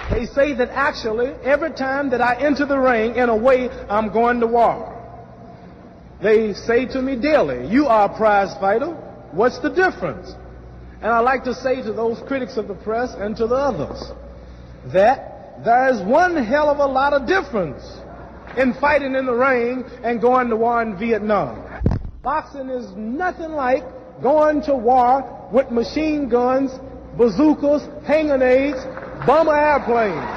They say that actually every time that I enter the ring, in a way, I'm going to war. They say to me daily, you are a prize fighter. What's the difference? And I like to say to those critics of the press and to the others that there is one hell of a lot of difference in fighting in the ring and going to war in Vietnam. Boxing is nothing like going to war with machine guns, bazookas, hand grenades, bomber airplanes.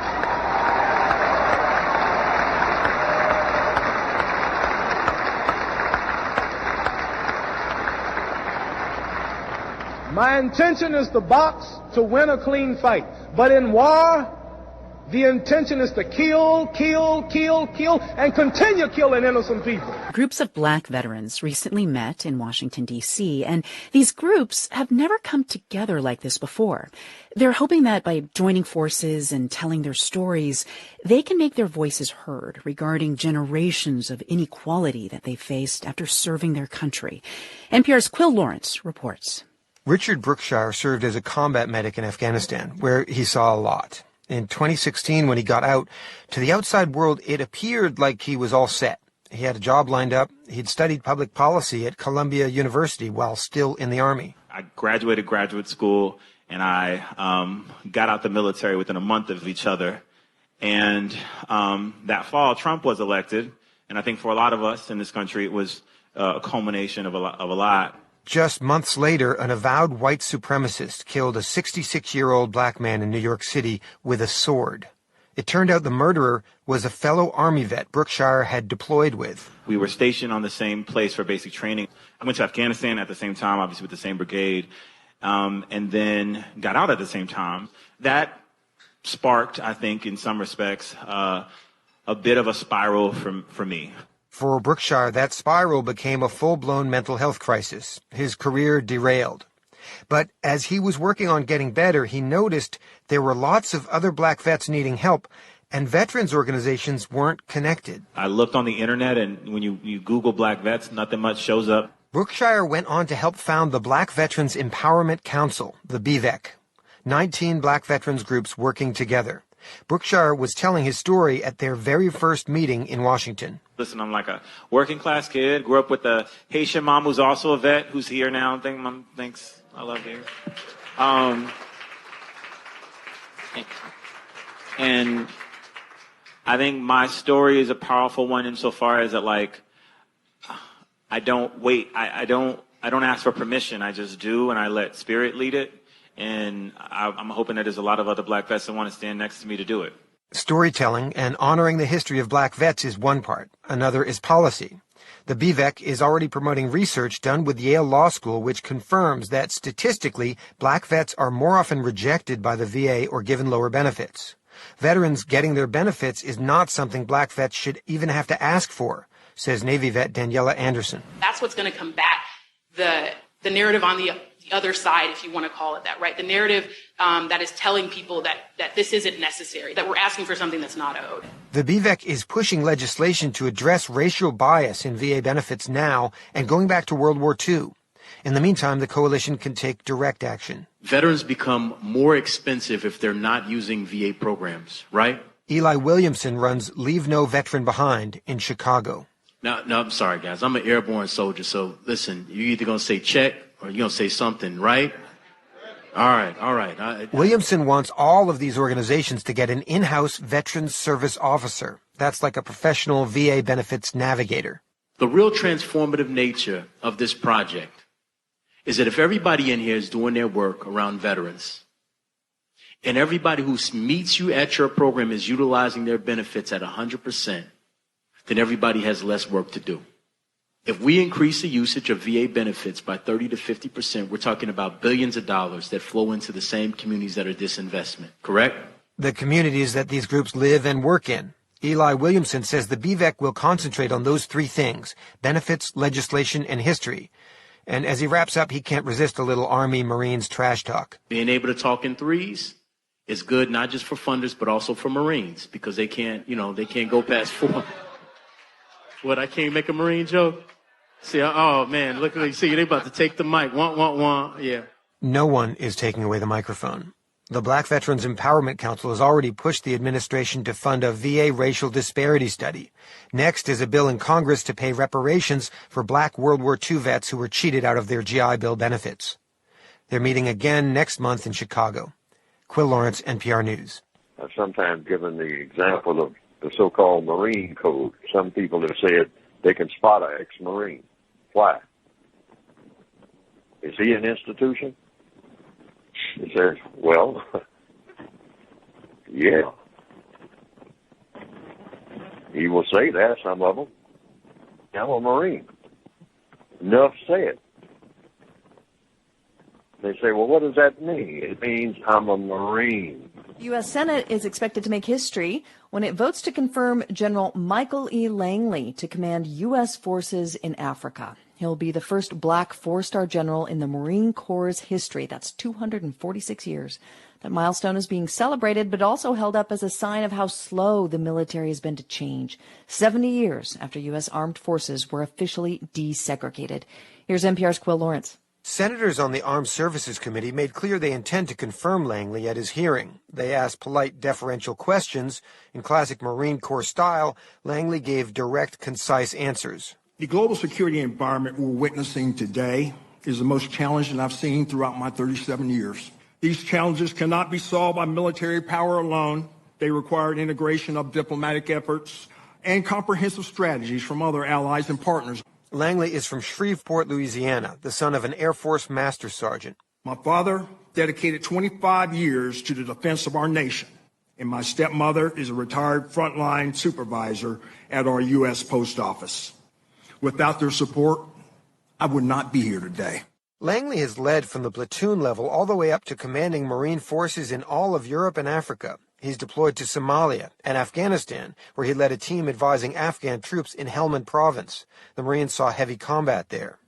My intention is to box to win a clean fight. But in war, the intention is to kill, and continue killing innocent people. Groups of black veterans recently met in Washington, D.C., and these groups have never come together like this before. They're hoping that by joining forces and telling their stories, they can make their voices heard regarding generations of inequality that they faced after serving their country. NPR's Quill Lawrence reports. Richard Brookshire served as a combat medic in Afghanistan, where he saw a lot. In 2016, when he got out, to the outside world, it appeared like he was all set. He had a job lined up. He'd studied public policy at Columbia University while still in the Army. I graduated graduate school, and I got out the military within a month of each other. And that fall, Trump was elected. And I think for a lot of us in this country, it was a culmination of a lot. Just months later, an avowed white supremacist killed a 66-year-old black man in New York City with a sword. It turned out the murderer was a fellow Army vet Brookshire had deployed with. We were stationed on the same place for basic training. I went to Afghanistan at the same time, obviously with the same brigade, and then got out at the same time. That sparked, I think, in some respects, a bit of a spiral for me. For Brookshire, that spiral became a full-blown mental health crisis. His career derailed. But as he was working on getting better, he noticed there were lots of other black vets needing help, and veterans organizations weren't connected. I looked on the internet, and when you Google black vets, nothing much shows up. Brookshire went on to help found the Black Veterans Empowerment Council, the BVEC. 19 black veterans groups working together. Brookshire was telling his story at their very first meeting in Washington. Listen, I'm like a working class kid, grew up with a Haitian mom who's also a vet, who's here now. Thanks, I love you. And I think my story is a powerful one insofar as that, like, I don't wait. I don't ask for permission. I just do, and I let spirit lead it. And I'm hoping that there's a lot of other black vets that want to stand next to me to do it. Storytelling and honoring the history of black vets is one part. Another is policy. The BVEC is already promoting research done with Yale Law School, which confirms that statistically, black vets are more often rejected by the VA or given lower benefits. Veterans getting their benefits is not something black vets should even have to ask for, says Navy vet Daniela Anderson. That's what's going to combat the narrative on the other side, if you want to call it that, right? The narrative that is telling people that this isn't necessary, that we're asking for something that's not owed. The BVEC is pushing legislation to address racial bias in VA benefits now and going back to World War II. In the meantime, the coalition can take direct action. Veterans become more expensive if they're not using VA programs, right? Eli Williamson runs Leave No Veteran Behind in Chicago. No, I'm sorry, guys. I'm an airborne soldier, so listen, you're either going to say check or you're going to say something, right? All right. Williamson wants all of these organizations to get an in-house Veterans Service Officer. That's like a professional VA benefits navigator. The real transformative nature of this project is that if everybody in here is doing their work around veterans, and everybody who meets you at your program is utilizing their benefits at 100%, then everybody has less work to do. If we increase the usage of VA benefits by 30 to 50%, we're talking about billions of dollars that flow into the same communities that are disinvestment, correct? The communities that these groups live and work in. Eli Williamson says the BVEC will concentrate on those three things: benefits, legislation, and history. And as he wraps up, he can't resist a little Army Marines trash talk. Being able to talk in threes is good, not just for funders, but also for Marines, because they can't go past four. What, I can't make a Marine joke? See, oh man, see, they about to take the mic. Yeah. No one is taking away the microphone. The Black Veterans Empowerment Council has already pushed the administration to fund a VA racial disparity study. Next is a bill in Congress to pay reparations for black World War II vets who were cheated out of their GI Bill benefits. They're meeting again next month in Chicago. Quill Lawrence, NPR News. I've sometimes given the example of the so-called Marine Code. Some people have said they can spot an ex-Marine. Why? Is he an institution? He says, well, yeah. He will say that, some of them. I'm a Marine. Enough said. They say, well, what does that mean? It means I'm a Marine. The U.S. Senate is expected to make history when it votes to confirm General Michael E. Langley to command U.S. forces in Africa. He'll be the first black four-star general in the Marine Corps' history. That's 246 years. That milestone is being celebrated, but also held up as a sign of how slow the military has been to change. 70 years after U.S. armed forces were officially desegregated. Here's NPR's Quill Lawrence. Senators on the Armed Services Committee made clear they intend to confirm Langley at his hearing. They asked polite, deferential questions. In classic Marine Corps style, Langley gave direct, concise answers. The global security environment we're witnessing today is the most challenging I've seen throughout my 37 years. These challenges cannot be solved by military power alone. They require integration of diplomatic efforts and comprehensive strategies from other allies and partners. Langley is from Shreveport, Louisiana, the son of an Air Force Master Sergeant. My father dedicated 25 years to the defense of our nation, and my stepmother is a retired frontline supervisor at our U.S. Post Office. Without their support, I would not be here today. Langley has led from the platoon level all the way up to commanding Marine forces in all of Europe and Africa. He's deployed to Somalia and Afghanistan, where he led a team advising Afghan troops in Helmand Province. The Marines saw heavy combat there.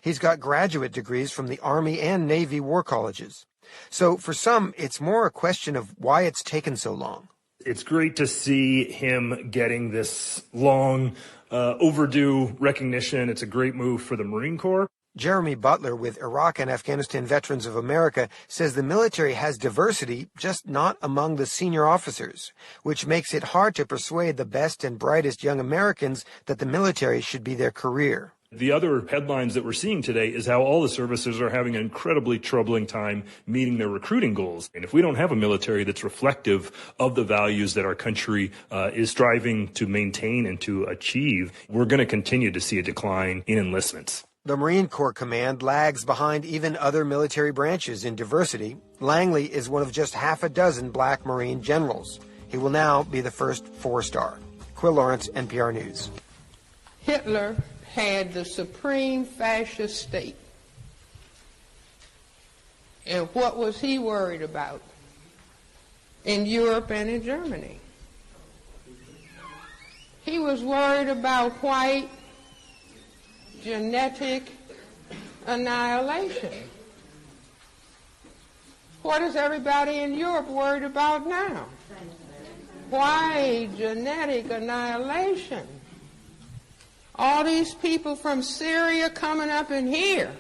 He's got graduate degrees from the Army and Navy war colleges. So for some, it's more a question of why it's taken so long. It's great to see him getting this long, overdue recognition. It's a great move for the Marine Corps. Jeremy Butler with Iraq and Afghanistan Veterans of America says the military has diversity, just not among the senior officers, which makes it hard to persuade the best and brightest young Americans that the military should be their career. The other headlines that we're seeing today is how all the services are having an incredibly troubling time meeting their recruiting goals. And if we don't have a military that's reflective of the values that our country is striving to maintain and to achieve, we're going to continue to see a decline in enlistments. The Marine Corps Command lags behind even other military branches in diversity. Langley is one of just half a dozen black Marine generals. He will now be the first four-star. Quill Lawrence, NPR News. Hitler had the supreme fascist state. And what was he worried about in Europe and in Germany? He was worried about white genetic annihilation. What is everybody in Europe worried about now? White genetic annihilation. All these people from Syria coming up in here.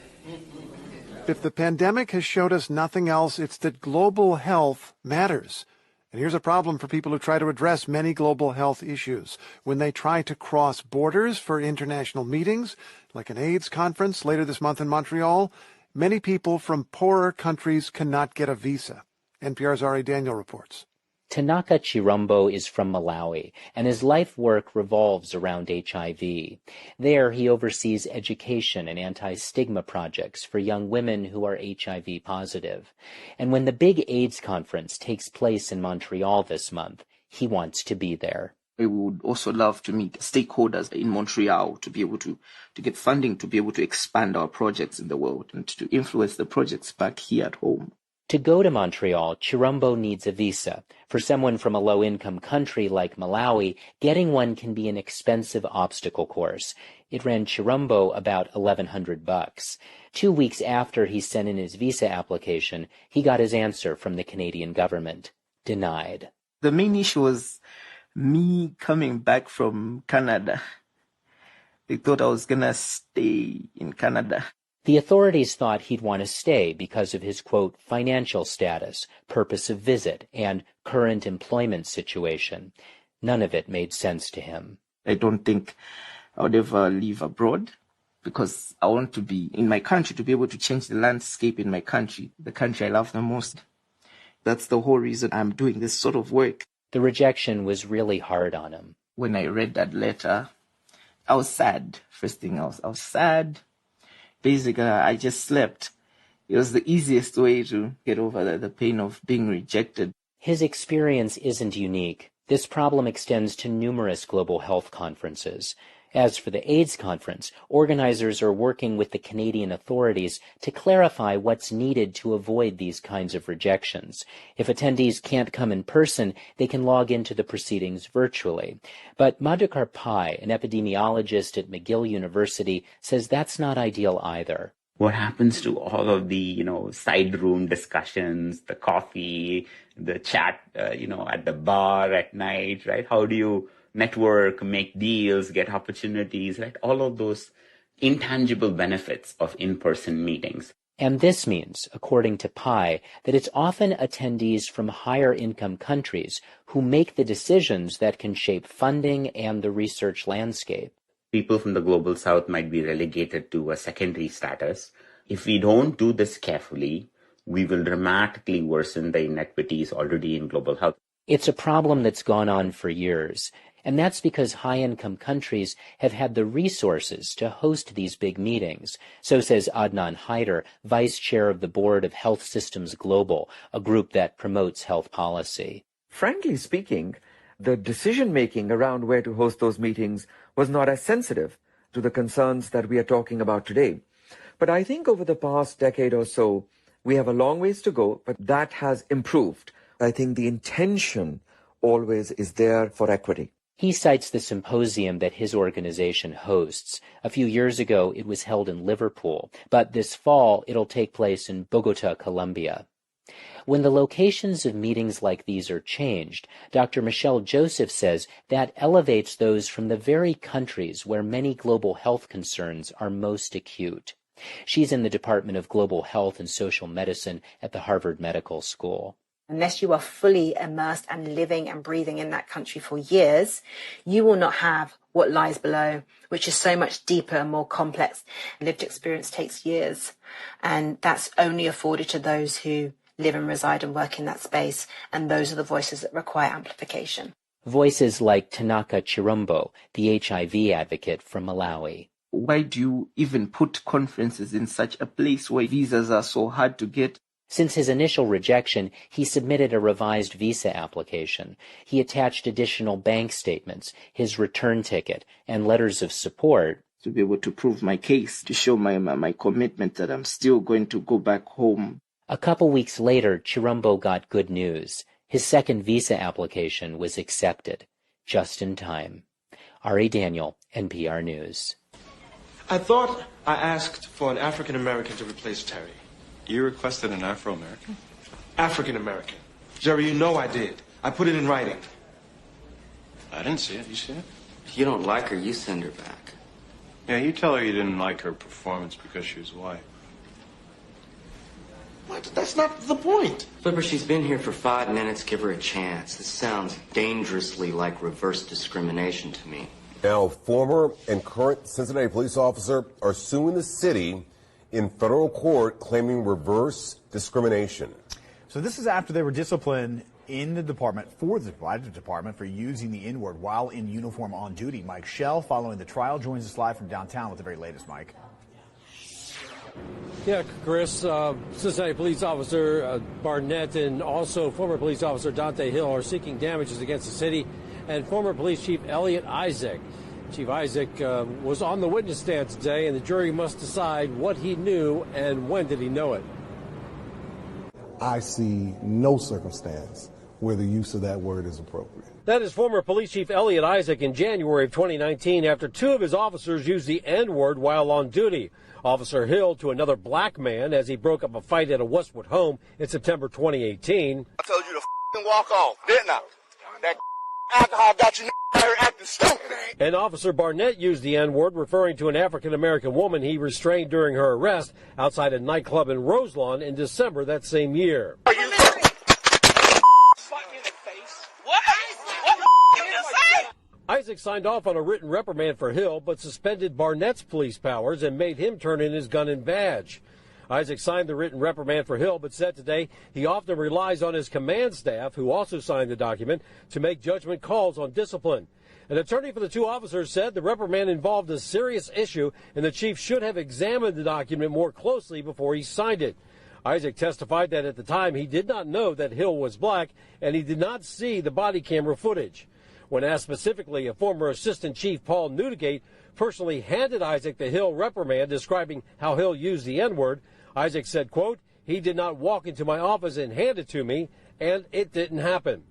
If the pandemic has showed us nothing else, it's that global health matters. And here's a problem for people who try to address many global health issues. When they try to cross borders for international meetings, like an AIDS conference later this month in Montreal, many people from poorer countries cannot get a visa. NPR's Ari Daniel reports. Tanaka Chirumbo is from Malawi, and his life work revolves around HIV. There, he oversees education and anti-stigma projects for young women who are HIV positive. And when the big AIDS conference takes place in Montreal this month, he wants to be there. We would also love to meet stakeholders in Montreal to be able to get funding, to be able to expand our projects in the world and to influence the projects back here at home. To go to Montreal, Chirumbo needs a visa. For someone from a low-income country like Malawi, getting one can be an expensive obstacle course. It ran Chirumbo about $1,100. 2 weeks after he sent in his visa application, he got his answer from the Canadian government. Denied. The main issue was me coming back from Canada. They thought I was going to stay in Canada. The authorities thought he'd want to stay because of his, quote, financial status, purpose of visit, and current employment situation. None of it made sense to him. I don't think I would ever leave abroad because I want to be in my country, to be able to change the landscape in my country, the country I love the most. That's the whole reason I'm doing this sort of work. The rejection was really hard on him. When I read that letter, I was sad. First thing, I was sad. Basically, I just slept. It was the easiest way to get over the pain of being rejected. His experience isn't unique. This problem extends to numerous global health conferences. As for the AIDS conference, organizers are working with the Canadian authorities to clarify what's needed to avoid these kinds of rejections. If attendees can't come in person, they can log into the proceedings virtually. But Madhukar Pai, an epidemiologist at McGill University, says that's not ideal either. What happens to all of the, side room discussions, the coffee, the chat, at the bar at night, right? How do you network, make deals, get opportunities, right? All of those intangible benefits of in-person meetings. And this means, according to Pai, that it's often attendees from higher income countries who make the decisions that can shape funding and the research landscape. People from the global south might be relegated to a secondary status. If we don't do this carefully, we will dramatically worsen the inequities already in global health. It's a problem that's gone on for years. And that's because high-income countries have had the resources to host these big meetings. So says Adnan Haider, vice chair of the board of Health Systems Global, a group that promotes health policy. Frankly speaking, the decision-making around where to host those meetings was not as sensitive to the concerns that we are talking about today. But I think over the past decade or so, we have a long ways to go, but that has improved. I think the intention always is there for equity. He cites the symposium that his organization hosts. A few years ago, it was held in Liverpool, but this fall, it'll take place in Bogota, Colombia. When the locations of meetings like these are changed, Dr. Michelle Joseph says that elevates those from the very countries where many global health concerns are most acute. She's in the Department of Global Health and Social Medicine at the Harvard Medical School. Unless you are fully immersed and living and breathing in that country for years, you will not have what lies below, which is so much deeper and more complex. Lived experience takes years, and that's only afforded to those who live and reside and work in that space, and those are the voices that require amplification. Voices like Tanaka Chirumbo, the HIV advocate from Malawi. Why do you even put conferences in such a place where visas are so hard to get? Since his initial rejection, he submitted a revised visa application. He attached additional bank statements, his return ticket, and letters of support. To be able to prove my case, to show my commitment that I'm still going to go back home. A couple weeks later, Chirumbo got good news. His second visa application was accepted, just in time. R.A. Daniel, NPR News. I thought I asked for an African-American to replace Terry. You requested an Afro-American? African-American. Jerry, you know I did. I put it in writing. I didn't see it. You see it? If you don't like her, you send her back. Yeah, you tell her you didn't like her performance because she was white. What? That's not the point. Flipper, she's been here for 5 minutes. Give her a chance. This sounds dangerously like reverse discrimination to me. Now, former and current Cincinnati police officer are suing the city in federal court claiming reverse discrimination. So this is after they were disciplined in the department for using the N-word while in uniform on duty. Mike Schell, following the trial, joins us live from downtown with the very latest. Mike. Yeah, Chris, Cincinnati police officer Barnett and also former police officer Dante Hill are seeking damages against the city, and former police chief Elliot Isaac. Chief Isaac was on the witness stand today, and the jury must decide what he knew and when did he know it. I see no circumstance where the use of that word is appropriate. That is former police chief Elliot Isaac in January of 2019 after 2 of his officers used the N-word while on duty. Officer Hill to another black man as he broke up a fight at a Westwood home in September 2018. I told you to walk off, didn't I? That alcohol got you acting stupid. And Officer Barnett used the N-word, referring to an African-American woman he restrained during her arrest outside a nightclub in Roselawn in December that same year. Are you Isaac signed off on a written reprimand for Hill, but suspended Barnett's police powers and made him turn in his gun and badge. Isaac signed the written reprimand for Hill, but said today he often relies on his command staff, who also signed the document, to make judgment calls on discipline. An attorney for the two officers said the reprimand involved a serious issue and the chief should have examined the document more closely before he signed it. Isaac testified that at the time he did not know that Hill was black and he did not see the body camera footage. When asked specifically if former Assistant Chief Paul Newdigate personally handed Isaac the Hill reprimand describing how Hill used the N-word, Isaac said, quote, "He did not walk into my office and hand it to me, and it didn't happen."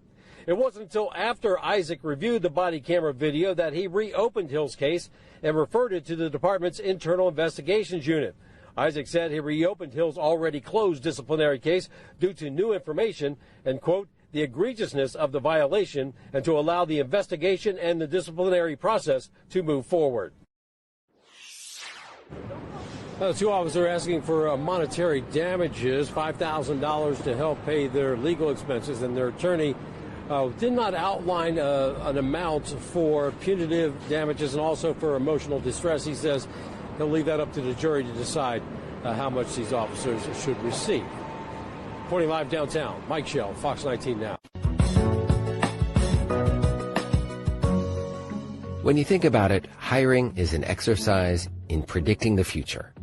It wasn't until after Isaac reviewed the body camera video that he reopened Hill's case and referred it to the department's internal investigations unit. Isaac said he reopened Hill's already closed disciplinary case due to new information and, quote, the egregiousness of the violation and to allow the investigation and the disciplinary process to move forward. The two officers are asking for monetary damages, $5,000 to help pay their legal expenses, and their attorney did not outline an amount for punitive damages and also for emotional distress. He says he'll leave that up to the jury to decide how much these officers should receive. Reporting live downtown, Mike Schell, Fox 19 Now. When you think about it, hiring is an exercise in predicting the future.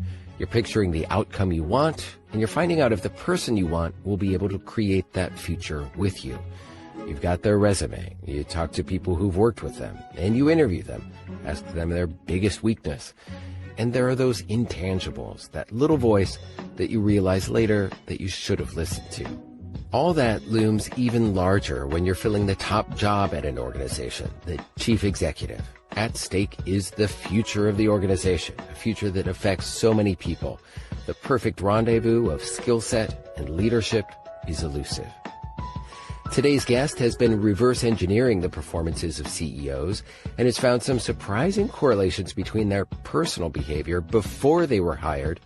You're picturing the outcome you want, and you're finding out if the person you want will be able to create that future with you. You've got their resume, you talk to people who've worked with them, and you interview them, ask them their biggest weakness. And there are those intangibles, that little voice that you realize later that you should have listened to. All that looms even larger when you're filling the top job at an organization, the chief executive. At stake is the future of the organization, a future that affects so many people. The perfect rendezvous of skill set and leadership is elusive. Today's guest has been reverse engineering the performances of CEOs and has found some surprising correlations between their personal behavior before they were hired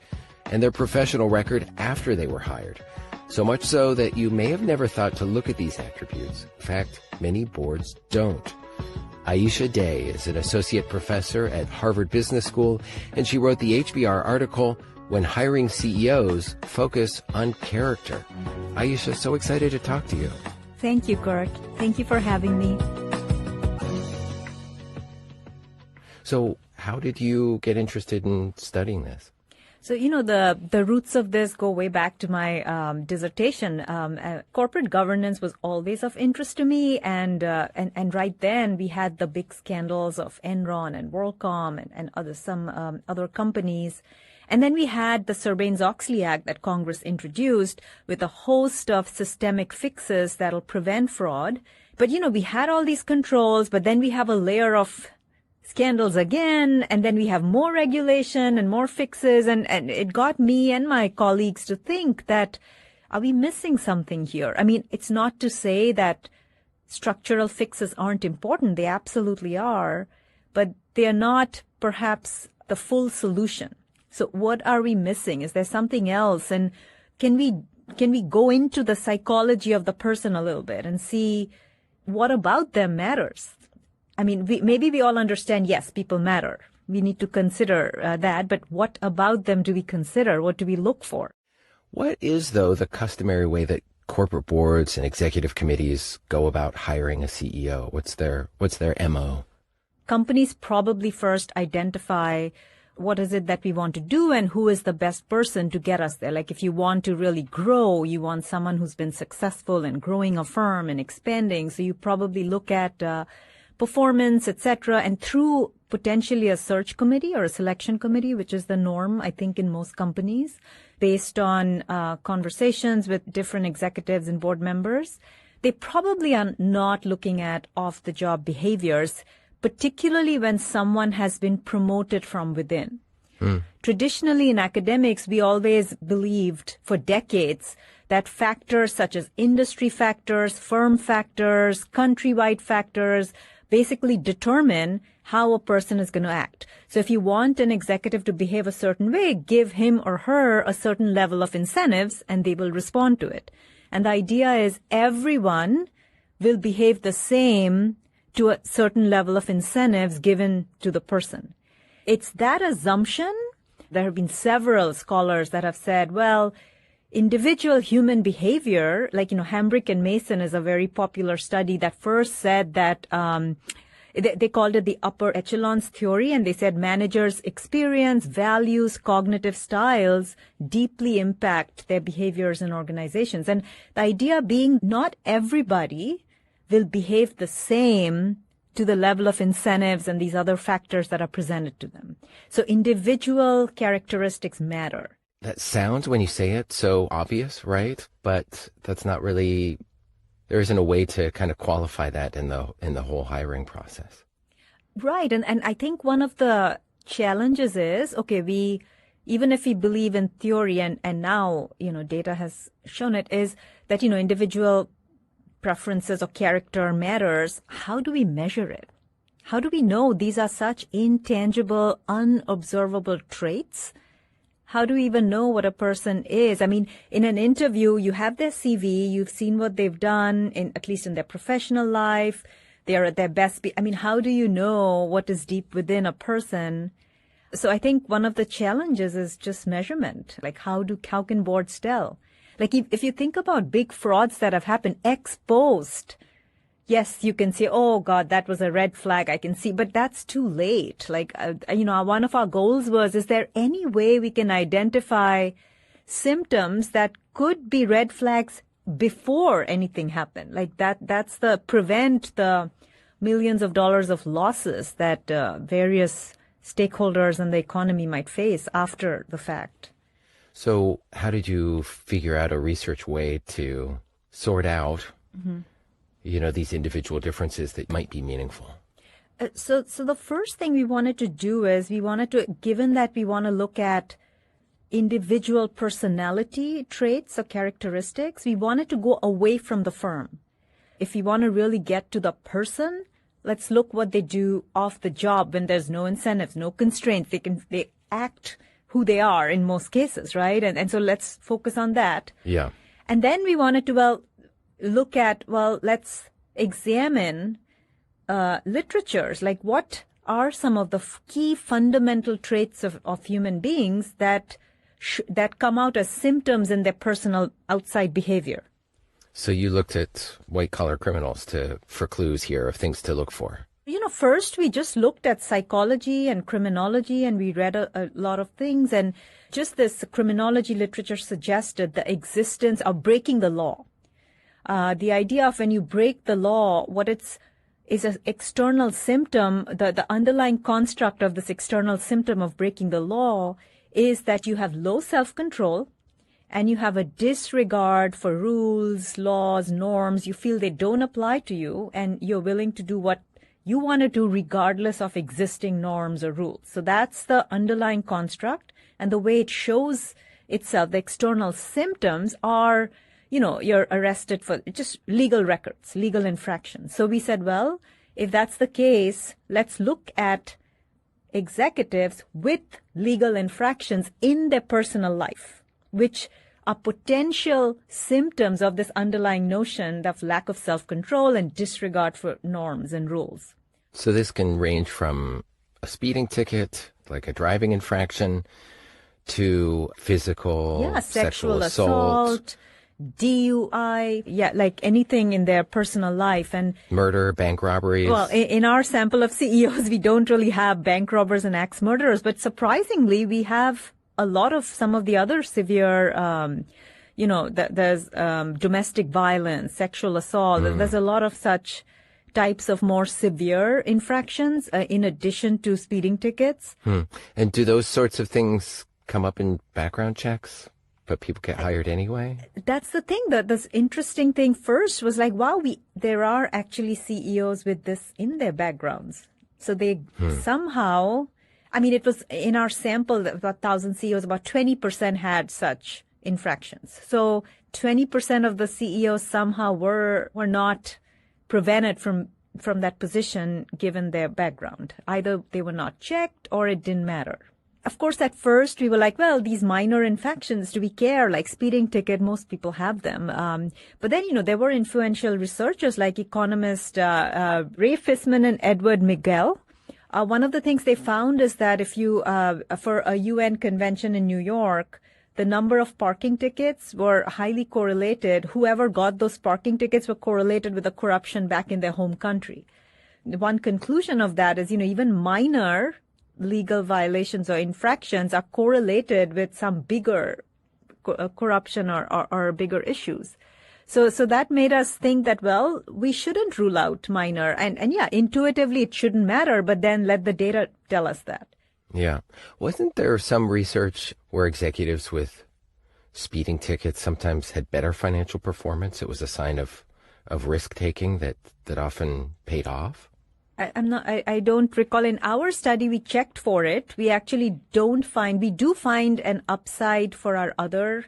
and their professional record after they were hired. So much so that you may have never thought to look at these attributes. In fact, many boards don't. Aisha Day is an associate professor at Harvard Business School, and she wrote the HBR article, When Hiring CEOs, Focus on Character. Aisha, so excited to talk to you. Thank you, Kurt. Thank you for having me. So how did you get interested in studying this? So, the roots of this go way back to my dissertation. Corporate governance was always of interest to me. And right then we had the big scandals of Enron and WorldCom and some other companies. And then we had the Sarbanes-Oxley Act that Congress introduced with a host of systemic fixes that'll prevent fraud. But, we had all these controls, but then we have a layer of scandals again, and then we have more regulation and more fixes. And it got me and my colleagues to think that, are we missing something here? I mean, it's not to say that structural fixes aren't important. They absolutely are, but they are not perhaps the full solution. So what are we missing? Is there something else? And can we go into the psychology of the person a little bit and see what about them matters? I mean, maybe we all understand, yes, people matter. We need to consider that, but what about them do we consider? What do we look for? What is, though, the customary way that corporate boards and executive committees go about hiring a CEO? What's their MO? Companies probably first identify what is it that we want to do and who is the best person to get us there. Like if you want to really grow, you want someone who's been successful in growing a firm and expanding. So you probably look at performance, etc. And through potentially a search committee or a selection committee, which is the norm, I think, in most companies, based on conversations with different executives and board members, they probably are not looking at off-the-job behaviors, particularly when someone has been promoted from within. Traditionally in academics, we always believed for decades that factors such as industry factors, firm factors, countrywide factors basically determine how a person is going to act. So if you want an executive to behave a certain way, give him or her a certain level of incentives and they will respond to it. And the idea is everyone will behave the same to a certain level of incentives given to the person. It's that assumption. There have been several scholars that have said, well, individual human behavior, like, Hambrick and Mason is a very popular study that first said that they called it the upper echelons theory, and they said managers' experience, values, cognitive styles deeply impact their behaviors in organizations. And the idea being not everybody will behave the same to the level of incentives and these other factors that are presented to them. So individual characteristics matter. That sounds, when you say it, so obvious, right? But that's not really, there isn't a way to kind of qualify that in the whole hiring process. Right. And I think one of the challenges is, okay, even if we believe in theory and now, data has shown it, is that, individual preferences or character matters. How do we measure it? How do we know these are such intangible, unobservable traits? How do we even know what a person is? I mean, in an interview, you have their CV, you've seen what they've done, at least in their professional life. They are at their best. How do you know what is deep within a person? So I think one of the challenges is just measurement. Like, how can boards tell? Like, if you think about big frauds that have happened ex post, yes, you can say, oh, God, that was a red flag. I can see. But that's too late. Like, one of our goals was, is there any way we can identify symptoms that could be red flags before anything happened? Like that's prevent the millions of dollars of losses that various stakeholders in the economy might face after the fact. So how did you figure out a research way to sort out these individual differences that might be meaningful? So the first thing we wanted to do is given that we want to look at individual personality traits or characteristics, we wanted to go away from the firm. If we want to really get to the person, let's look what they do off the job when there's no incentives, no constraints. They act who they are in most cases, right? And so let's focus on that. Yeah. And then we wanted to, let's examine literatures, like what are some of the key fundamental traits of human beings that come out as symptoms in their personal outside behavior. So you looked at white-collar criminals for clues here of things to look for. First we just looked at psychology and criminology, and we read a lot of things, and just this criminology literature suggested the existence of breaking the law. The idea of when you break the law, what is an external symptom, the underlying construct of this external symptom of breaking the law is that you have low self-control and you have a disregard for rules, laws, norms. You feel they don't apply to you and you're willing to do what you want to do regardless of existing norms or rules. So that's the underlying construct, and the way it shows itself, the external symptoms are, you're arrested for just legal records, legal infractions. So we said, well, if that's the case, let's look at executives with legal infractions in their personal life, which are potential symptoms of this underlying notion of lack of self-control and disregard for norms and rules. So this can range from a speeding ticket, like a driving infraction, to physical, sexual assault, DUI, like anything in their personal life. And murder, bank robberies. Well, in our sample of CEOs, we don't really have bank robbers and axe murderers, but surprisingly, we have a lot of some of the other severe, there's domestic violence, sexual assault. There's a lot of such types of more severe infractions in addition to speeding tickets. And do those sorts of things come up in background checks, but people get hired anyway? That's the thing. This interesting thing first was like, wow, there are actually CEOs with this in their backgrounds. So they somehow, it was in our sample, about 1,000 CEOs, about 20% had such infractions. So 20% of the CEOs somehow were not prevented from that position given their background. Either they were not checked or it didn't matter. Of course, at first we were like, well, these minor infractions, do we care? Like speeding ticket, most people have them. But then, there were influential researchers like economist Ray Fissman and Edward Miguel. One of the things they found is that if you, for a UN convention in New York, the number of parking tickets were highly correlated. Whoever got those parking tickets were correlated with the corruption back in their home country. One conclusion of that is, even minor legal violations or infractions are correlated with some bigger corruption or bigger issues. So that made us think that, well, we shouldn't rule out minor. And yeah, intuitively it shouldn't matter, but then let the data tell us that. Yeah. Wasn't there some research where executives with speeding tickets sometimes had better financial performance? It was a sign of risk-taking that often paid off? I don't recall. In our study, we checked for it. We actually we do find an upside for our other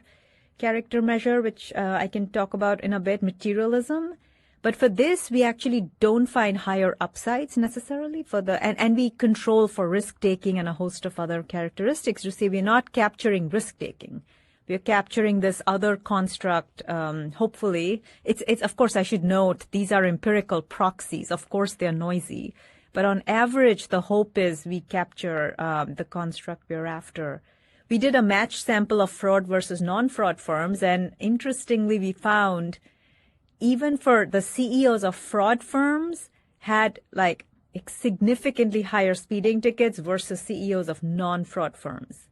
character measure, which I can talk about in a bit, materialism. But for this, we actually don't find higher upsides necessarily and we control for risk-taking and a host of other characteristics to say we're not capturing risk-taking. We're capturing this other construct, hopefully. It's, of course, I should note, these are empirical proxies. Of course, they're noisy. But on average, the hope is we capture the construct we're after. We did a match sample of fraud versus non-fraud firms, and interestingly, we found even for the CEOs of fraud firms had like significantly higher speeding tickets versus CEOs of non-fraud firms.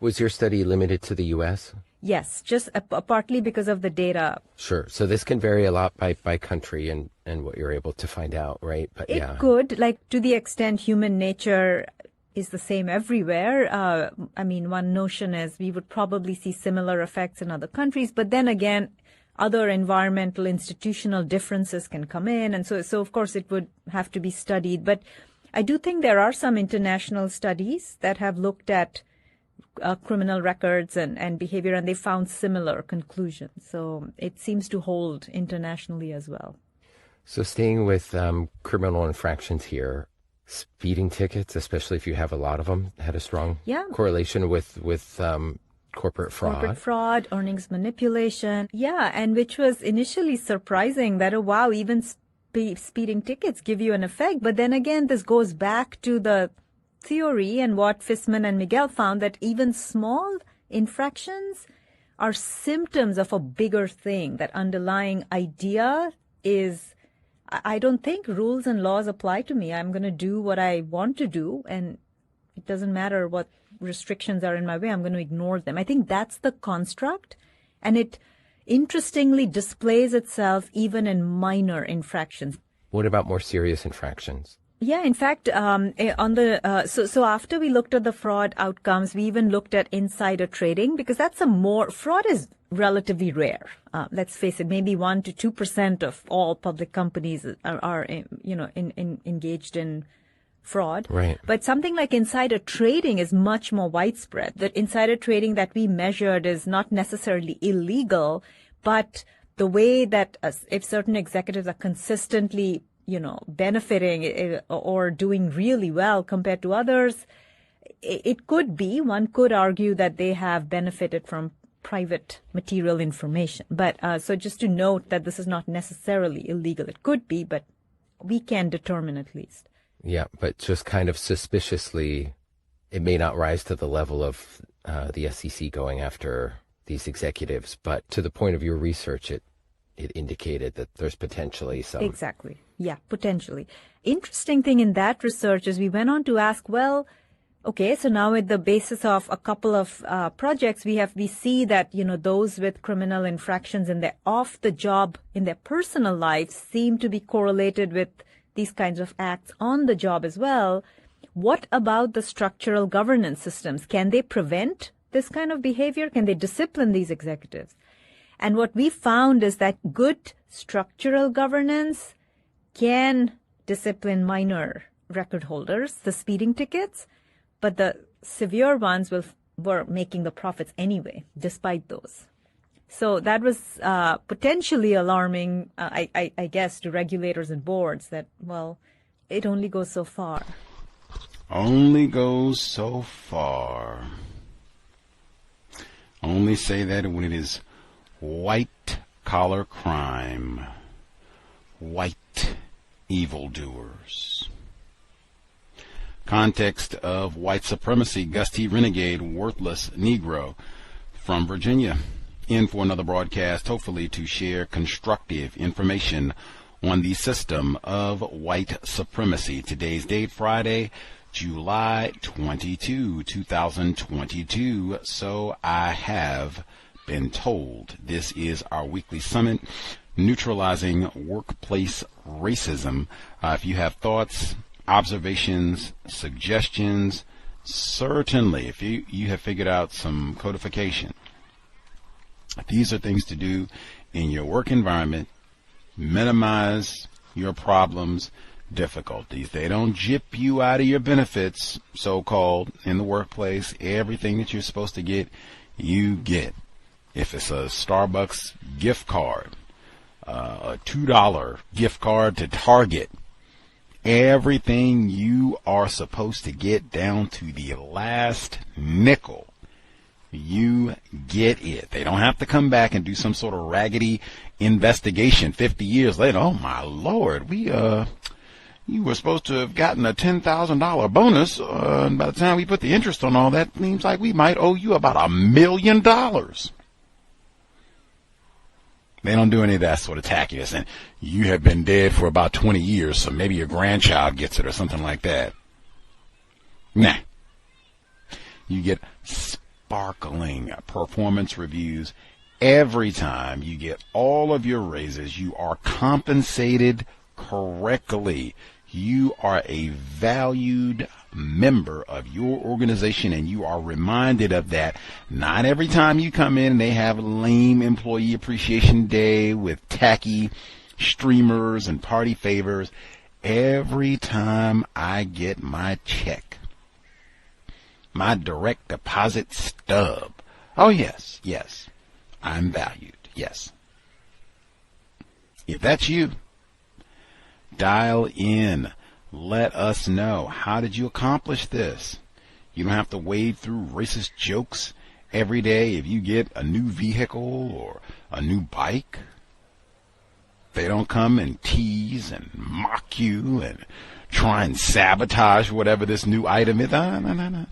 Was your study limited to the U.S.? Yes, just partly because of the data. Sure. So this can vary a lot by country and what you're able to find out, right? But it could, to the extent human nature is the same everywhere. One notion is we would probably see similar effects in other countries, but then again, other environmental, institutional differences can come in. And so of course, it would have to be studied. But I do think there are some international studies that have looked at criminal records and behavior, and they found similar conclusions. So it seems to hold internationally as well. So staying with criminal infractions here, speeding tickets, especially if you have a lot of them, had a strong correlation with corporate fraud. Corporate fraud, earnings manipulation. Yeah, and which was initially surprising that, oh, wow, even speeding tickets give you an effect. But then again, this goes back to the theory and what Fissman and Miguel found, that even small infractions are symptoms of a bigger thing. That underlying idea is, I don't think rules and laws apply to me. I'm going to do what I want to do, and it doesn't matter what restrictions are in my way. I'm going to ignore them. I think that's the construct, and it interestingly displays itself even in minor infractions. What about more serious infractions? Yeah, in fact, so after we looked at the fraud outcomes, we even looked at insider trading, because that's fraud is relatively rare. Let's face it, maybe 1 to 2% of all public companies are engaged in fraud. Right. But something like insider trading is much more widespread. The insider trading that we measured is not necessarily illegal, but the way that if certain executives are consistently benefiting or doing really well compared to others, it could be, one could argue that they have benefited from private material information. But so just to note that this is not necessarily illegal. It could be, but we can determine at least. Yeah, but just kind of suspiciously, it may not rise to the level of the SEC going after these executives, but to the point of your research, it indicated that there's potentially some. Exactly. Yeah, potentially. Interesting thing in that research is we went on to ask, well, okay, so now with the basis of a couple of projects, we see that, those with criminal infractions in their off the job, in their personal lives, seem to be correlated with these kinds of acts on the job as well. What about the structural governance systems? Can they prevent this kind of behavior? Can they discipline these executives? And what we found is that good structural governance can discipline minor record holders, the speeding tickets, but the severe ones were making the profits anyway, despite those. So that was potentially alarming, I guess, to regulators and boards that, well, it only goes so far. Only goes so far. Only say that when it is white-collar crime, white evildoers. Context of White Supremacy, Gusty Renegade, Worthless Negro from Virginia. In for another broadcast, hopefully to share constructive information on the system of white supremacy. Today's date, Friday, July 22, 2022. So I have been told. This is our weekly summit, Neutralizing Workplace Racism. If you have thoughts, observations, suggestions, certainly if you have figured out some codification, these are things to do in your work environment, minimize your problems, difficulties. They don't jip you out of your benefits, so-called, in the workplace. Everything that you're supposed to get, you get. If it's a Starbucks gift card, a $2 gift card to Target, everything you are supposed to get down to the last nickel, you get it. They don't have to come back and do some sort of raggedy investigation 50 years later. Oh my Lord, you were supposed to have gotten a $10,000 bonus, and by the time we put the interest on all that, seems like we might owe you about $1 million. They don't do any of that sort of tackiness. And you have been dead for about 20 years, so maybe your grandchild gets it or something like that. Nah. You get sparkling performance reviews every time. You get all of your raises. You are compensated correctly. You are a valued member of your organization, and you are reminded of that. Not every time you come in and they have lame employee appreciation day with tacky streamers and party favors. Every time I get my check, my direct deposit stub. Oh, yes, yes, I'm valued, yes. If that's you, dial in. Let us know. How did you accomplish this? You don't have to wade through racist jokes every day if you get a new vehicle or a new bike. They don't come and tease and mock you and try and sabotage whatever this new item is. No.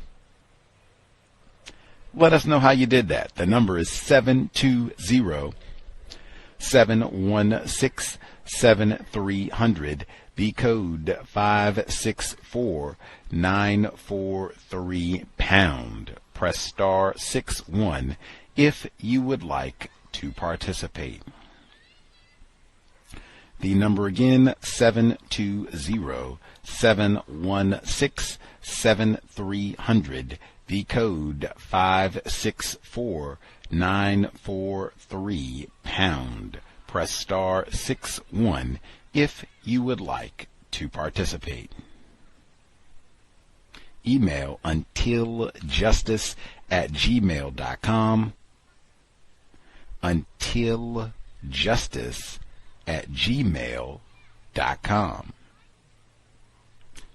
Let us know how you did that. The number is 720-716-7300. The code 564-943#. Press star 61 if you would like to participate. The number again, 720-716-7300. The code 564-943#. Press star 61 if you would like to participate. Email untiljustice@gmail.com. untiljustice@gmail.com.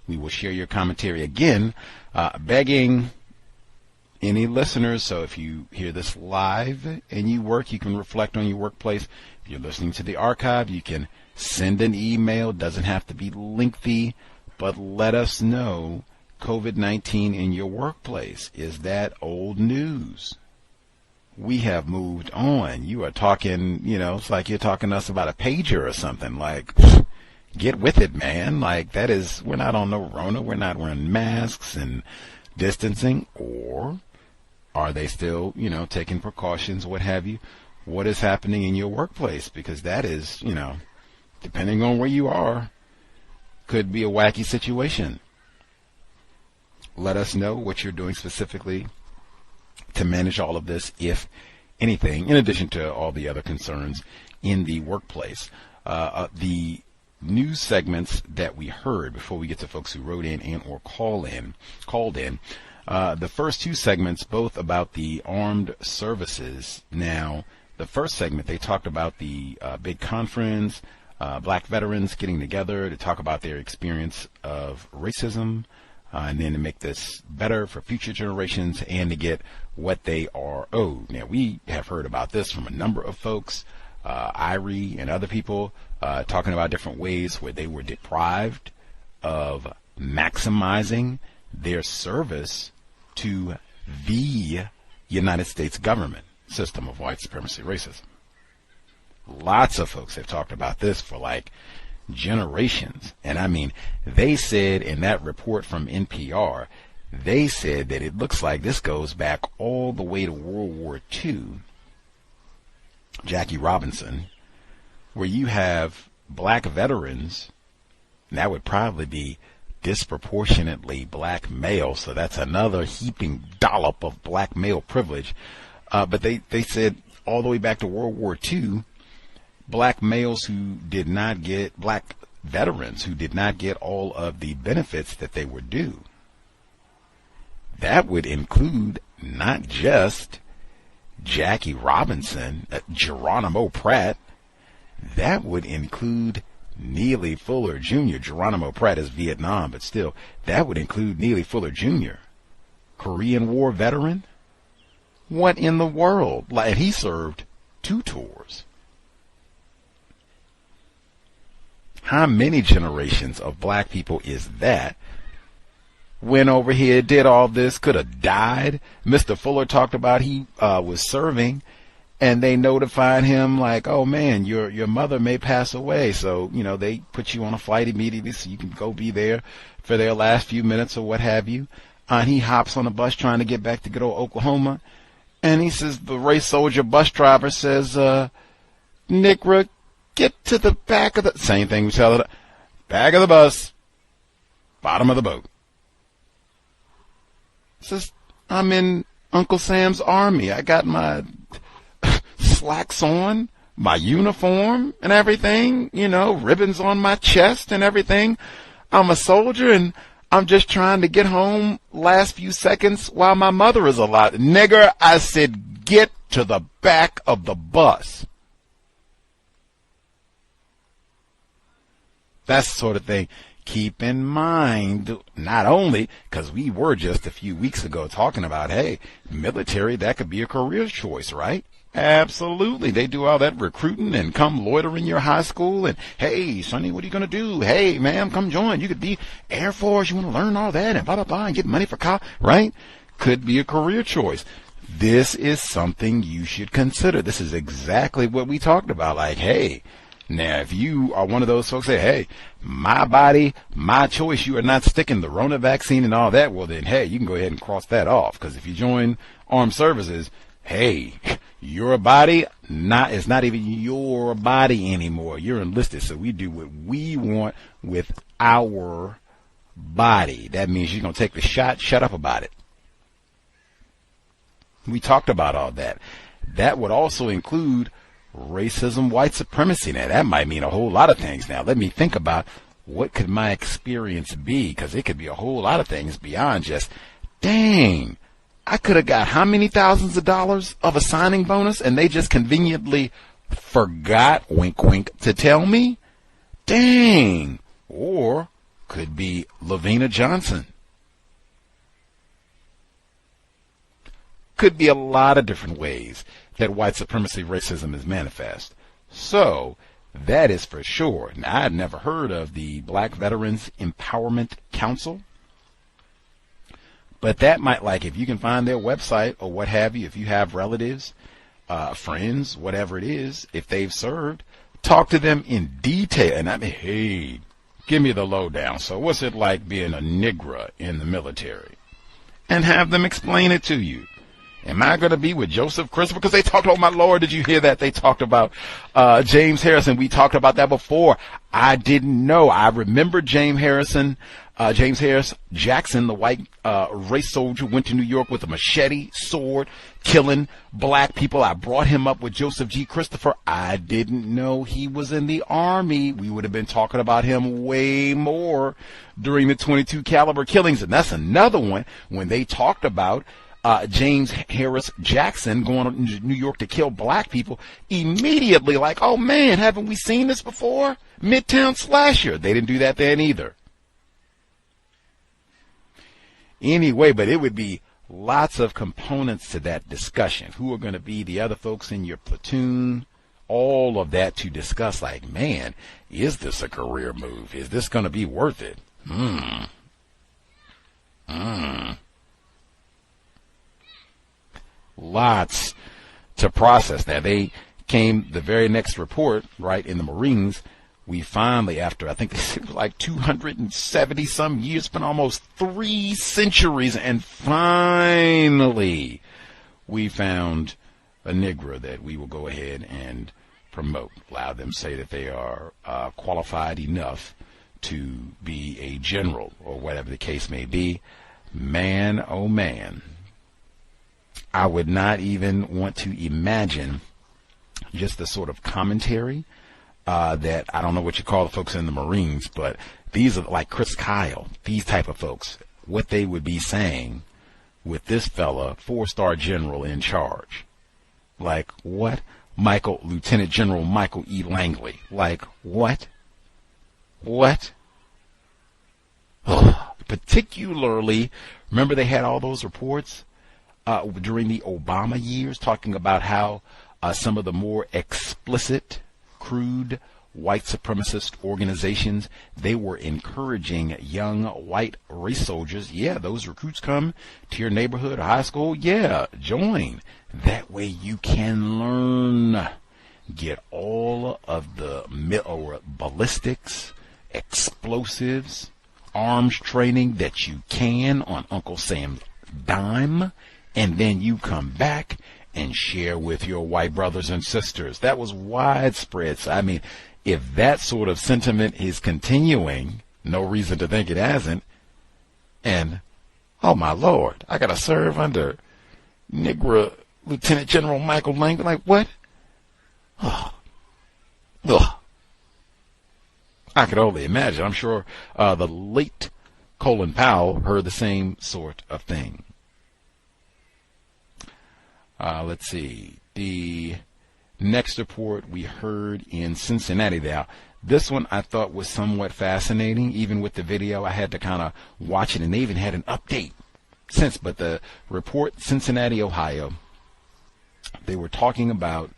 We will share your commentary again, begging any listeners. So if you hear this live and you work, you can reflect on your workplace. If you're listening to the archive, you can send an email. Doesn't have to be lengthy, but let us know COVID-19 in your workplace. Is that old news? We have moved on. You are talking, it's like you're talking to us about a pager or something. Like, get with it, man. Like, that is, we're not on no Rona. We're not wearing masks and distancing. Or are they still, taking precautions, what have you? What is happening in your workplace? Because that is, depending on where you are, could be a wacky situation. Let us know what you're doing specifically to manage all of this, if anything, in addition to all the other concerns in the workplace. The news segments that we heard before we get to folks who wrote in and or called in, the first two segments, both about the armed services. Now, the first segment, they talked about the big conference, black veterans getting together to talk about their experience of racism, and then to make this better for future generations and to get what they are owed. Now, we have heard about this from a number of folks, Irie and other people, talking about different ways where they were deprived of maximizing their service to the United States government system of white supremacy racism. Lots of folks have talked about this for like generations. And I mean, they said in that report from NPR, they said that it looks like this goes back all the way to World War II, Jackie Robinson, where you have black veterans, and that would probably be disproportionately black males, so that's another heaping dollop of black male privilege. But they said all the way back to World War II, black males who did not get, black veterans who did not get all of the benefits that they were due. That would include not just Jackie Robinson, Geronimo Pratt. That would include Neely Fuller Jr. Geronimo Pratt is Vietnam, but still, that would include Neely Fuller Jr., Korean War veteran. What in the world? Like, he served 2 tours. How many generations of black people is that? Went over here, did all this, could have died. Mr. Fuller talked about he was serving, and they notified him like, oh man, your mother may pass away. So, you know, they put you on a flight immediately so you can go be there for their last few minutes or what have you. And he hops on a bus trying to get back to good old Oklahoma. And he says, the race soldier bus driver says, Negro, get to the back of the, same thing we tell it, back of the bus, bottom of the boat. Says, I'm in Uncle Sam's army. I got my slacks on, my uniform and everything, you know, ribbons on my chest and everything. I'm a soldier and I'm just trying to get home last few seconds while my mother is alive. Nigger, I said, get to the back of the bus. That's the sort of thing. Keep in mind, not only because we were just a few weeks ago talking about, hey, military, that could be a career choice, right? Absolutely. They do all that recruiting and come loiter in your high school and, hey, Sonny, what are you going to do? Hey, ma'am, come join. You could be Air Force. You want to learn all that and blah, blah, blah, and get money for college, right? Could be a career choice. This is something you should consider. This is exactly what we talked about. Like, hey, now, if you are one of those folks that, hey, my body, my choice, you are not sticking the Rona vaccine and all that, well then, hey, you can go ahead and cross that off. Because if you join armed services, hey, your body is not even your body anymore. You're enlisted, so we do what we want with our body. That means you're going to take the shot, shut up about it. We talked about all that. That would also include racism, white supremacy. Now, that might mean a whole lot of things. Now, let me think about what could my experience be, because it could be a whole lot of things beyond just, dang, I could have got how many thousands of dollars of a signing bonus, and they just conveniently forgot, wink, wink, to tell me? Dang. Or could be Lavina Johnson. Could be a lot of different ways that white supremacy racism is manifest. So, that is for sure. Now, I had never heard of the Black Veterans Empowerment Council. But that might, like, if you can find their website or what have you, if you have relatives, friends, whatever it is, if they've served, talk to them in detail. And I mean, hey, give me the lowdown. So what's it like being a Negro in the military? And have them explain it to you. Am I going to be with Joseph Christopher? Because they talked, oh my Lord, did you hear that? They talked about James Harrison. We talked about that before. I didn't know. I remember James Harris Jackson, the white race soldier, went to New York with a machete, sword, killing black people. I brought him up with Joseph G. Christopher. I didn't know he was in the Army. We would have been talking about him way more during the .22 caliber killings. And that's another one when they talked about James Harris Jackson going to New York to kill black people, immediately like, oh man, haven't we seen this before? Midtown Slasher. They didn't do that then either. Anyway, but it would be lots of components to that discussion. Who are going to be the other folks in your platoon? All of that to discuss, like, man, is this a career move? Is this going to be worth it? Lots to process. Now, they came the very next report, right, in the Marines. We finally, after I think it was like 270 some years, it's been almost 3 centuries, and finally we found a Negro that we will go ahead and promote, allow them to say that they are qualified enough to be a general or whatever the case may be. Man, oh man, I would not even want to imagine just the sort of commentary that, I don't know what you call the folks in the Marines, but these are like Chris Kyle, these type of folks, what they would be saying with this fella, 4-star general in charge. Like, what? Lieutenant General Michael E. Langley. Like, what? What? Particularly, remember they had all those reports during the Obama years talking about how some of the more explicit, crude, white supremacist organizations, they were encouraging young white race soldiers, yeah, those recruits come to your neighborhood or high school, yeah, join. That way you can learn, get all of the ballistics, explosives, arms training that you can on Uncle Sam's dime, and then you come back and share with your white brothers and sisters. That was widespread. So, I mean, if that sort of sentiment is continuing, no reason to think it hasn't, and, oh my Lord, I got to serve under Negro Lieutenant General Michael Langley, like what? Oh. Ugh. I could only imagine. I'm sure the late Colin Powell heard the same sort of thing. Let's see. The next report we heard in Cincinnati. Now, this one I thought was somewhat fascinating. Even with the video, I had to kind of watch it, and they even had an update since. But the report, Cincinnati, Ohio, they were talking about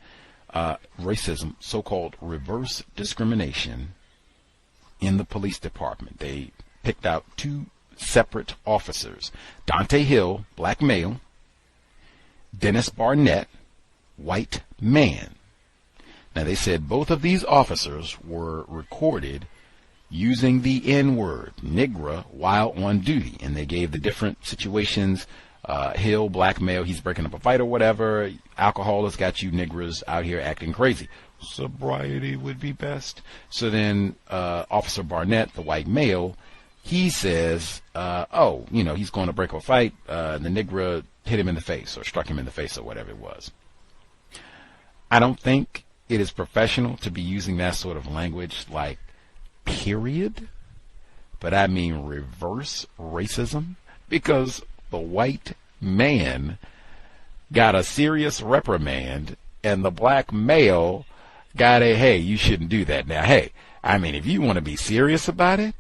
racism, so-called reverse discrimination in the police department. They picked out 2 separate officers. Dante Hill, black male. Dennis Barnett, white man. Now, they said both of these officers were recorded using the N-word, Negro, while on duty. And they gave the different situations. Hill, black male, he's breaking up a fight or whatever. Alcohol has got you Negros out here acting crazy. Sobriety would be best. So then Officer Barnett, the white male, he says, oh, you know, he's going to break a fight. The Negro hit him in the face or struck him in the face or whatever it was. I don't think it is professional to be using that sort of language, like, period. But I mean reverse racism, because the white man got a serious reprimand and the black male got a, hey, you shouldn't do that. Now, hey, I mean, if you want to be serious about it,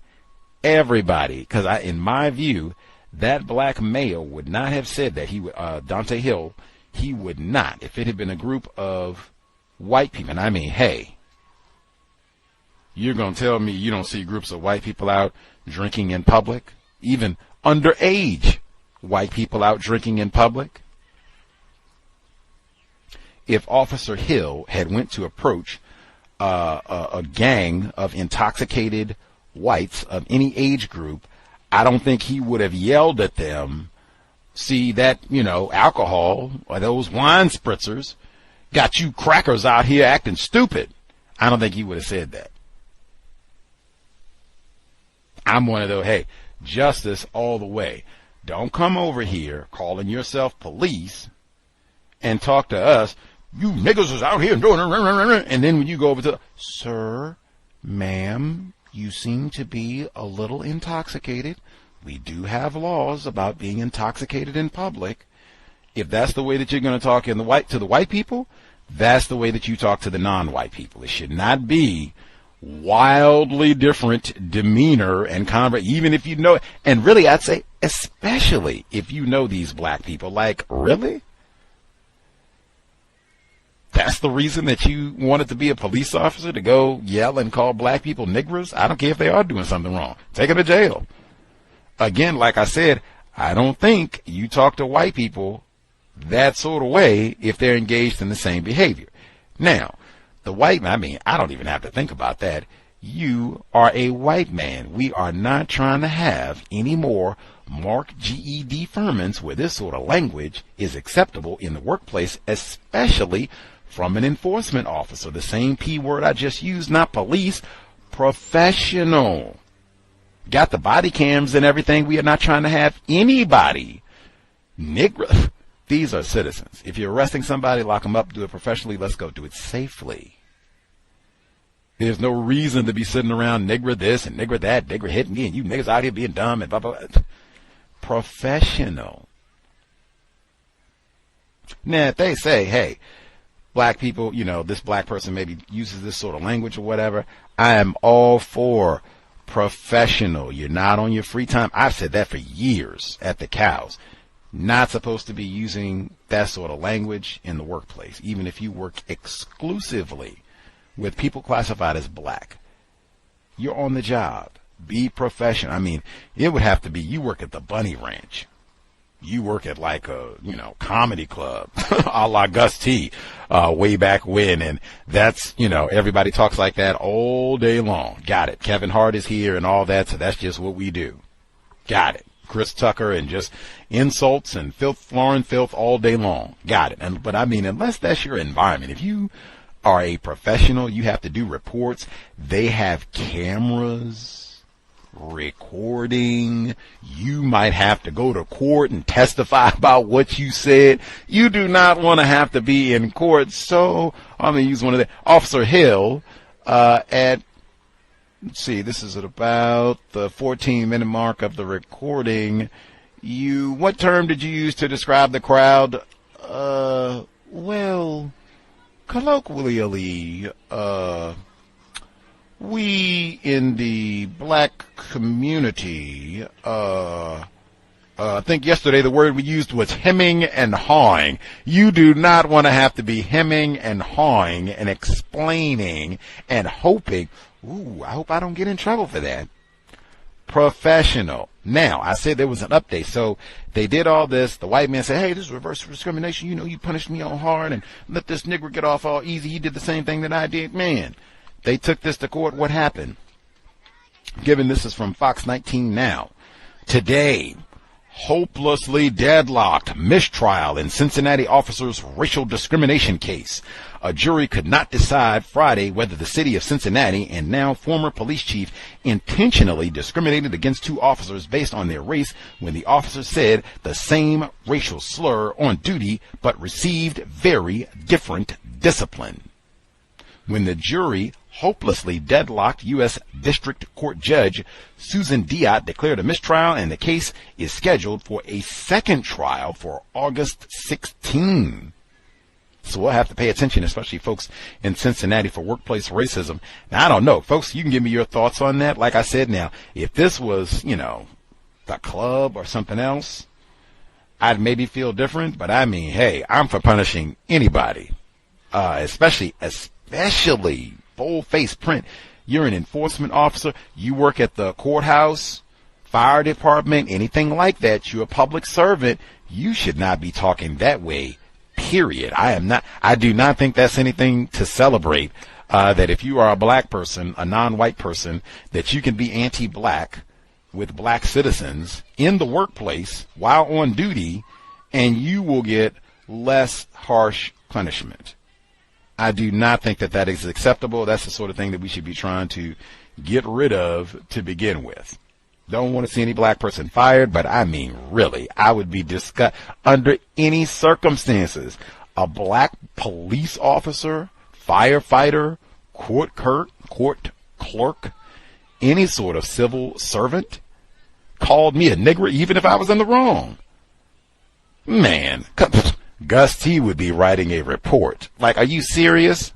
everybody, because in my view, that black male would not have said that. He would, Dante Hill, he would not. If it had been a group of white people, and I mean, hey, you're going to tell me you don't see groups of white people out drinking in public? Even underage white people out drinking in public? If Officer Hill had went to approach a gang of intoxicated whites of any age group, I don't think he would have yelled at them, see that, you know, alcohol or those wine spritzers got you crackers out here acting stupid. I don't think he would have said that. I'm one of those, hey, justice all the way. Don't come over here calling yourself police and talk to us. You niggas is out here doing, and then when you go over to, sir, ma'am, you seem to be a little intoxicated. We do have laws about being intoxicated in public. If that's the way that you're going to talk to the white people, that's the way that you talk to the non-white people. It should not be wildly different demeanor and even if you know, and really I'd say especially if you know these black people, like, really? That's the reason that you wanted to be a police officer, to go yell and call black people niggers? I don't care if they are doing something wrong. Take them to jail. Again, like I said, I don't think you talk to white people that sort of way if they're engaged in the same behavior. Now, the white man, I mean, I don't even have to think about that. You are a white man. We are not trying to have any more Mark G.E. deferments where this sort of language is acceptable in the workplace, especially from an enforcement officer. The same P word I just used, not police, professional. Got the body cams and everything. We are not trying to have anybody. Nigger. These are citizens. If you're arresting somebody, lock them up, do it professionally. Let's go do it safely. There's no reason to be sitting around nigger this and nigger that, nigger hitting me, and you niggas out here being dumb and blah, blah, blah. Professional. Now, if they say, hey, black people, you know, this black person maybe uses this sort of language or whatever, I am all for professional. You're not on your free time. I've said that for years at the cows. Not supposed to be using that sort of language in the workplace, even if you work exclusively with people classified as black. You're on the job. Be professional. I mean, it would have to be you work at the Bunny Ranch. You work at like a, comedy club, a la Gus T, way back when. And that's, everybody talks like that all day long. Got it. Kevin Hart is here and all that. So that's just what we do. Got it. Chris Tucker and just insults and filth, foreign filth all day long. Got it. But I mean, unless that's your environment, if you are a professional, you have to do reports. They have cameras recording. You might have to go to court and testify about what you said. You do not want to have to be in court. So I'm going to use one of the Officer Hill at, let's see, this is at about the 14-minute mark of the recording. What term did you use to describe the crowd? Well, colloquially, we in the black community, I think yesterday the word we used was hemming and hawing. You do not want to have to be hemming and hawing and explaining and hoping. Ooh, I hope I don't get in trouble for that. Professional. Now, I said there was an update. So they did all this. The white man said, hey, this is reverse discrimination. You punished me on hard and let this nigger get off all easy. He did the same thing that I did. Man, they took this to court. What happened? Given this is from Fox 19 Now. Today, hopelessly deadlocked mistrial in Cincinnati officer's racial discrimination case. A jury could not decide Friday whether the city of Cincinnati and now former police chief intentionally discriminated against two officers based on their race when the officers said the same racial slur on duty but received very different discipline. When the jury hopelessly deadlocked U.S. District Court Judge Susan Diot declared a mistrial, and the case is scheduled for a second trial for August 16. So we'll have to pay attention, especially folks in Cincinnati, for workplace racism. Now, I don't know. Folks, you can give me your thoughts on that. Like I said, now, if this was, the club or something else, I'd maybe feel different. But I mean, hey, I'm for punishing anybody, especially full face print. You're an enforcement officer. You work at the courthouse, fire department, anything like that. You're a public servant. You should not be talking that way. Period. I do not think that's anything to celebrate, that if you are a black person, a non-white person, that you can be anti-black with black citizens in the workplace while on duty, and you will get less harsh punishment. I do not think that is acceptable. That's the sort of thing that we should be trying to get rid of to begin with. Don't want to see any black person fired, but I mean, really, I would be disgusted under any circumstances. A black police officer, firefighter, court clerk, any sort of civil servant called me a nigger, even if I was in the wrong. Man, Gus T would be writing a report. Like, are you serious?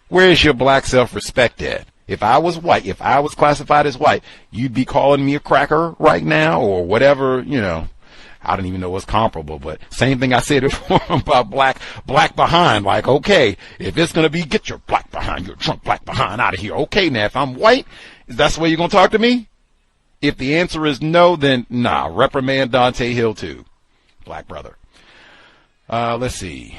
Where is your black self-respect at? If I was white, if I was classified as white, you'd be calling me a cracker right now or whatever, you know. I don't even know what's comparable, but same thing I said before about black behind. Like, okay, if it's going to be get your black behind, your drunk black behind out of here. Okay, now, if I'm white, is that the way you're going to talk to me? If the answer is no, then nah, reprimand Dante Hill too. Black brother. Let's see.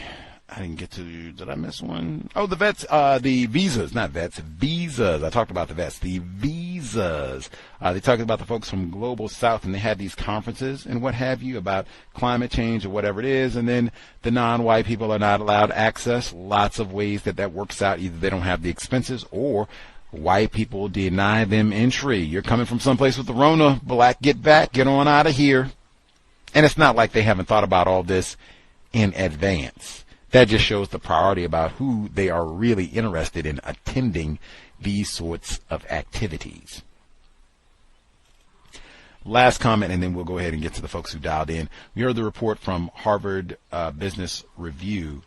I didn't get to, did I miss one? Oh, the vets, the visas, not vets, visas. I talked about the vets, the visas. They talked about the folks from Global South, and they had these conferences and what have you about climate change or whatever it is, and then the non-white people are not allowed access. Lots of ways that works out. Either they don't have the expenses or white people deny them entry. You're coming from someplace with the Rona, black, get back, get on out of here. And it's not like they haven't thought about all this in advance. That just shows the priority about who they are really interested in attending these sorts of activities. Last comment, and then we'll go ahead and get to the folks who dialed in. We heard the report from Harvard Business Review,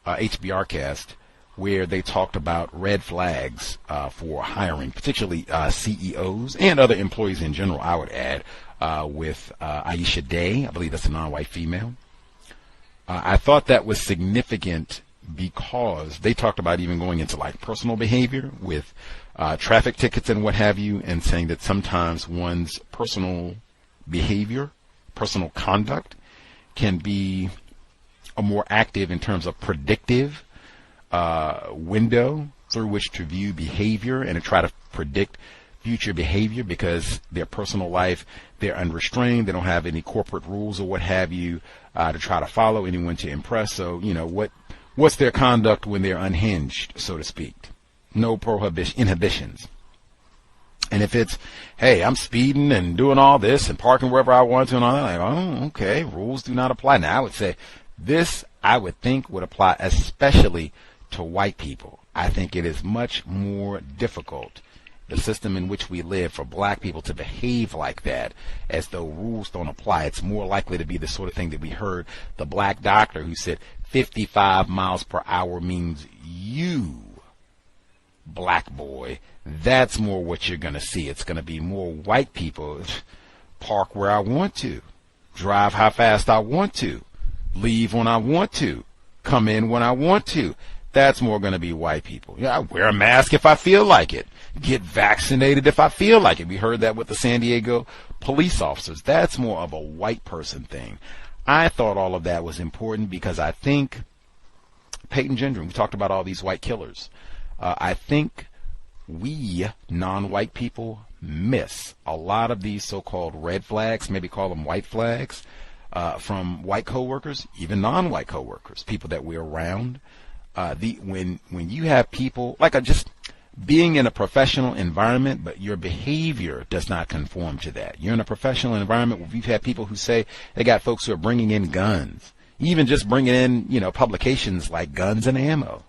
HBRcast, where they talked about red flags for hiring, particularly CEOs and other employees in general, I would add, with Aisha Day. I believe that's a non-white female. I thought that was significant because they talked about even going into like personal behavior with traffic tickets and what have you, and saying that sometimes one's personal behavior, personal conduct can be a more active in terms of predictive window through which to view behavior and to try to predict future behavior, because their personal life, they're unrestrained, they don't have any corporate rules or what have you to try to follow, anyone to impress. So, you know, what's their conduct when they're unhinged, so to speak? No inhibitions. And if it's, hey, I'm speeding and doing all this and parking wherever I want to and all that, like, oh, okay, rules do not apply. Now, I would say this, I would think, would apply especially to white people. I think it is much more difficult, the system in which we live, for black people to behave like that as though rules don't apply. It's more likely to be the sort of thing that we heard the black doctor who said 55 miles per hour means you, black boy. That's more what you're going to see. It's going to be more white people park where I want to, drive how fast I want to, leave when I want to, come in when I want to. That's more going to be white people. Yeah, I wear a mask if I feel like it. Get vaccinated if I feel like it. We heard that with the San Diego police officers. That's more of a white person thing. I thought all of that was important because I think Peyton Gendron, we talked about all these white killers. I think we non-white people miss a lot of these so-called red flags, maybe call them white flags, from white coworkers, even non-white coworkers, people that we're around. When you have people like just being in a professional environment, but your behavior does not conform to that. You're in a professional environment where we've had people who say they got folks who are bringing in guns, even just bringing in, publications like Guns and Ammo,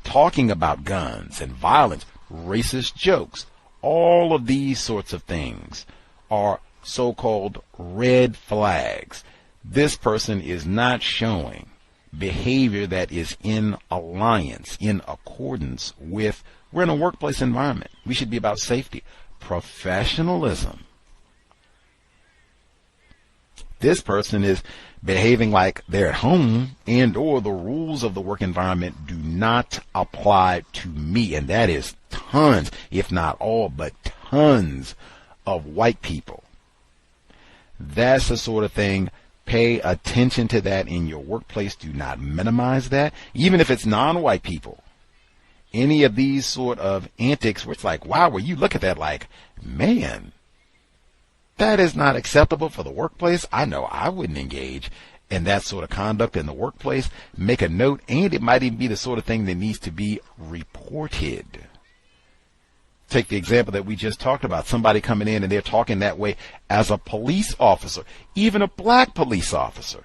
talking about guns and violence, racist jokes. All of these sorts of things are so-called red flags. This person is not showing behavior that is in alliance, in accordance with, we're in a workplace environment. We should be about safety, professionalism. This person is behaving like they're at home, and or the rules of the work environment do not apply to me. And that is tons, if not all, but tons of white people. That's the sort of thing. Pay attention to that in your workplace. Do not minimize that. Even if it's non-white people. Any of these sort of antics where it's like, wow, where you look at that like, man, that is not acceptable for the workplace. I know I wouldn't engage in that sort of conduct in the workplace. Make a note, and it might even be the sort of thing that needs to be reported. Take the example that we just talked about, somebody coming in and they're talking that way as a police officer, even a black police officer.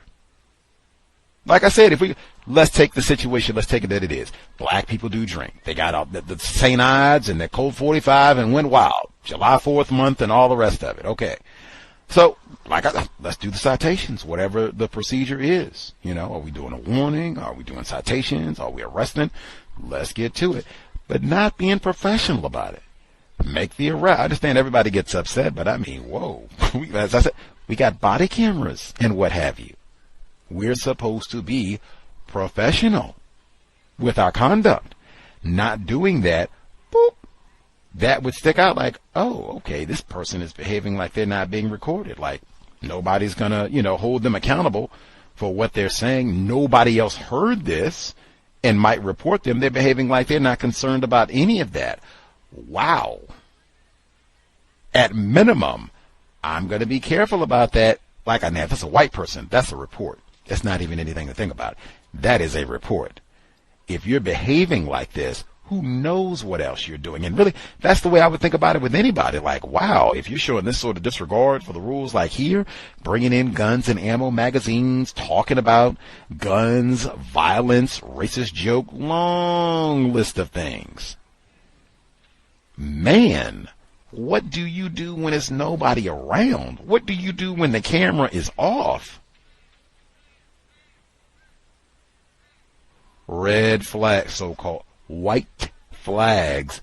Like I said, let's take the situation, let's take it that it is. Black people do drink. They got all the St. Ides and their Colt 45 and went wild. July 4th month and all the rest of it. Okay. So, let's do the citations, whatever the procedure is. Are we doing a warning? Are we doing citations? Are we arresting? Let's get to it. But not being professional about it. Make the arrest. I understand everybody gets upset, but I mean, whoa. As I said, we got body cameras and what have you. We're supposed to be professional with our conduct. Not doing that, boop, that would stick out like, oh, okay, this person is behaving like they're not being recorded. Like nobody's going to, hold them accountable for what they're saying. Nobody else heard this and might report them. They're behaving like they're not concerned about any of that. Wow. At minimum, I'm going to be careful about that. Like if it's a white person, that's a report. That's not even anything to think about. That is a report. If you're behaving like this, who knows what else you're doing? And really, that's the way I would think about it with anybody. Like, wow, if you're showing this sort of disregard for the rules, like here, bringing in guns and ammo magazines, talking about guns, violence, racist joke, long list of things. Man, what do you do when there's nobody around? What do you do when the camera is off? Red flags, so-called white flags,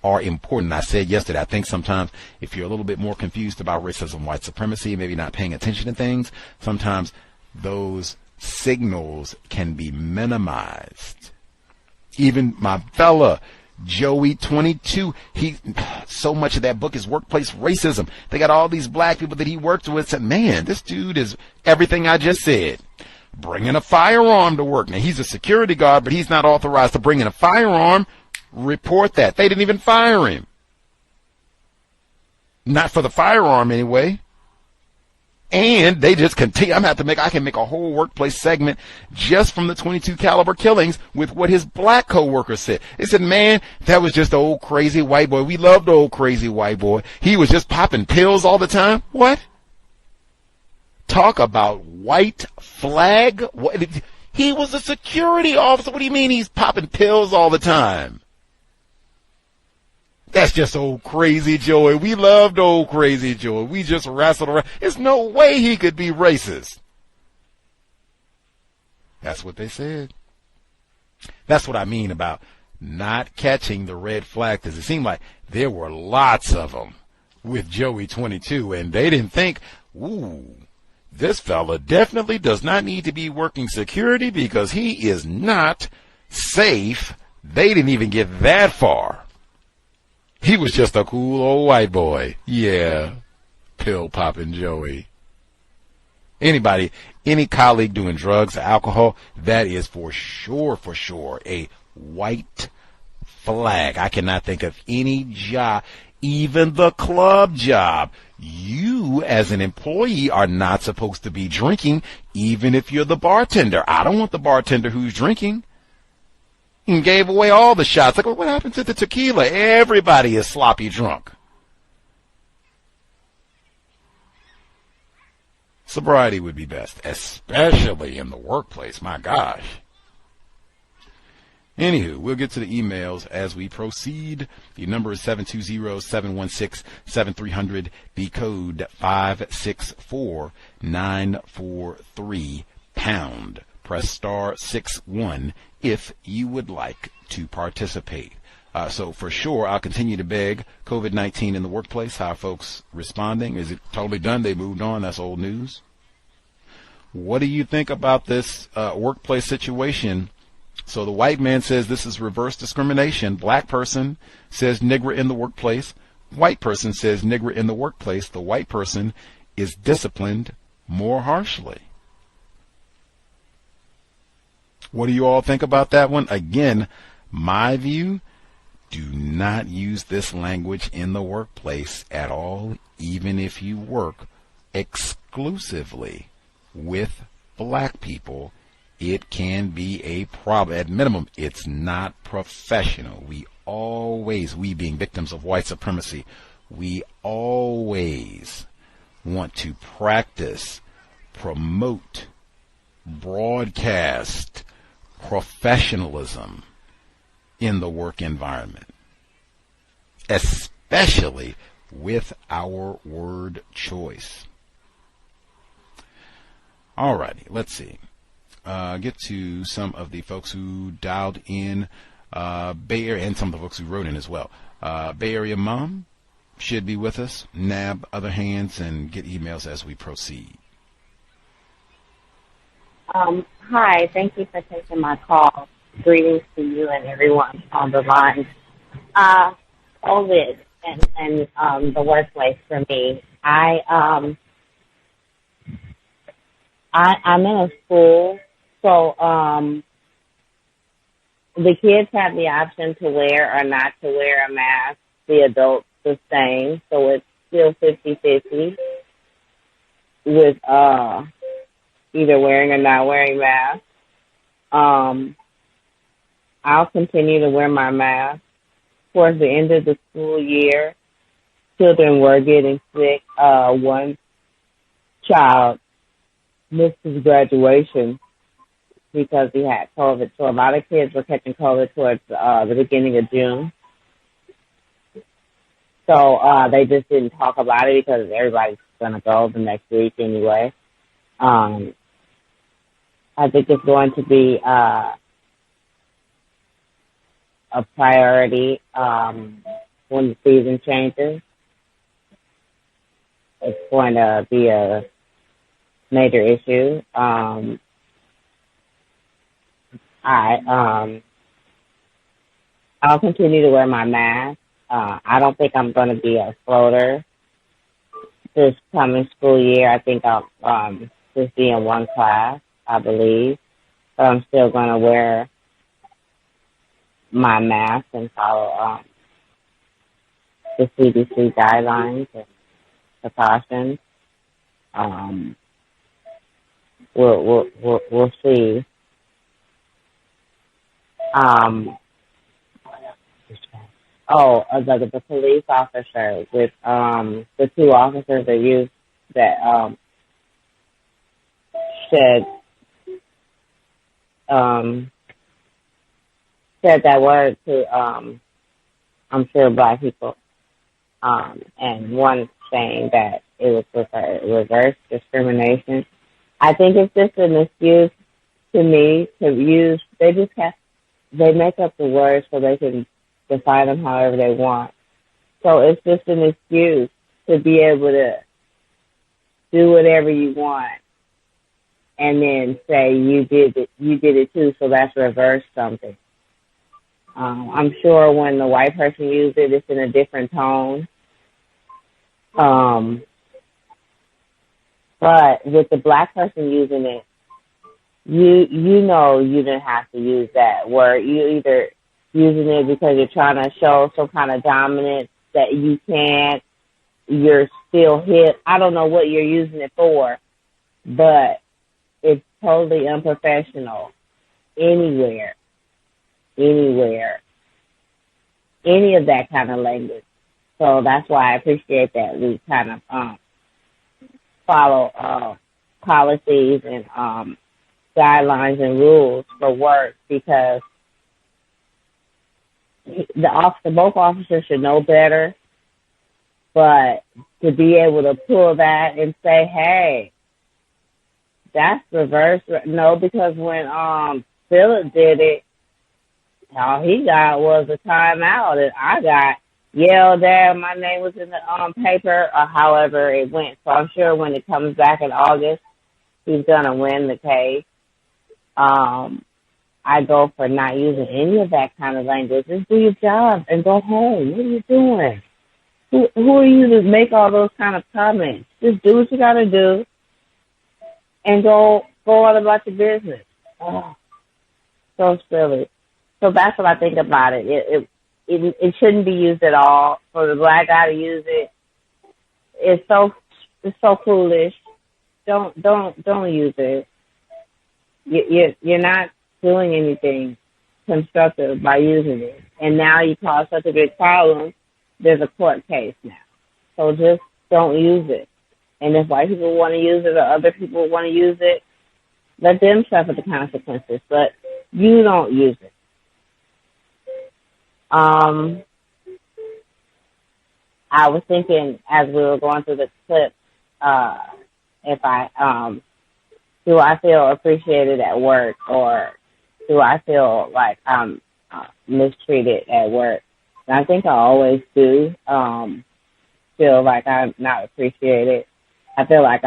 are important. I said yesterday, I think sometimes if you're a little bit more confused about racism, white supremacy, maybe not paying attention to things, sometimes those signals can be minimized. Even my fella, Joey 22, so much of that book is workplace racism. They got all these black people that he worked with said, man, this dude is everything I just said. Bringing a firearm to work. Now, he's a security guard, but he's not authorized to bring in a firearm. Report that. They didn't even fire him. Not for the firearm, anyway. And they just continue. I can make a whole workplace segment just from the 22 caliber killings with what his black coworkers said. They said, man, that was just the old crazy white boy. We loved the old crazy white boy. He was just popping pills all the time. What? Talk about white flag. What? He was a security officer. What do you mean he's popping pills all the time? That's just old crazy Joey. We loved old crazy Joey. We just wrestled around. There's no way he could be racist. That's what they said. That's what I mean about not catching the red flag, because it seemed like there were lots of them with Joey 22, and they didn't think, ooh, this fella definitely does not need to be working security because he is not safe. They didn't even get that far. He was just a cool old white boy. Yeah, pill popping Joey. Anybody, any colleague doing drugs or alcohol, that is for sure a white flag. I cannot think of any job, even the club job. You, as an employee, are not supposed to be drinking, even if you're the bartender. I don't want the bartender who's drinking. And gave away all the shots. Like, what happened to the tequila? Everybody is sloppy drunk. Sobriety would be best, especially in the workplace. My gosh. Anywho, we'll get to the emails as we proceed. The number is 720-716-7300. The code 564943 #. Press star 61 if you would like to participate. So for sure, I'll continue to beg COVID-19 in the workplace. How are folks responding? Is it totally done? They moved on. That's old news. What do you think about this workplace situation? So the white man says this is reverse discrimination. Black person says nigger in the workplace. White person says nigger in the workplace. The white person is disciplined more harshly. What do you all think about that one? Again, my view, do not use this language in the workplace at all, even if you work exclusively with black people. It can be a problem. At minimum, it's not professional. We being victims of white supremacy, we always want to practice, promote, broadcast professionalism in the work environment, especially with our word choice. All righty, let's see. Get to some of the folks who dialed in Bay Area, and some of the folks who wrote in as well. Bay Area Mom should be with us. Nab other hands and get emails as we proceed. Hi, thank you for taking my call. Greetings to you and everyone on the line. COVID and the workplace for me. I'm in a school, so the kids have the option to wear or not to wear a mask. The adults the same, so it's still 50-50 with either wearing or not wearing masks. I'll continue to wear my mask. Towards the end of the school year, children were getting sick. One child missed his graduation because he had COVID. So a lot of kids were catching COVID towards the beginning of June. So they just didn't talk about it because everybody's going to go the next week anyway. I think it's going to be a priority when the season changes. It's going to be a major issue. I'll continue to wear my mask. I don't think I'm going to be a floater this coming school year. I think I'll just be in one class, I believe. But I'm still going to wear my mask and follow the CDC guidelines and precautions. We'll see. The police officer with the two officers that said that word to I'm sure black people, and one saying that it was reverse discrimination. I think it's just an excuse to me to use. They make up the words so they can define them however they want. So it's just an excuse to be able to do whatever you want and then say you did it too, so that's reverse something. I'm sure when the white person uses it, it's in a different tone. But with the black person using it, you know you didn't have to use that word. You either using it because you're trying to show some kind of dominance that you can't, you're still hip. I don't know what you're using it for, but it's totally unprofessional anywhere, any of that kind of language. So that's why I appreciate that we kind of follow policies and guidelines and rules for work, because both officers should know better, but to be able to pull that and say, hey, that's reverse. No, because when Philip did it, all he got was a timeout, and I got yelled at. My name was in the paper, or however it went. So I'm sure when it comes back in August, he's going to win the case. I go for not using any of that kind of language. Just do your job and go home. What are you doing? Who are you to make all those kind of comments? Just do what you got to do and go on about your business. Oh, so silly. So that's what I think about it. It shouldn't be used at all. For the black guy to use it, it's so foolish. Don't use it. You're not doing anything constructive by using it. And now you cause such a big problem, there's a court case now. So just don't use it. And if white people want to use it or other people want to use it, let them suffer the consequences. But you don't use it. I was thinking as we were going through the clip, if I do I feel appreciated at work, or do I feel like I'm mistreated at work? And I think I always do feel like I'm not appreciated. I feel like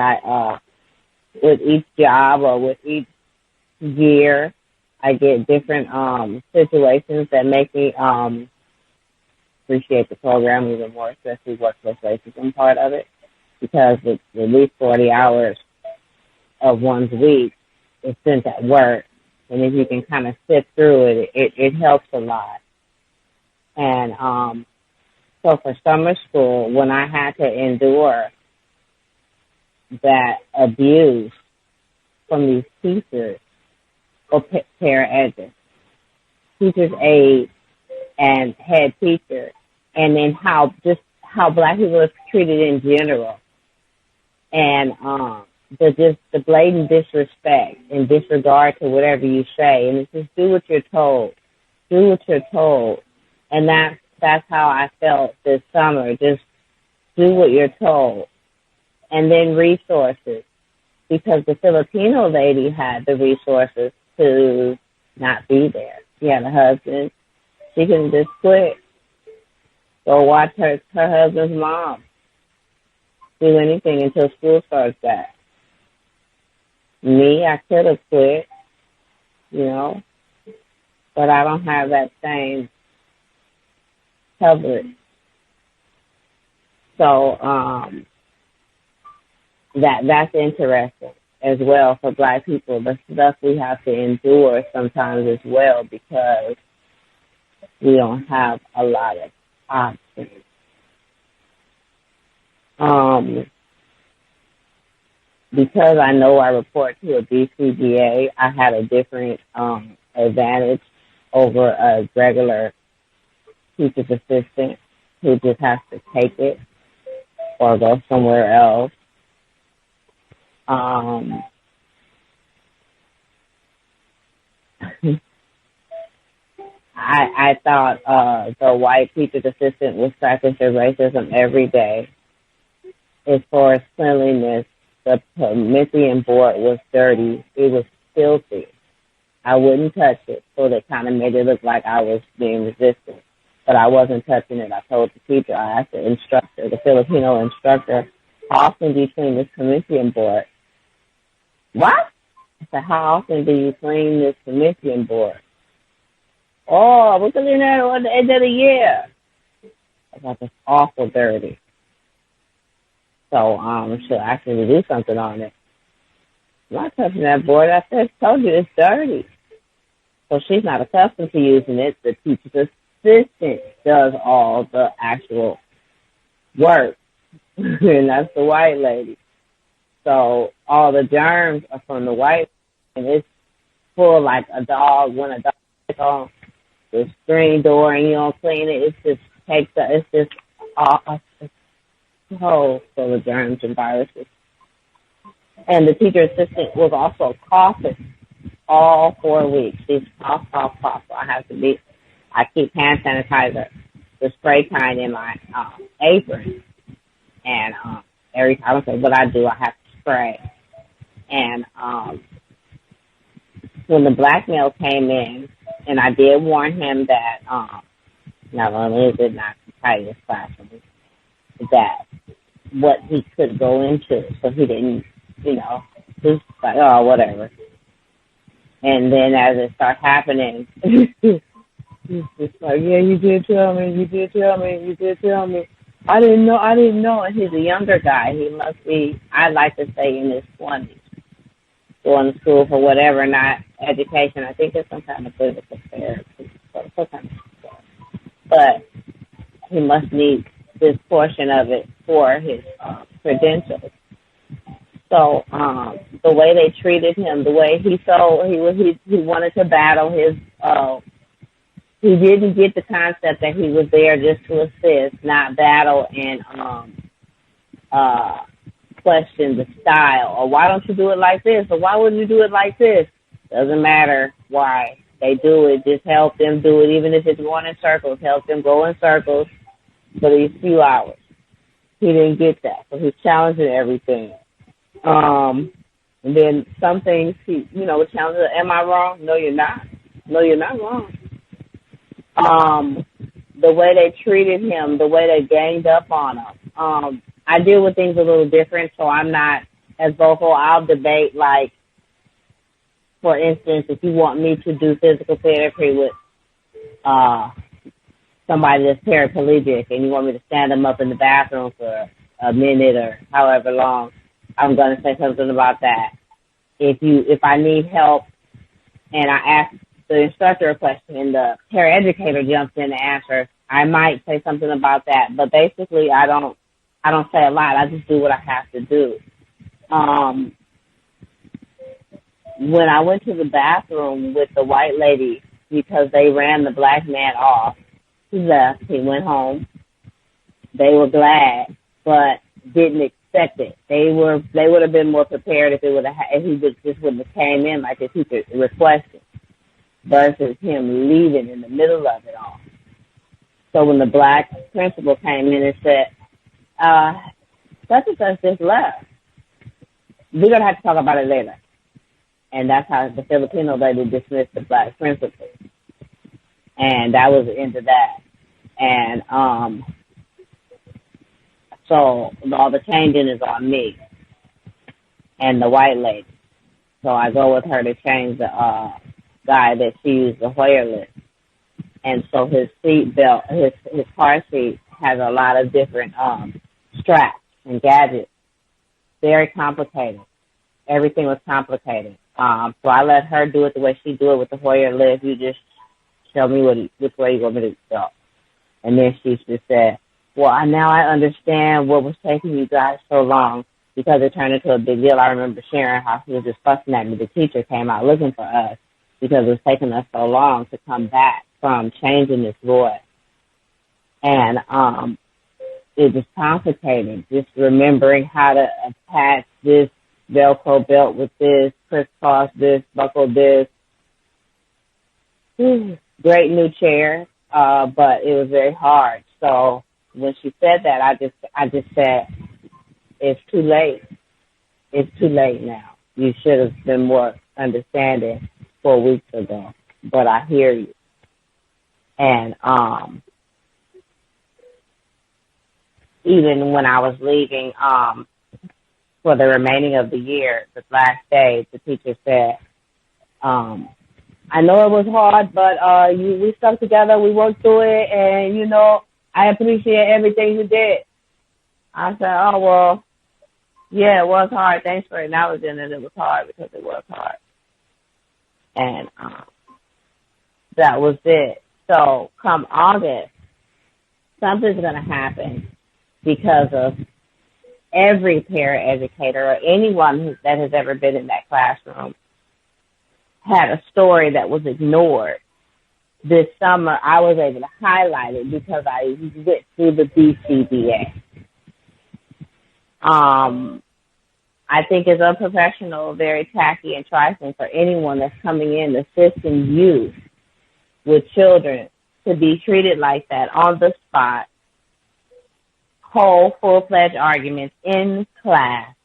with each job or with each year, I get different situations that make me appreciate the program even more, especially workplace racism part of it, because with at least 40 hours of one's week is spent at work, and if you can kind of sit through it helps a lot. And so for summer school, when I had to endure that abuse from these teachers or parent editors, teachers' aides, and head teacher, and then how Black people are treated in general, and the blatant disrespect and disregard to whatever you say, and it's just do what you're told, and that's how I felt this summer. Just do what you're told, and then resources, because the Filipino lady had the resources to not be there. She had a husband. She can just quit. Go watch her husband's mom. Do anything until school starts back. Me, I could have quit, but I don't have that same coverage. So that's interesting as well for Black people. The stuff we have to endure sometimes as well, because we don't have a lot of options. Because I know I report to a BCBA, I had a different advantage over a regular teacher's assistant who just has to take it or go somewhere else. I thought the white teacher's assistant was practicing racism every day. As far as cleanliness, the Promethean board was dirty. It was filthy. I wouldn't touch it, so they kind of made it look like I was being resistant. But I wasn't touching it. I told the teacher, I asked the instructor, the Filipino instructor, how often do you clean this Promethean board? What? I said, how often do you clean this Promethean board? Oh, we clean that at the end of the year. I thought it's awful dirty. So she'll actually do something on it. I'm not touching that board. I told you it's dirty. So she's not accustomed to using it. The teacher's assistant does all the actual work, and that's the white lady. So all the germs are from the white, and it's full like a dog. When a dog takes on the screen door and you don't clean it, it's just a hole full of germs and viruses. And the teacher assistant was also coughing all 4 weeks. She's cough. So I keep hand sanitizer, the spray kind, in my apron. And every time I say what I do, I have to spray. And when the black male came in, and I did warn him that not only is it not the tightest classroom, that what he could go into, so he didn't, he's like, oh, whatever. And then as it starts happening, he's just like, yeah, you did tell me. I didn't know. And he's a younger guy. He must be, I'd like to say, in his 20s, going to school for whatever, not education. I think it's some kind of physical therapy. But he must need this portion of it for his credentials. So the way they treated him, the way he wanted to battle his, he didn't get the concept that he was there just to assist, not battle and question the style, or why don't you do it like this, or why wouldn't you do it like this? Doesn't matter why they do it, just help them do it, even if it's going in circles, help them go in circles for these few hours. He didn't get that, so he's challenging everything. And then some things, would challenge her, am I wrong? No, you're not. No, you're not wrong. The way they treated him, the way they ganged up on him. I deal with things a little different, so I'm not as vocal. I'll debate, like, for instance, if you want me to do physical therapy with somebody that's paraplegic and you want me to stand them up in the bathroom for a minute or however long, I'm going to say something about that. If I need help and I ask the instructor a question and the paraeducator jumps in to answer, I might say something about that. But basically, I don't say a lot. I just do what I have to do. When I went to the bathroom with the white lady because they ran the black man off, he left. He went home. They were glad, but didn't expect it. They would have been more prepared if he wouldn't have came in like the teacher requested, versus him leaving in the middle of it all. So when the black principal came in and said, such and such just left, we're going to have to talk about it later. And that's how the Filipino lady dismissed the black principal. And that was the end of that. And so all the changing is on me and the white lady. So I go with her to change the guy that she used the Hoyer list. And so his seat belt, his car seat has a lot of different straps and gadgets. Very complicated. Everything was complicated. So I let her do it the way she do it with the Hoyer list. You just tell me which way you want me to go. And then she just said, well, now I understand what was taking you guys so long, because it turned into a big deal. I remember sharing how she was just fussing at me. The teacher came out looking for us because it was taking us so long to come back from changing this voice. And it was complicated, just remembering how to attach this Velcro belt with this, crisscross this, buckle this. Great new chair, but it was very hard. So when she said that, I just said, it's too late. It's too late now. You should have been more understanding 4 weeks ago. But I hear you. And even when I was leaving for the remaining of the year, the last day, the teacher said, I know it was hard, but we stuck together, we worked through it, and, I appreciate everything you did. I said, oh, well, yeah, it was hard. Thanks for acknowledging that it was hard, because it was hard. And that was it. So come August, something's going to happen because of every paraeducator or anyone that has ever been in that classroom had a story that was ignored. This summer, I was able to highlight it because I went through the BCBA. I think it's unprofessional, very tacky and trifling for anyone that's coming in assisting youth with children to be treated like that on the spot, whole, full-fledged arguments in class,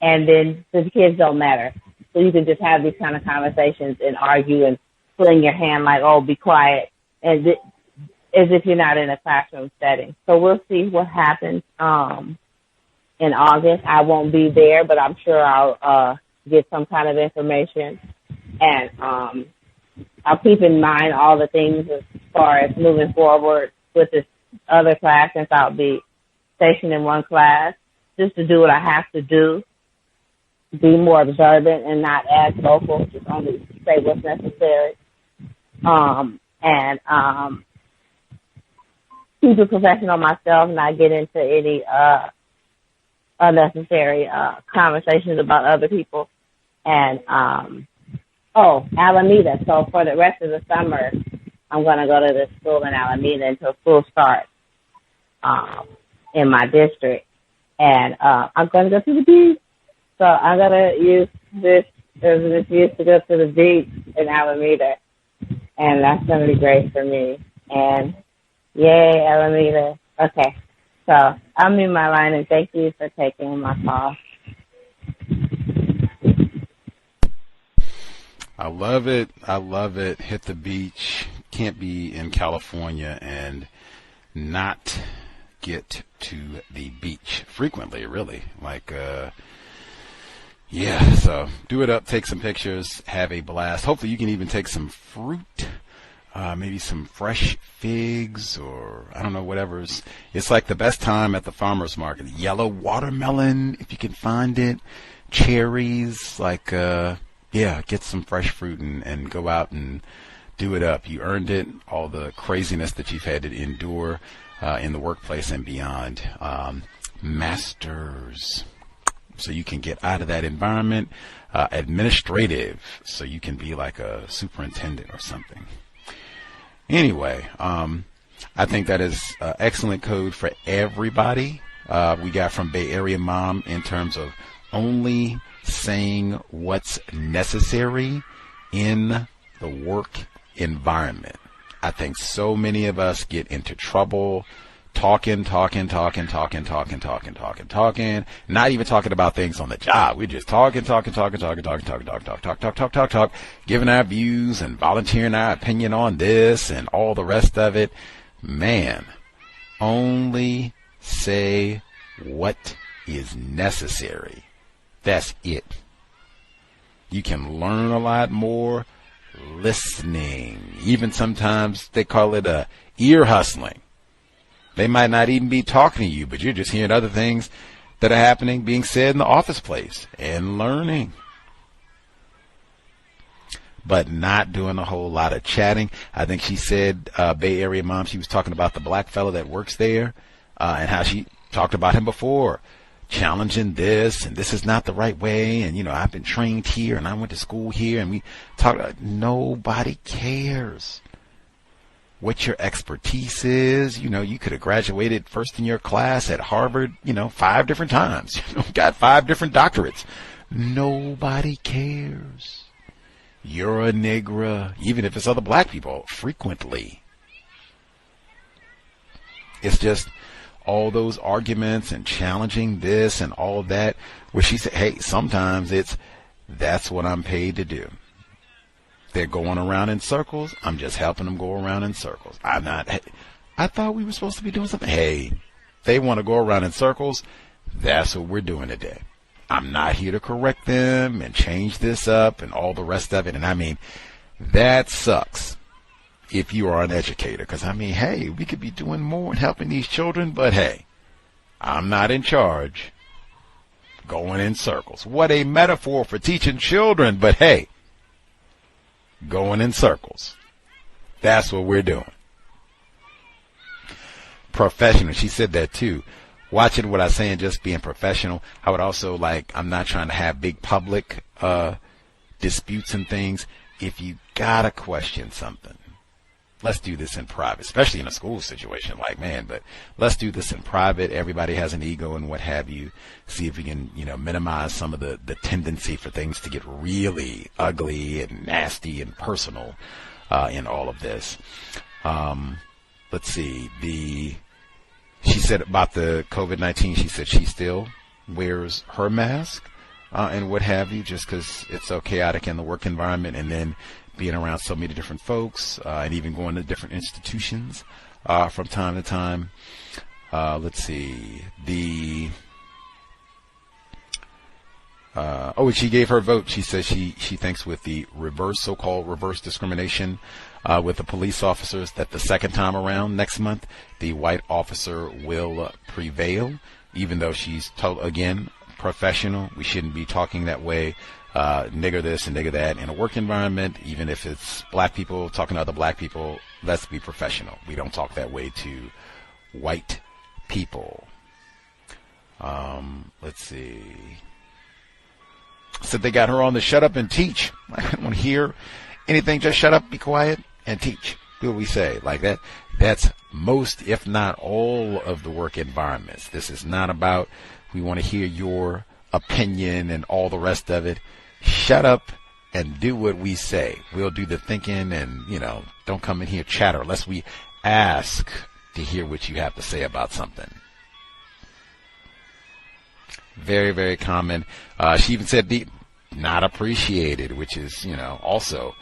and then the kids don't matter. So you can just have these kind of conversations and argue and fling your hand like, oh, be quiet, as if you're not in a classroom setting. So we'll see what happens in August. I won't be there, but I'm sure I'll get some kind of information. And I'll keep in mind all the things as far as moving forward with this other class, since I'll be stationed in one class, just to do what I have to do, be more observant and not as vocal, just only say what's necessary. And keep it professional myself, not get into any unnecessary conversations about other people. And Alameda. So for the rest of the summer, I'm going to go to the school in Alameda until school starts in my district. And I'm going to go to the beach. So I'm going to use this as an excuse to go to the beach in Alameda. And that's going to be great for me. And yay, Alameda. Okay. So I'm in my line, and thank you for taking my call. I love it. I love it. Hit the beach. Can't be in California and not get to the beach frequently, really. Like, yeah, so do it up, take some pictures, have a blast. Hopefully you can even take some fruit, maybe some fresh figs or I don't know, whatever's. It's like the best time at the farmer's market. Yellow watermelon, if you can find it, cherries, like, yeah, get some fresh fruit and go out and do it up. You earned it, all the craziness that you've had to endure in the workplace and beyond. Masters. So you can get out of that environment. Administrative, so you can be like a superintendent or something. Anyway, I think that is excellent code for everybody. We got from Bay Area Mom in terms of only saying what's necessary in the work environment. I think so many of us get into trouble talking, not even talking about things on the job. We're just talking, giving our views and volunteering our opinion on this and all the rest of it. Man, only say what is necessary. That's it. You can learn a lot more listening. Even sometimes they call it ear hustling. They might not even be talking to you, but you're just hearing other things that are happening, being said in the office place and learning. But not doing a whole lot of chatting. I think she said, Bay Area Mom, she was talking about the black fellow that works there and how she talked about him before, challenging this, and this is not the right way, and, you know, I've been trained here, and I went to school here, and we talk. Nobody cares what your expertise is. You know, you could have graduated first in your class at Harvard, 5 different times. Got 5 different doctorates. Nobody cares. You're a nigger, even if it's other black people, frequently. It's just all those arguments and challenging this and all that, where she said, hey, sometimes that's what I'm paid to do. They're going around in circles. I'm just helping them go around in circles. I thought we were supposed to be doing something. Hey, they want to go around in circles. That's what we're doing today. I'm not here to correct them and change this up and all the rest of it. And I mean, that sucks if you are an educator. Because I mean, hey, we could be doing more and helping these children. But hey, I'm not in charge. Going in circles. What a metaphor for teaching children. But hey, going in circles. That's what we're doing. Professional. She said that too. Watching what I say and just being professional. I would also I'm not trying to have big public disputes and things. If you gotta question something, let's do this in private, especially in a school situation. But let's do this in private. Everybody has an ego and what have you. See if we can, minimize some of the tendency for things to get really ugly and nasty and personal in all of this. Let's see. She said about the COVID-19, she said she still wears her mask and what have you, just because it's so chaotic in the work environment, and then being around so many different folks and even going to different institutions from time to time. Let's see. She gave her vote. She says she thinks with the so-called reverse discrimination with the police officers, that the second time around next month, the white officer will prevail, even though she's told, again, professional. We shouldn't be talking that way. Nigger this and nigger that in a work environment, even if it's black people talking to other black people. Let's be professional. We don't talk that way to white people. Let's see. Said they got her on the shut up and teach. I don't want to hear anything. Just shut up, be quiet, and teach. Do what we say. Like that. That's most, if not all, of the work environments. This is not about, we want to hear your opinion and all the rest of it. Shut up and do what we say. We'll do the thinking, and, don't come in here chatter unless we ask to hear what you have to say about something. Very, very common. She even said not appreciated, which is, also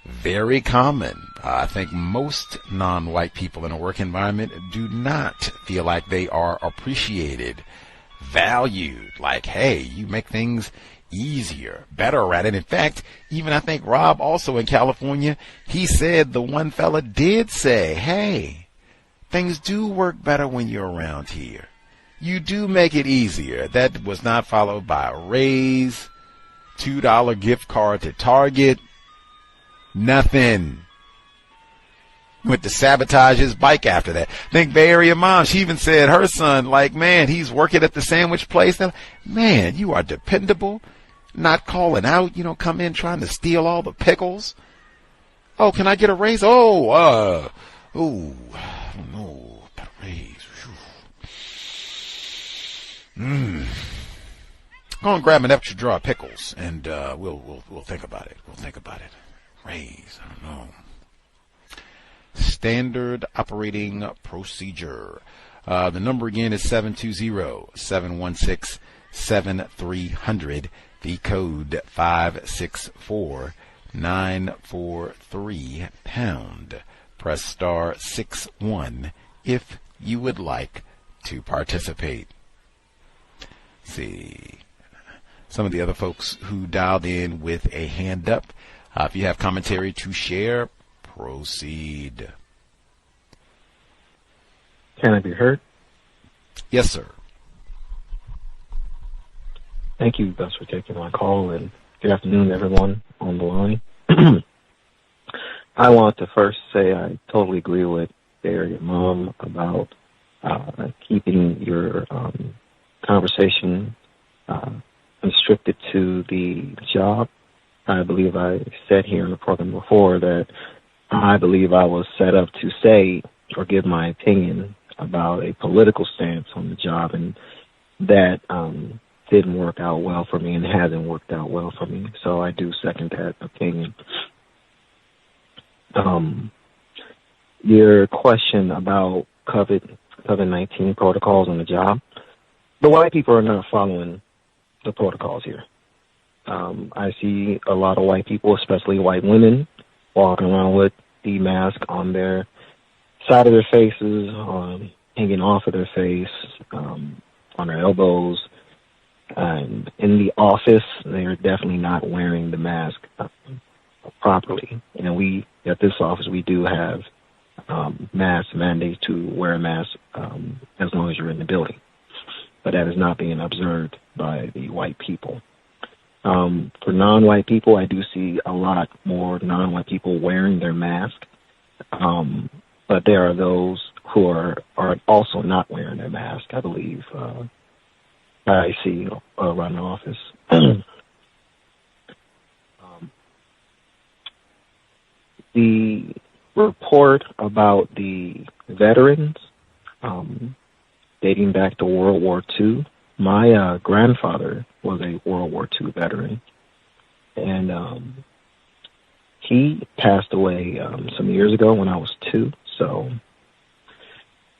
very common. I think most non-white people in a work environment do not feel like they are appreciated, valued, like, hey, you make things easier, better at it. In fact, even I think Rob also in California, he said the one fella did say, hey, things do work better when you're around here. You do make it easier. That was not followed by a raise, $2 gift card to Target, nothing. Went to sabotage his bike after that. Think Bay Area mom, she even said her son, like, man, he's working at the sandwich place. Now, man, you are dependable, not calling out. You don't come in trying to steal all the pickles. Oh, can I get a raise? I don't know, but a raise. Go and grab an extra jar of pickles, and we'll think about it. We'll think about it. Raise, I don't know. Standard operating procedure. The number again is 720-716-7300. The code 564-943#. Press star 61 if you would like to participate. See some of the other folks who dialed in with a hand up. If you have commentary to share, proceed. Can I be heard? Yes, sir. Thank you, Gus, for taking my call, and good afternoon, everyone on the line. I want to first say I totally agree with Barry and Mom about keeping your conversation restricted to the job. I believe I said here in the program before that I believe I was set up to say or give my opinion about a political stance on the job, and that didn't work out well for me and hasn't worked out well for me. So I do second that opinion. Your question about COVID-19 protocols on the job, the white people are not following the protocols here. I see a lot of white people, especially white women, walking around with the mask on their side of their faces, hanging off of their face, on their elbows. And in the office, they're definitely not wearing the mask properly. And we, at this office, we do have mask mandates to wear a mask as long as you're in the building. But that is not being observed by the white people. For non-white people, I do see a lot more non-white people wearing their mask. But there are those who are also not wearing their mask, I believe. I see around the office. The report about the veterans dating back to World War II, my grandfather was a World War II veteran, and he passed away some years ago when I was 2, so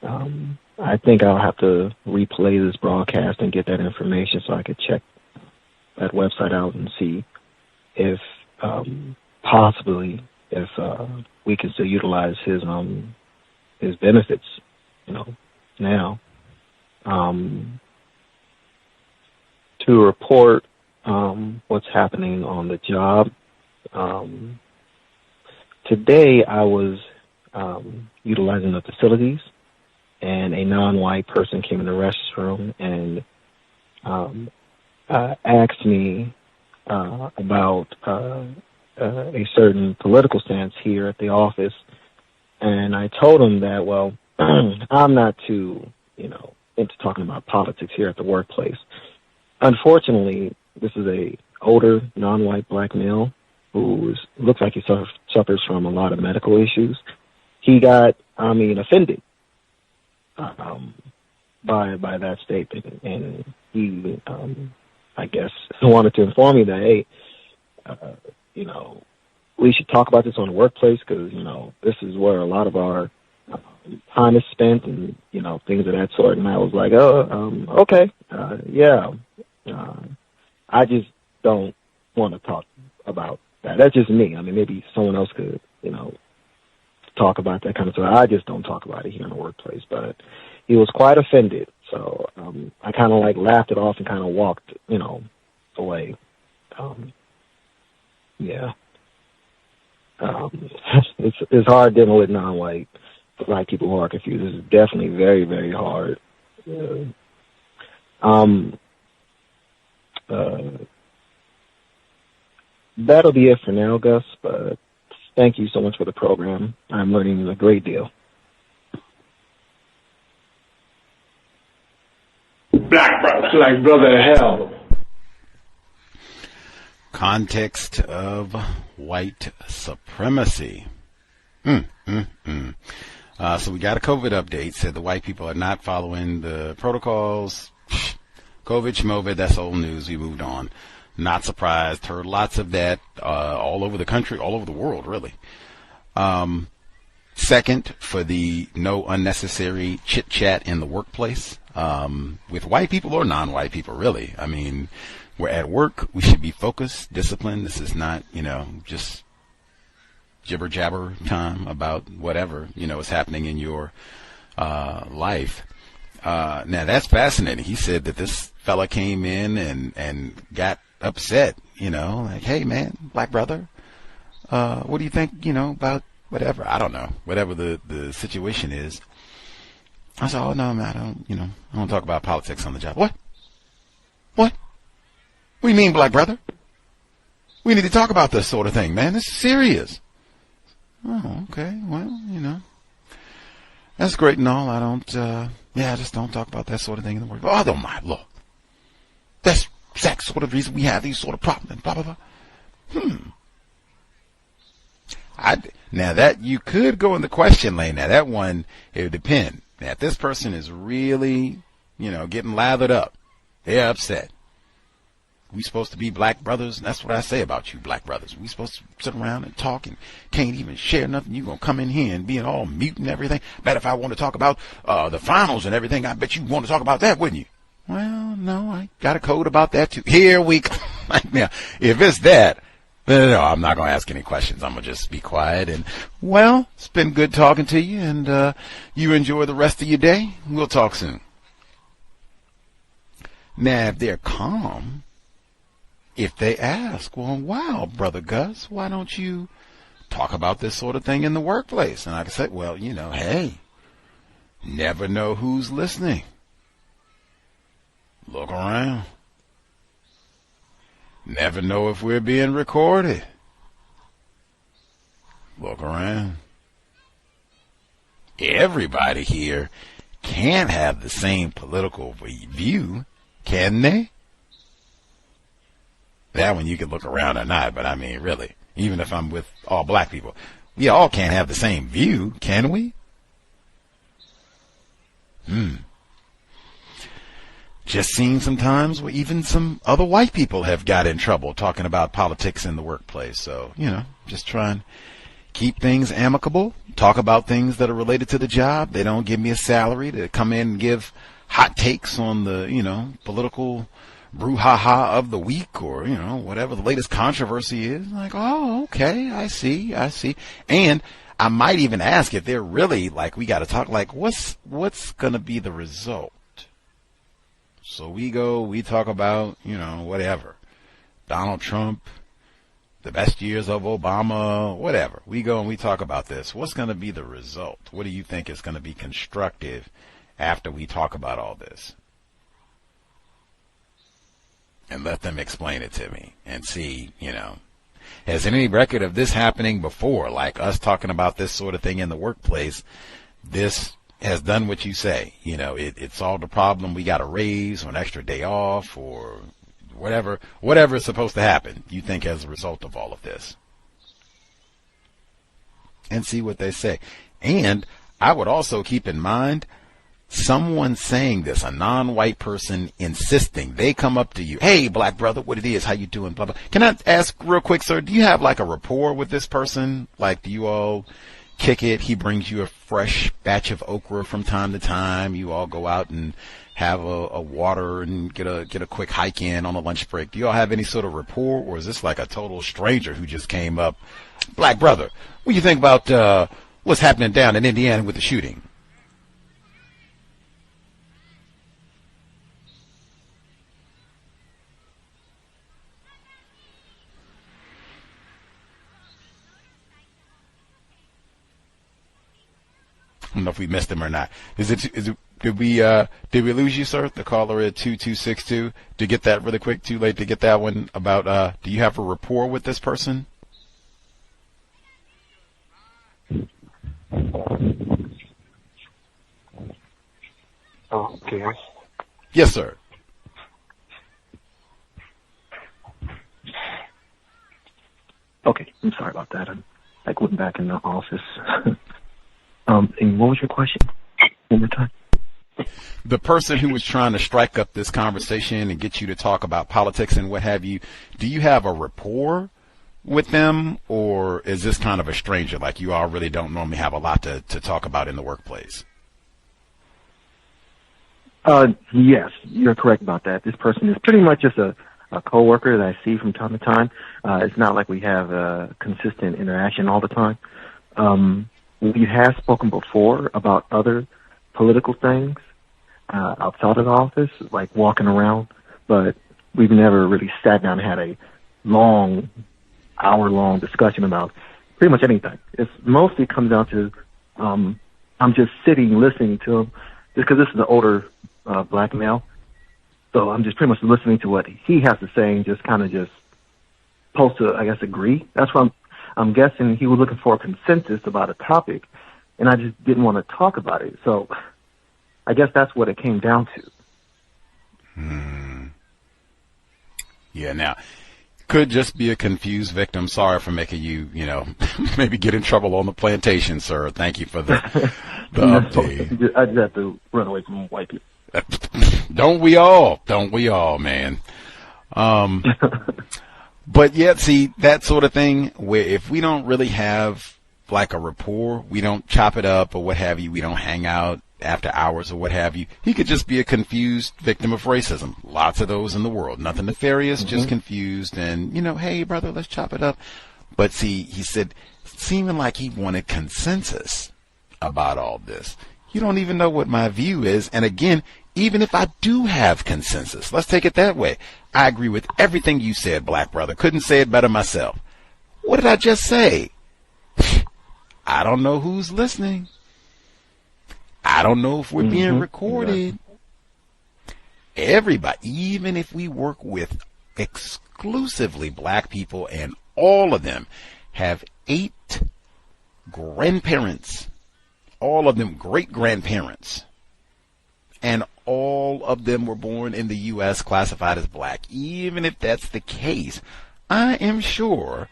I think I'll have to replay this broadcast and get that information so I could check that website out and see if possibly if we can still utilize his benefits, now. To report what's happening on the job. Today I was utilizing the facilities, and a non-white person came in the restroom and asked me about a certain political stance here at the office. And I told him that, well, I'm not too, into talking about politics here at the workplace. Unfortunately, this is a older, non-white black male who looks like he suffers from a lot of medical issues. He got, offended by that statement, and he, I guess, wanted to inform me that, hey, we should talk about this on the workplace because, this is where a lot of our time is spent and, things of that sort. And I was like, okay, yeah. I just don't want to talk about that. That's just me. I mean, maybe someone else could, talk about that kind of stuff. I just don't talk about it here in the workplace. But he was quite offended, so I kind of laughed it off and kind of walked, away. Yeah. It's hard dealing with non-white Black people who are confused. It's definitely very, very hard. That'll be it for now, Gus, but thank you so much for the program. I'm learning a great deal. Black brother hell. Context of White Supremacy. So we got a COVID update. Said the white people are not following the protocols. COVID, schmovid, that's old news. We moved on. Not surprised. Heard lots of that all over the country, all over the world, really. Second, for the no unnecessary chit-chat in the workplace with white people or non-white people, really. I mean, we're at work. We should be focused, disciplined. This is not, just jibber-jabber time about whatever, is happening in your life. Now, that's fascinating. He said that this fella came in and got upset, like, hey, man, Black brother, what do you think, about whatever? I don't know, whatever the situation is. I said, oh, no, man, I don't talk about politics on the job. What? What do you mean, Black brother? We need to talk about this sort of thing, man. This is serious. Oh, okay. Well, that's great and all. I don't, I just don't talk about that sort of thing in the work. Oh, my Lord. That's exact sort of reason we have these sort of problems and blah, blah, blah. Now that you could go in the question lane. Now that one, it would depend. Now if this person is really, getting lathered up, they're upset. We supposed to be black brothers. That's what I say about you, black brothers. We supposed to sit around and talk and can't even share nothing. You gonna come in here and being all mute and everything. Bet if I want to talk about the finals and everything, I bet you want to talk about that, wouldn't you? Well, no, I got a code about that too. Here we go. Now, if it's that, no, I'm not gonna ask any questions. I'm gonna just be quiet and, well, it's been good talking to you, and you enjoy the rest of your day. We'll talk soon. Now, if they're calm, if they ask, well, wow, Brother Gus, why don't you talk about this sort of thing in the workplace? And I can say, well, hey, never know who's listening. Look around. Never know if we're being recorded. Look around. Everybody here can't have the same political view, can they? That one you can look around or not, but I mean, really, even if I'm with all black people, we all can't have the same view, can we? Just seen sometimes where even some other white people have got in trouble talking about politics in the workplace. So, just try and keep things amicable, talk about things that are related to the job. They don't give me a salary to come in and give hot takes on the, political brouhaha of the week or, whatever the latest controversy is. Like, oh, okay, I see. And I might even ask if they're really like, we got to talk, like, what's going to be the result? So we talk about, whatever. Donald Trump, the best years of Obama, whatever. We go and we talk about this. What's going to be the result? What do you think is going to be constructive after we talk about all this? And let them explain it to me and see, has any record of this happening before? Like us talking about this sort of thing in the workplace, this has done what you say. It solved a problem. We got a raise or an extra day off or whatever is supposed to happen, you think, as a result of all of this. And see what they say. And I would also keep in mind, someone saying this, a non-white person insisting, they come up to you, hey, black brother, what it is, how you doing, blah, blah. Can I ask real quick, sir, do you have like a rapport with this person? Like, do you all kick it? He brings you a fresh batch of okra from time to time. You all go out and have a water and get a quick hike in on a lunch break? Do y'all have any sort of rapport, or is this like a total stranger who just came up? Black brother, what do you think about what's happening down in Indiana with the shooting? I don't know if we missed him or not. Did we lose you, sir? The caller at 2262. To get that really quick, too late to get that one about, do you have a rapport with this person? Oh, okay. Yes, sir. Okay, I'm sorry about that. I'm like went back in the office. And what was your question? One more time. The person who was trying to strike up this conversation and get you to talk about politics and what have you, do you have a rapport with them, or is this kind of a stranger, like you all really don't normally have a lot to talk about in the workplace? Yes, you're correct about that. This person is pretty much just a coworker that I see from time to time. It's not like we have a consistent interaction all the time. We have spoken before about other political things outside of the office, like walking around, but we've never really sat down and had a long, hour-long discussion about pretty much anything. It's mostly comes down to I'm just sitting listening to him, just because this is an older black male, so I'm just pretty much listening to what he has to say and just kind of just supposed to, I guess, agree. That's what I'm guessing he was looking for a consensus about a topic, and I just didn't want to talk about it. So I guess that's what it came down to. Yeah, now, could just be a confused victim. Sorry for making you, maybe get in trouble on the plantation, sir. Thank you for the update. I just have to run away from white people. Don't we all? Don't we all, man? But yet, see, that sort of thing, where if we don't really have like a rapport, we don't chop it up or what have you, we don't hang out after hours or what have you, he could just be a confused victim of racism. Lots of those in the world. Nothing nefarious, just confused and, hey, brother, let's chop it up. But see, he said, seeming like he wanted consensus about all this. You don't even know what my view is. And again, even if I do have consensus, let's take it that way. I agree with everything you said, black brother. Couldn't say it better myself. What did I just say? I don't know who's listening. I don't know if we're being recorded. Everybody, even if we work with exclusively black people and all of them have 8 grandparents, all of them great-grandparents, and all of them were born in the U.S. classified as black. Even if that's the case, I am sure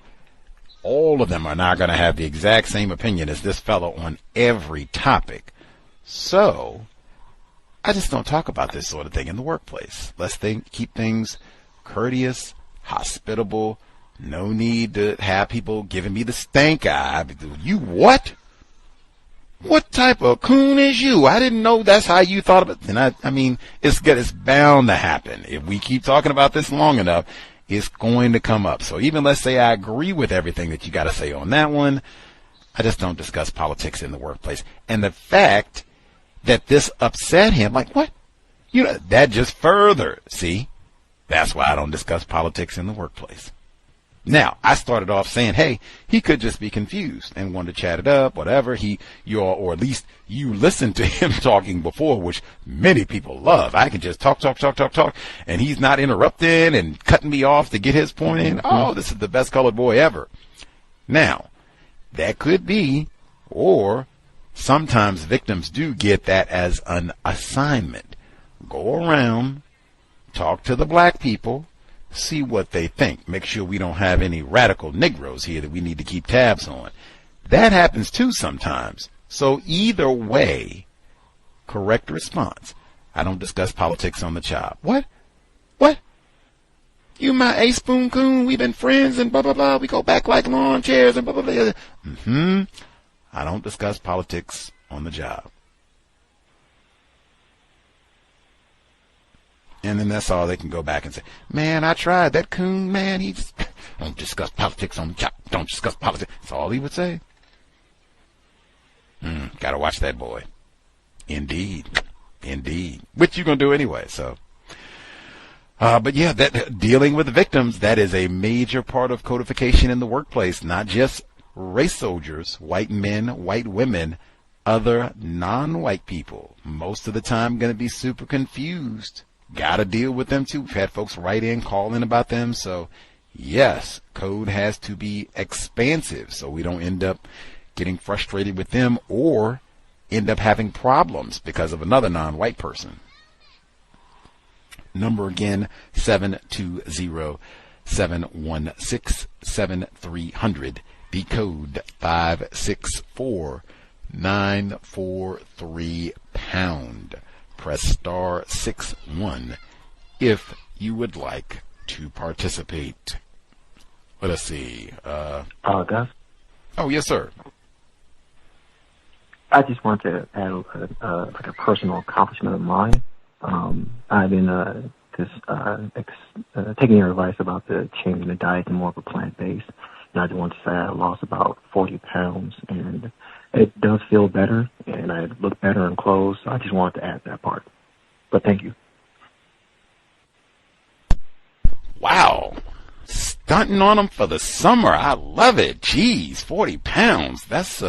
all of them are not going to have the exact same opinion as this fellow on every topic. So I just don't talk about this sort of thing in the workplace. Let's keep things courteous, hospitable. No need to have people giving me the stank eye. You what? What type of coon is you? I didn't know that's how you thought of it. And I mean, it's bound to happen. If we keep talking about this long enough, it's going to come up. So even let's say I agree with everything that you got to say on that one, I just don't discuss politics in the workplace. And the fact that this upset him, like what? That just further, see, that's why I don't discuss politics in the workplace. Now, I started off saying, hey, he could just be confused and want to chat it up, whatever. Or at least you listened to him talking before, which many people love. I can just talk, and he's not interrupting and cutting me off to get his point in. Oh, this is the best colored boy ever. Now, that could be, or sometimes victims do get that as an assignment. Go around, talk to the black people, see what they think. Make sure we don't have any radical Negroes here that we need to keep tabs on. That happens too sometimes. So either way, correct response. I don't discuss politics on the job. What? You my A-spoon coon, we've been friends and blah, blah, blah. We go back like lawn chairs and blah, blah, blah. I don't discuss politics on the job. And then that's all they can go back and say, man, I tried. That coon, man, he just don't discuss politics on the job. Don't discuss politics. That's all he would say. Gotta watch that boy. Indeed. Which you're going to do anyway, so. But yeah, that dealing with the victims, that is a major part of codification in the workplace, not just race soldiers, white men, white women, other non-white people. Most of the time going to be super confused. Got to deal with them too. We've had folks write in, call in about them. So yes, code has to be expansive so we don't end up getting frustrated with them or end up having problems because of another non-white person. Number again, 720-716-7300. The code 564-943#. Press star 61 if you would like to participate. Let us see. Gus? Oh, yes, sir. I just want to add like a personal accomplishment of mine. I've been taking your advice about the changing the diet to more of a plant-based. And I just want to say I lost about 40 pounds, and it does feel better, and I look better in clothes. So I just wanted to add that part. But thank you. Wow. Stunting on them for the summer. I love it. Jeez, 40 pounds. That's,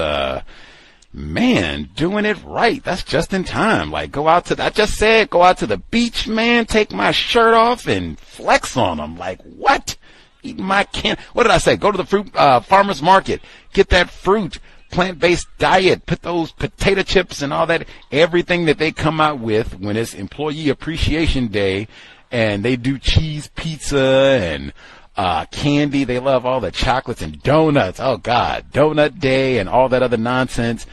man, doing it right. That's just in time. Like, go out to the beach, man, take my shirt off and flex on them. Like, what? Eat my what did I say? Go to the fruit farmer's market, get that fruit, plant-based diet, put those potato chips and all that, everything that they come out with when it's Employee Appreciation Day, and they do cheese pizza and candy. They love all the chocolates and donuts. Oh, God, donut day and all that other nonsense.